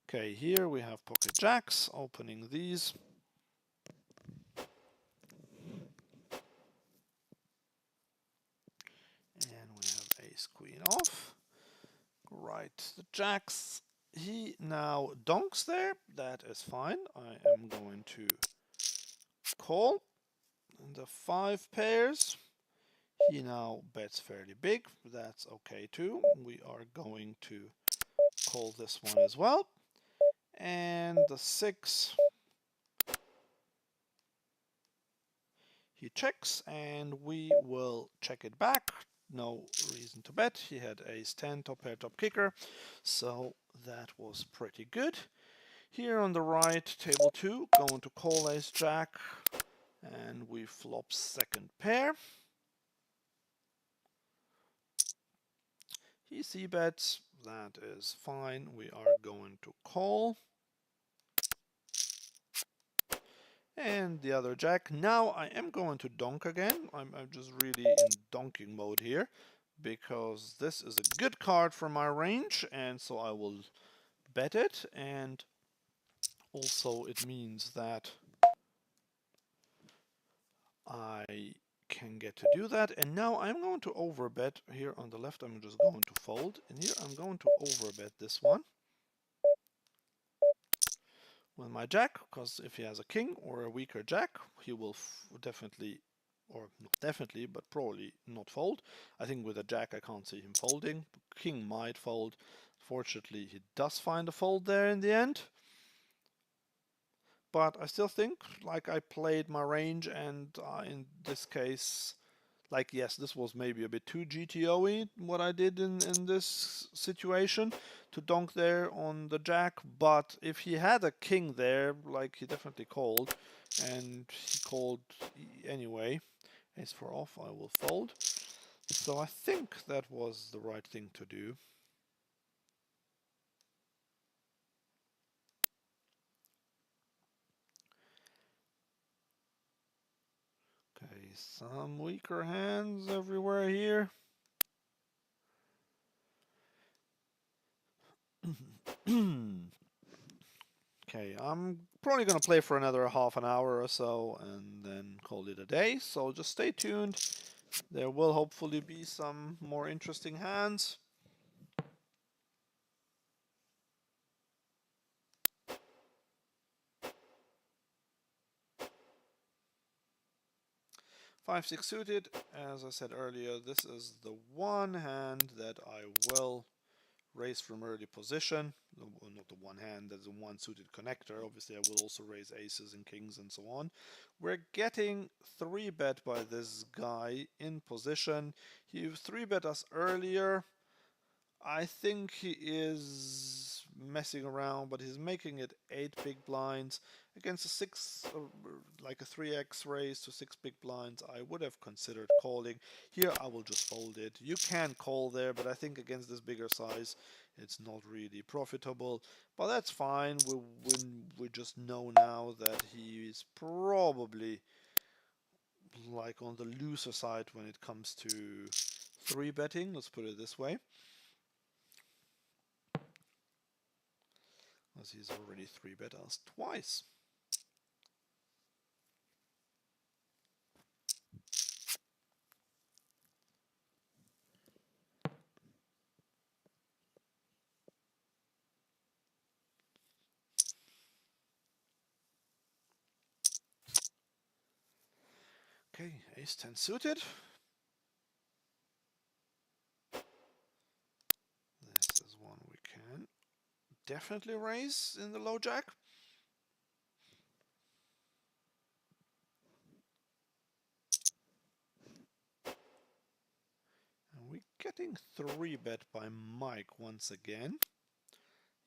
B: Okay, here we have pocket jacks, opening these. And we have ace queen off. Right, the jacks. He now donks there. That is fine. I am going to call. And the 5 pairs. He now bets fairly big. That's okay too. We are going to call this one as well. And the 6. He checks, and we will check it back. No reason to bet. He had ace 10, top pair, top kicker. So that was pretty good. Here on the right, table 2, going to call ace jack. And we flop second pair. He c-bets. That is fine. We are going to call. And the other jack. Now I am going to donk again. I'm just really in donking mode here, because this is a good card for my range, and so I will bet it. And also it means that I can get to do that. And now I'm going to overbet here on the left. I'm just going to fold. And here I'm going to overbet this one with my jack, because if he has a king or a weaker jack, he will definitely, or not definitely, but probably not fold. I think with a jack I can't see him folding. King might fold. Fortunately, he does find a fold there in the end. But I still think like I played my range, and in this case, like, yes, this was maybe a bit too GTO-y what I did in this situation to donk there on the jack. But if he had a king there, like he definitely called, and he called anyway, ace 4 off, I will fold. So I think that was the right thing to do. Okay, some weaker hands everywhere here. Okay, I'm probably going to play for another half an hour or so and then call it a day. So just stay tuned. There will hopefully be some more interesting hands. Five, six suited. As I said earlier, this is the one hand that I will raise from early position. Well, not the one hand, that's a one suited connector. Obviously, I will also raise aces and kings and so on. We're getting 3-bet by this guy in position. He 3-bet us earlier. I think he is messing around, but he's making it 8 big blinds against a 6, like a 3x raise to 6 big blinds. I would have considered calling. Here I will just fold it. You can call there, but I think against this bigger size it's not really profitable. But that's fine. We just know now that he is probably like on the looser side when it comes to 3-betting. Let's put it this way. As he's already 3-bet us twice. Okay, ace 10 suited. This is one we can definitely raise in the low jack. And we're getting 3-bet by Mike once again.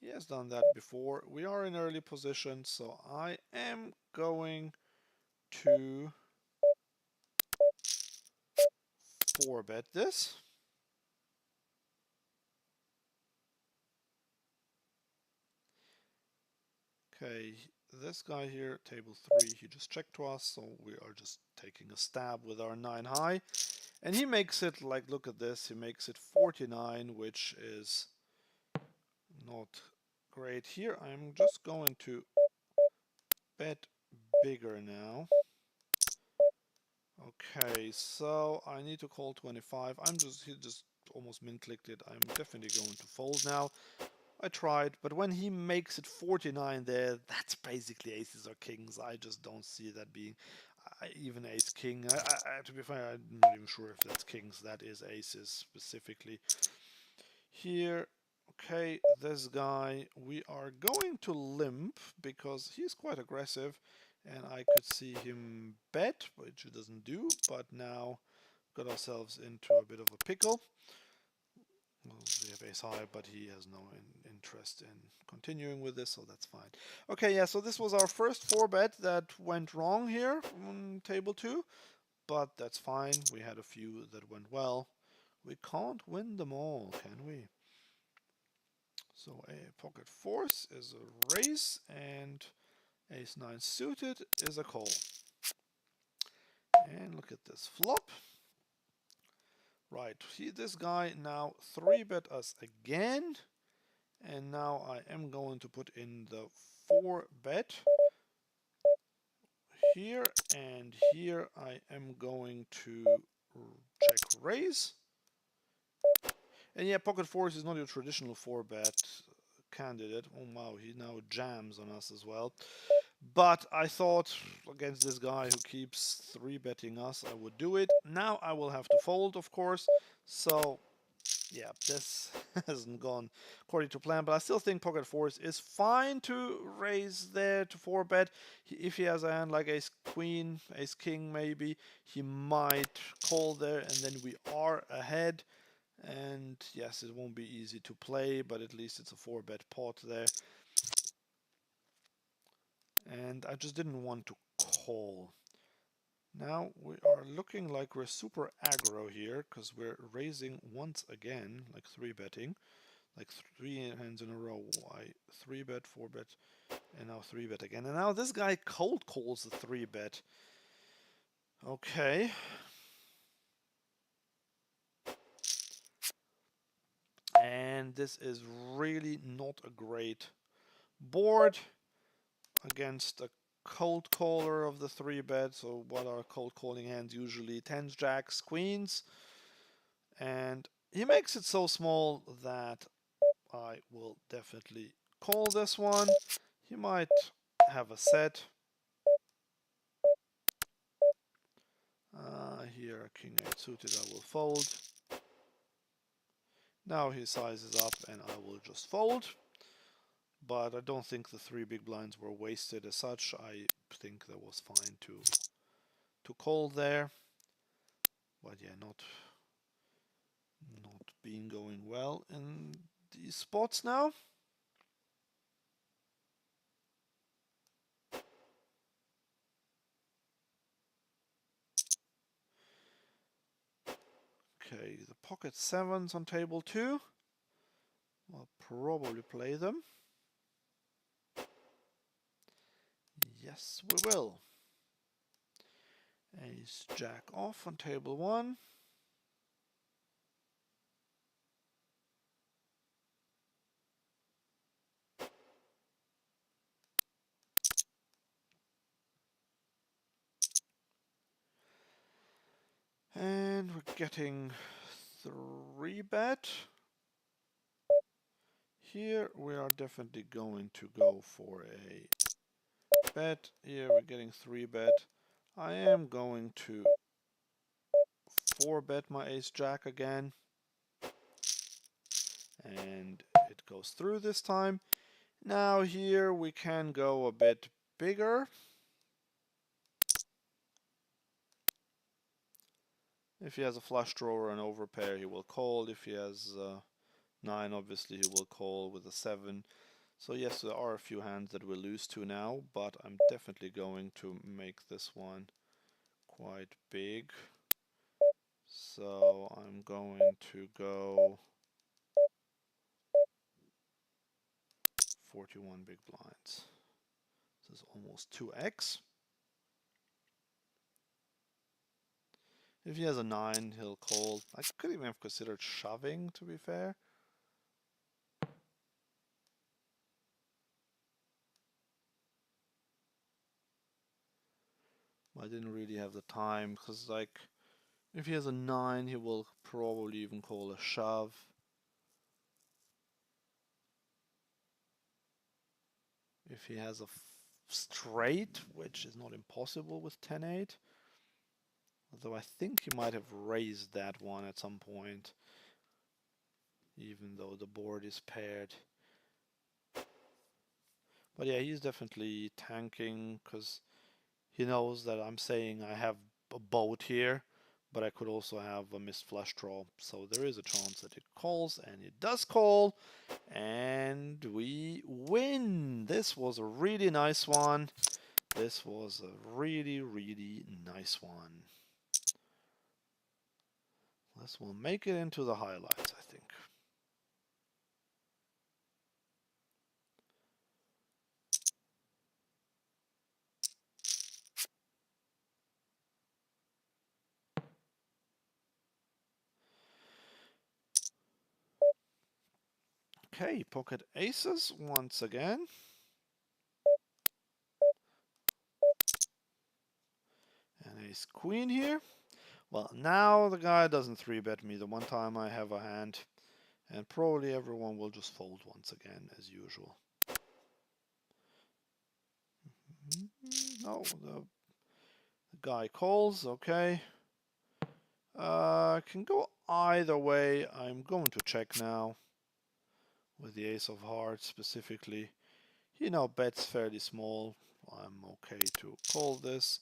B: He has done that before. We are in early position, so I am going to 4-bet this. Okay, this guy here, table 3, he just checked to us, so we are just taking a stab with our 9 high. And he makes it, like, look at this, he makes it 49, which is not great. Here I'm just going to bet bigger now. Okay, so I need to call 25. He just almost min clicked it. I'm definitely going to fold now. I tried, but when he makes it 49 there, that's basically aces or kings. I just don't see that being even ace king. To be fair, I'm not even sure if that's kings. That is aces specifically. Here, okay, this guy, we are going to limp because he's quite aggressive and I could see him bet, which he doesn't do, but now got ourselves into a bit of a pickle. Well, we have ace high, but he has no interest in continuing with this, so that's fine. Okay, yeah, so this was our first 4-bet that went wrong here on table 2, but that's fine. We had a few that went well. We can't win them all, can we? So a pocket force is a raise, and ace 9 suited is a call. And look at this flop. Right, this guy now 3-bet us again. And now I am going to put in the 4-bet here, and here I am going to check raise. And yeah, pocket fours is not your traditional 4-bet candidate. Oh wow, he now jams on us as well. But I thought against this guy who keeps 3-betting us, I would do it. Now I will have to fold, of course. So yeah, this hasn't gone according to plan, but I still think pocket fours is fine to raise there to 4-bet. If he has a hand like ace queen, ace king maybe, he might call there, and then we are ahead. And yes, it won't be easy to play, but at least it's a 4-bet pot there. And I just didn't want to call. Now we are looking like we're super aggro here, because we're raising once again, like 3-betting. Like 3 hands in a row. I 3-bet, 4-bet, and now 3-bet again. And now this guy cold calls the 3-bet. Okay. And this is really not a great board against a cold caller of the 3-bet. So what are cold calling hands usually? Tens, jacks, queens. And he makes it so small that I will definitely call this one. He might have a set. Here, king 8 suited, I will fold. Now he sizes up and I will just fold. But I don't think the 3 big blinds were wasted as such. I think that was fine to call there. But yeah, not being going well in these spots now. Okay, the pocket sevens on table 2. I'll probably play them. Yes, we will. Ace jack off on table 1. And we're getting 3-bet. Here we are definitely going to go for a bet. Here we're getting 3-bet. I am going to 4-bet my ace jack again. And it goes through this time. Now here we can go a bit bigger. If he has a flush draw or an overpair, he will call. If he has 9, obviously he will call with a 7. So yes, there are a few hands that we'll lose to now, but I'm definitely going to make this one quite big. So I'm going to go 41 big blinds. This is almost 2x. If he has a 9, he'll call. I could even have considered shoving, to be fair. I didn't really have the time, because like, if he has a 9, he will probably even call a shove. If he has a straight, which is not impossible with 10-8. Although I think he might have raised that one at some point, even though the board is paired. But yeah, he's definitely tanking, because he knows that I'm saying I have a boat here, but I could also have a missed flush draw. So there is a chance that it calls, and it does call, and we win. This was a really nice one. This was a really, really nice one. This will make it into the highlights, I think. Okay, pocket aces once again.
A: ace queen here. Well, now the guy doesn't 3-bet me the one time I have a hand, and probably everyone will just fold once again as usual. No, the guy calls, okay. Can go either way. I'm going to check now with the ace of hearts specifically. He now bets fairly small. I'm okay to call this.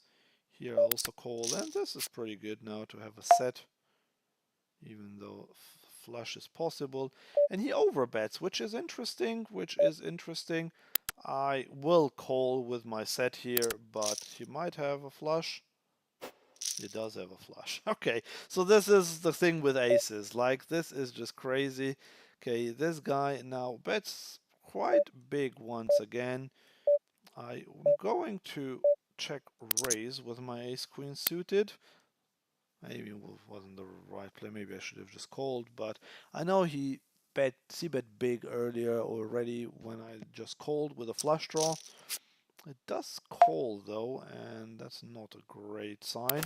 A: Here I also call, and this is pretty good now to have a set, even though flush is possible. And he overbets, which is interesting, I will call with my set here, but he might have a flush. He does have a flush. Okay, so this is the thing with aces. Like, this is just crazy. Okay, this guy now bets quite big once again. I'm going to check raise with my ace queen suited. Maybe it wasn't the right play. Maybe I should have just called, but I know he bet big earlier already when I just called with a flush draw. It does call though, and that's not a great sign.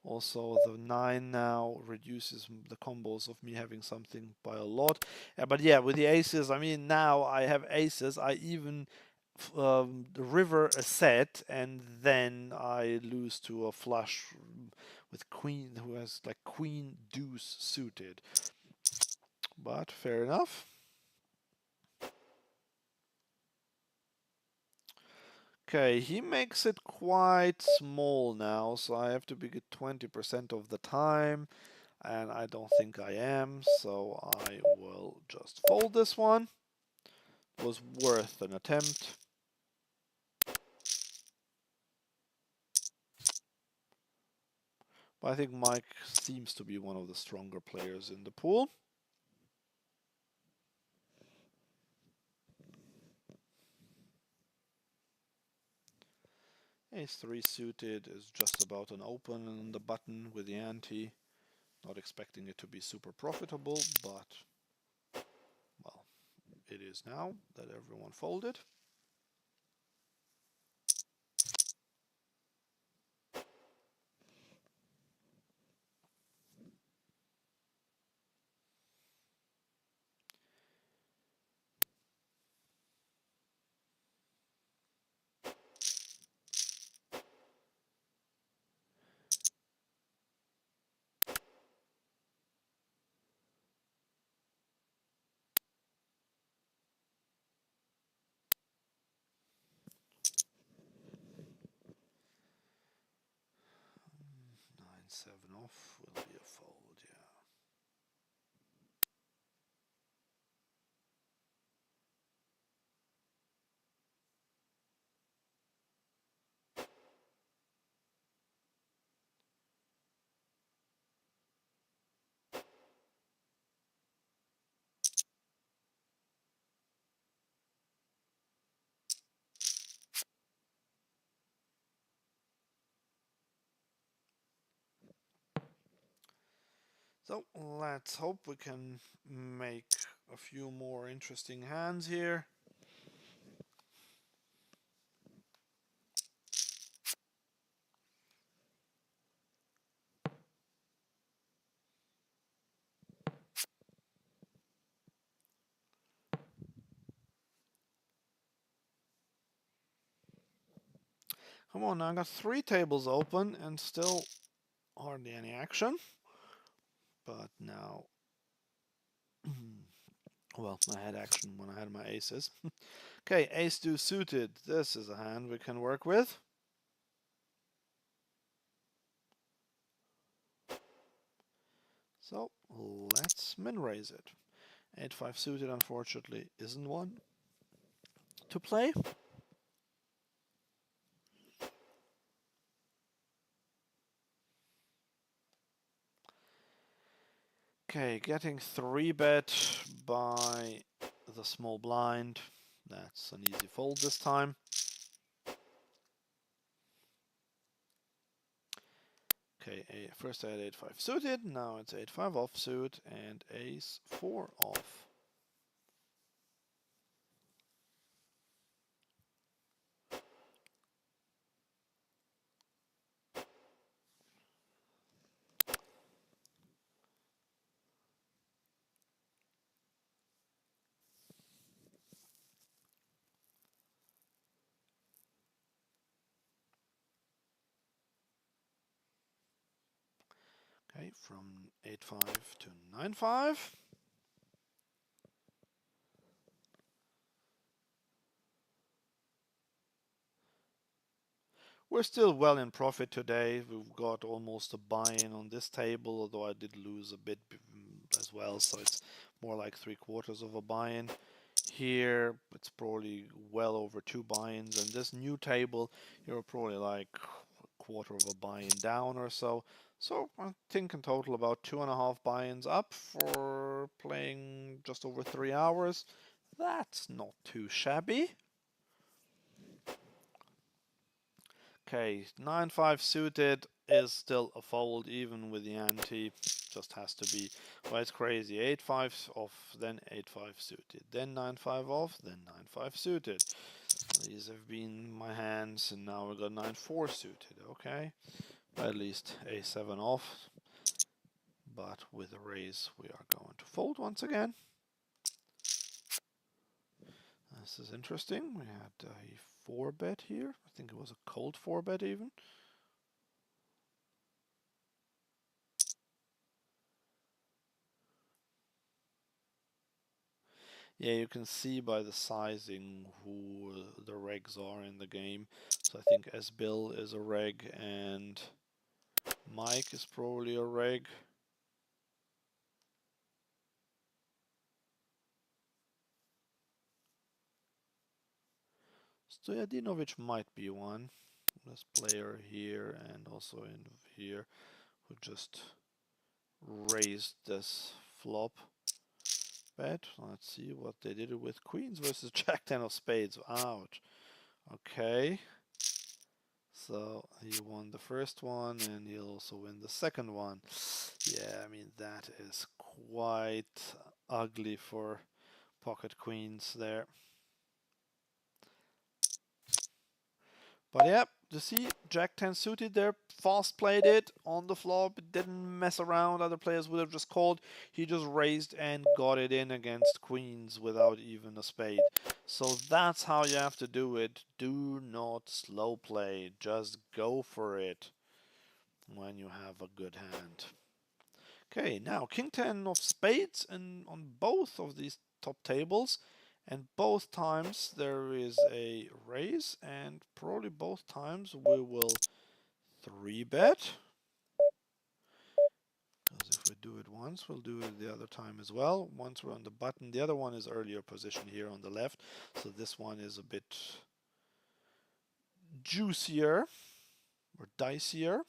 A: Also, the 9 now reduces the combos of me having something by a lot. But yeah, with the aces, I mean, now I have aces. I even river a set, and then I lose to a flush with queen, who has like queen deuce suited. But fair enough. Okay, he makes it quite small now, so I have to be good 20% of the time, and I don't think I am, so I will just fold this one. It was worth an attempt. But I think Mike seems to be one of the stronger players in the pool. Ace 3 suited is just about an open on the button with the ante. Not expecting it to be super profitable, but, well, it is now that everyone folded. Nine, 7 off will be a fold, yeah. So let's hope we can make a few more interesting hands here. Come on, now I got 3 tables open and still hardly any action. But now, well, I had action when I had my aces. Okay, ace deuce suited. This is a hand we can work with. So let's min raise it. 8-5 suited, unfortunately, isn't one to play. Okay, getting 3-bet by the small blind. That's an easy fold this time. Okay, first I had 8-5 suited, now it's 8-5 offsuit and ace 4 off.
B: Okay, from 8.5 to 9.5. We're still well in profit today. We've got almost a buy-in on this table, although I did lose a bit as well, so it's more like 3/4 of a buy-in. Here, it's probably well over 2 buy-ins, and this new table, you're probably like a quarter of a buy-in down or so. So I think in total about 2.5 buy-ins up for playing just over 3 hours. That's not too shabby. Okay, 9-5 suited is still a fold even with the ante. Just has to be. Well, it's crazy. 8-5 off, then 8-5 suited, then 9-5 off, then 9-5 suited. These have been my hands, and now we got 9-4 suited. Okay, at least A7 off, but with a raise we are going to fold once again. This is interesting. We had a 4-bet here. I think it was a cold 4-bet even. Yeah, you can see by the sizing who the regs are in the game. So I think S-Bill is a reg and Mike is probably a reg. Stojadinovic might be one. This player here and also in here who just raised this flop bet. Let's see what they did with queens versus Jack 10 of spades. Ouch. Okay. So he won the first one and he'll also win the second one. Yeah, I mean, that is quite ugly for pocket queens there. But yeah, you see, Jack 10 suited there, fast played it on the flop, didn't mess around, other players would have just called. He just raised and got it in against queens without even a spade. So that's how you have to do it. Do not slow play, just go for it when you have a good hand. Okay, now King 10 of spades and on both of these top tables, and both times there is a raise, and probably both times we will 3-bet. Because if we do it once, we'll do it the other time as well. Once we're on the button, the other one is earlier position here on the left, so this one is a bit juicier or dicier.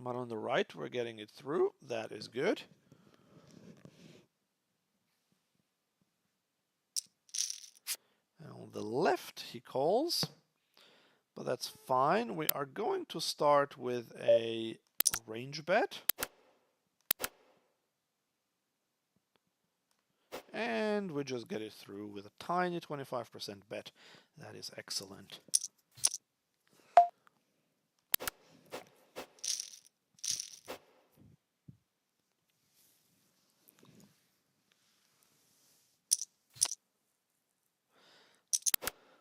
B: But on the right, we're getting it through. That is good. And on the left, he calls. But that's fine. We are going to start with a range bet. And we just get it through with a tiny 25% bet. That is excellent.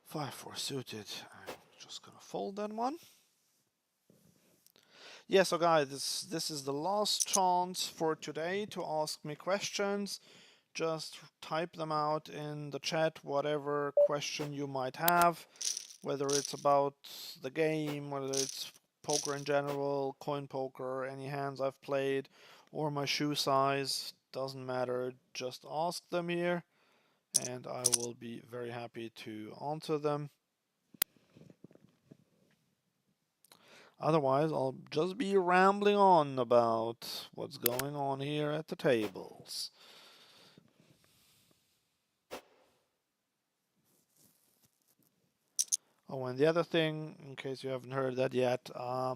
B: Five, four suited. I'm just gonna fold that one. Yeah, so guys, this is the last chance for today to ask me questions. Just type them out in the chat, whatever question you might have, whether it's about the game, whether it's poker in general, coin poker, any hands I've played, or my shoe size, doesn't matter. Just ask them here, and I will be very happy to answer them. Otherwise, I'll just be rambling on about what's going on here at the tables. Oh, and the other thing, in case you haven't heard that yet, I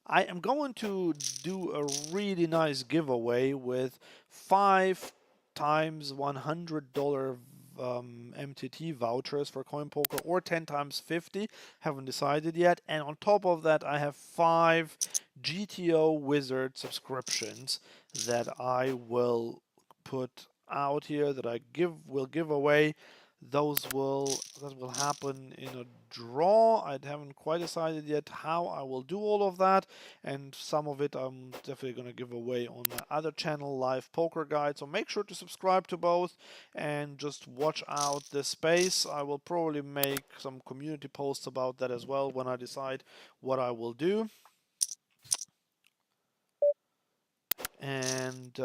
B: am going to do a really nice giveaway with 5 times $100 MTT vouchers for CoinPoker or 10 times 50. Haven't decided yet. And on top of that, I have 5 GTO Wizard subscriptions that I will put out here that I will give away. that will happen in a draw. I haven't quite decided yet how I will do all of that, and some of it I'm definitely going to give away on my other channel, Live Poker Guide. So make sure to subscribe to both and just watch out this space. I will probably make some community posts about that as well when I decide what I will do. And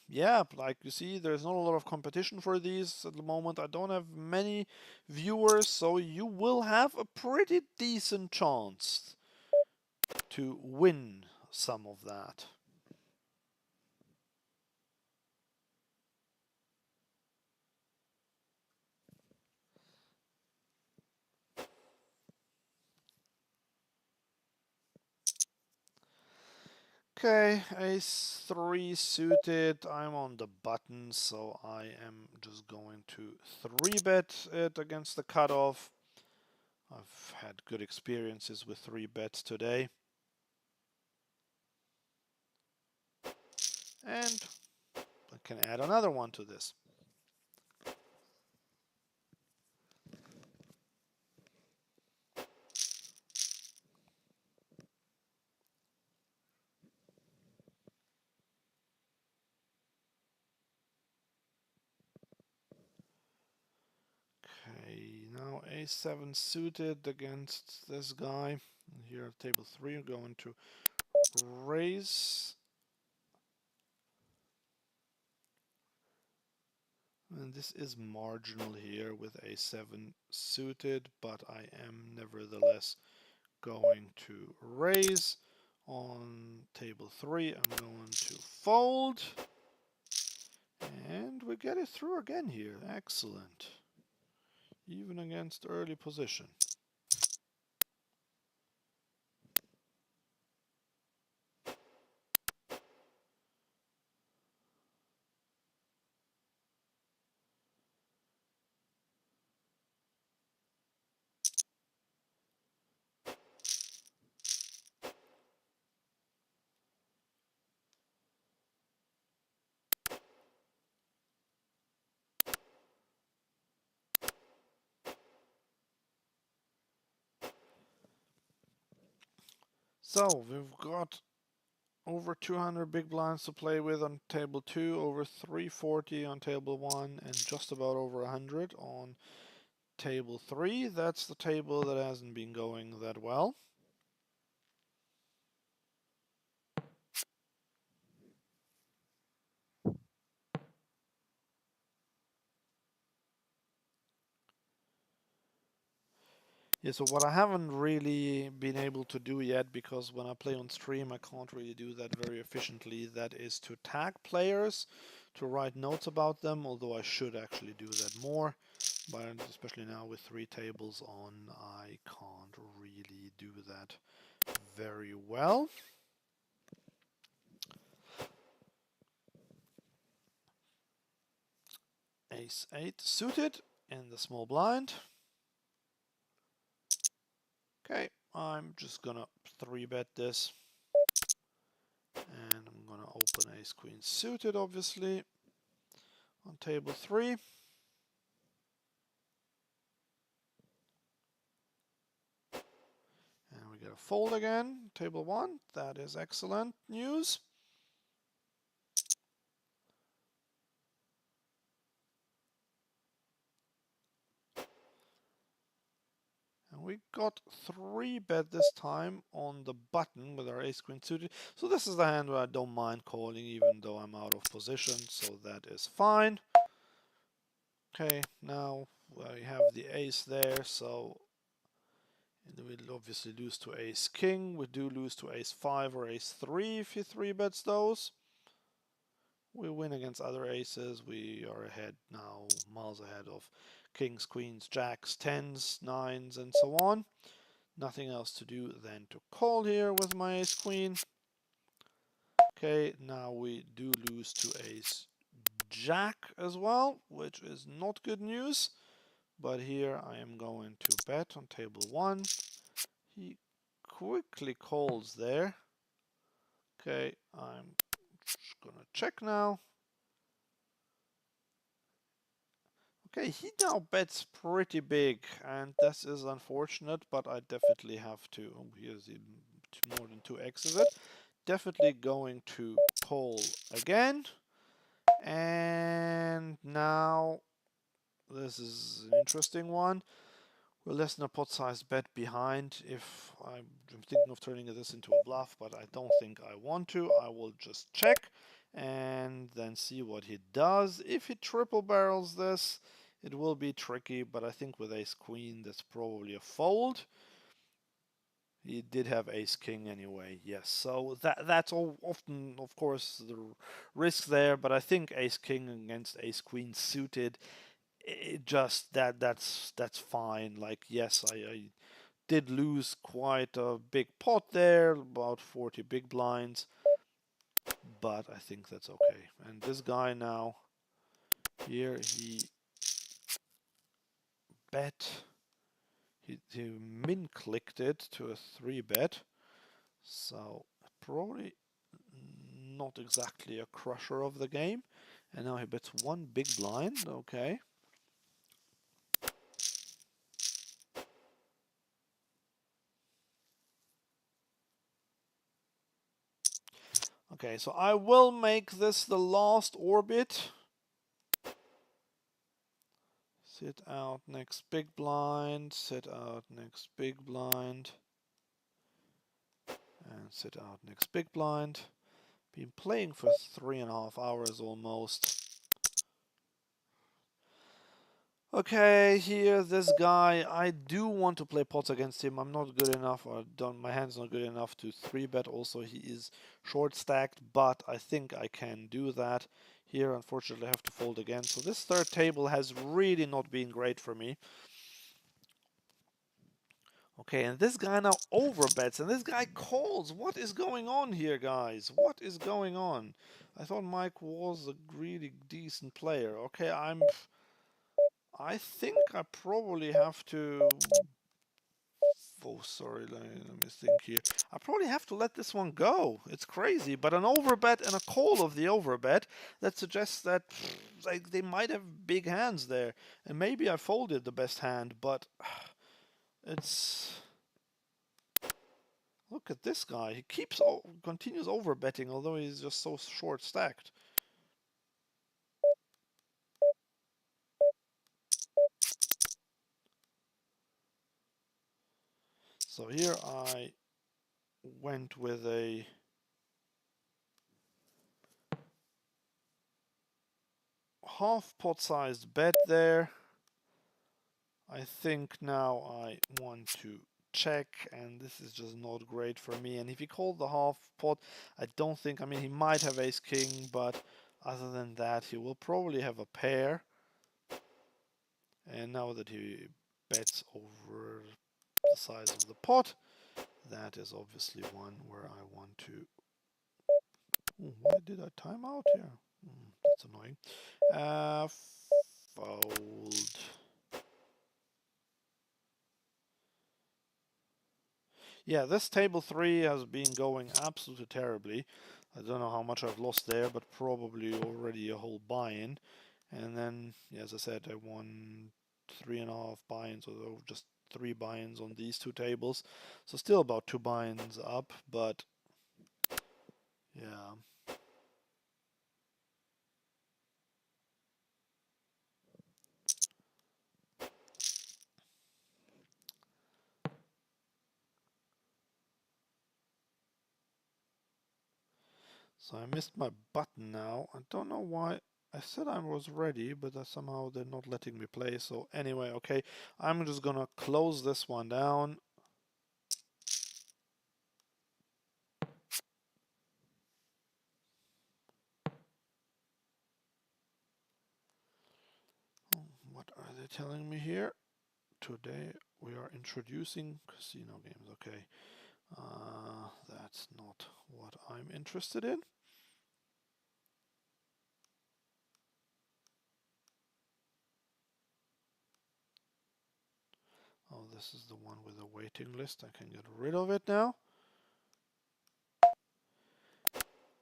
B: yeah, like you see, there's not a lot of competition for these at the moment. I don't have many viewers, so you will have a pretty decent chance to win some of that. Okay, ace 3 suited. I'm on the button, so I am just going to 3-bet it against the cutoff. I've had good experiences with 3-bets today. And I can add another one to this. Okay, now a7 suited against this guy. Here at table 3, we're going to raise. And this is marginal here with a7 suited, but I am nevertheless going to raise. On table 3, I'm going to fold. And we get it through again here. Excellent. Even against early position. So we've got over 200 big blinds to play with on table 2, over 340 on table 1, and just about over 100 on table 3. That's the table that hasn't been going that well. Yeah, so what I haven't really been able to do yet, because when I play on stream I can't really do that very efficiently, that is to tag players, to write notes about them, although I should actually do that more. But especially now with 3 tables on, I can't really do that very well. Ace 8 suited in the small blind. Okay, I'm just gonna 3-bet this. And I'm gonna open ace queen suited, obviously, on table 3. And we get a fold again, table 1. That is excellent news. And we got 3-bet this time on the button with our ace queen suited. So this is the hand where I don't mind calling even though I'm out of position, so that is fine. Okay, now we have the ace there, so we'll obviously lose to ace king. We do lose to ace 5 or ace 3 if he 3-bets those. We win against other aces. We are ahead now, miles ahead of kings, queens, jacks, 10s, 9s, and so on. Nothing else to do than to call here with my ace queen. Okay, now we do lose to ace jack as well, which is not good news. But here I am going to bet on table 1. He quickly calls there. Okay, I'm just gonna check now. Okay, he now bets pretty big, and this is unfortunate, but I definitely have to. Oh, here's more than 2x, is it? Definitely going to call again. And now this is an interesting one. We're less than a pot-sized bet behind. If I'm thinking of turning this into a bluff, but I don't think I want to. I will just check and then see what he does. If he triple barrels this, it will be tricky, but I think with ace-queen, that's probably a fold. He did have ace-king anyway, yes. So that's all often, of course, the risk there, but I think ace-king against ace-queen suited, it just that's fine. Like, yes, I did lose quite a big pot there, about 40 big blinds, but I think that's okay. And this guy now, here he bet, he min clicked it to a 3-bet, so probably not exactly a crusher of the game. And now he bets one big blind, okay. Okay, so I will make this the last orbit. Sit out next big blind, sit out next big blind, and sit out next big blind. Been playing for 3.5 hours almost. Okay, here, this guy, I do want to play pots against him. I'm not good enough, or don't, my hand's not good enough to 3-bet. Also, he is short stacked, but I think I can do that. Here, unfortunately, I have to fold again. So this third table has really not been great for me. Okay, and this guy now overbets, and this guy calls. What is going on here, guys? What is going on? I thought Mike was a really decent player. Okay, I think I probably have to... Oh, sorry, let me think here. I probably have to let this one go. It's crazy, but an overbet and a call of the overbet, that suggests that like they might have big hands there. And maybe I folded the best hand, but it's... Look at this guy. He continues overbetting, although he's just so short stacked. So here I went with a half pot sized bet there. I think now I want to check, and this is just not great for me. And if he called the half pot, I don't think, I mean, he might have ace king, but other than that, he will probably have a pair. And now that he bets over the size of the pot, that is obviously one where I want to... Ooh, why did I time out here? That's annoying. Fold. Yeah, this table 3 has been going absolutely terribly. I don't know how much I've lost there, but probably already a whole buy-in. And then, yeah, as I said, I won 3.5 buy-ins, although just 3 buy-ins on these 2 tables. So still about 2 buy-ins up, but yeah. So I missed my button now. I don't know why. I said I was ready, but somehow they're not letting me play. So anyway, okay, I'm just gonna close this one down. Oh, what are they telling me here? Today we are introducing casino games. Okay, that's not what I'm interested in. Oh, this is the one with the waiting list. I can get rid of it now.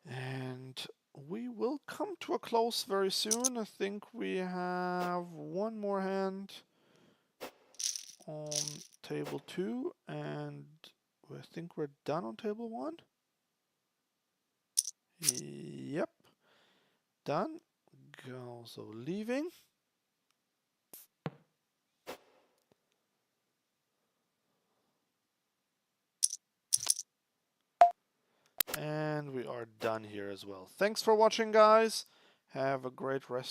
B: And we will come to a close very soon. I think we have one more hand on table 2, and I think we're done on table 1. Yep, done. So leaving. And we are done here as well. Thanks for watching, guys. Have a great rest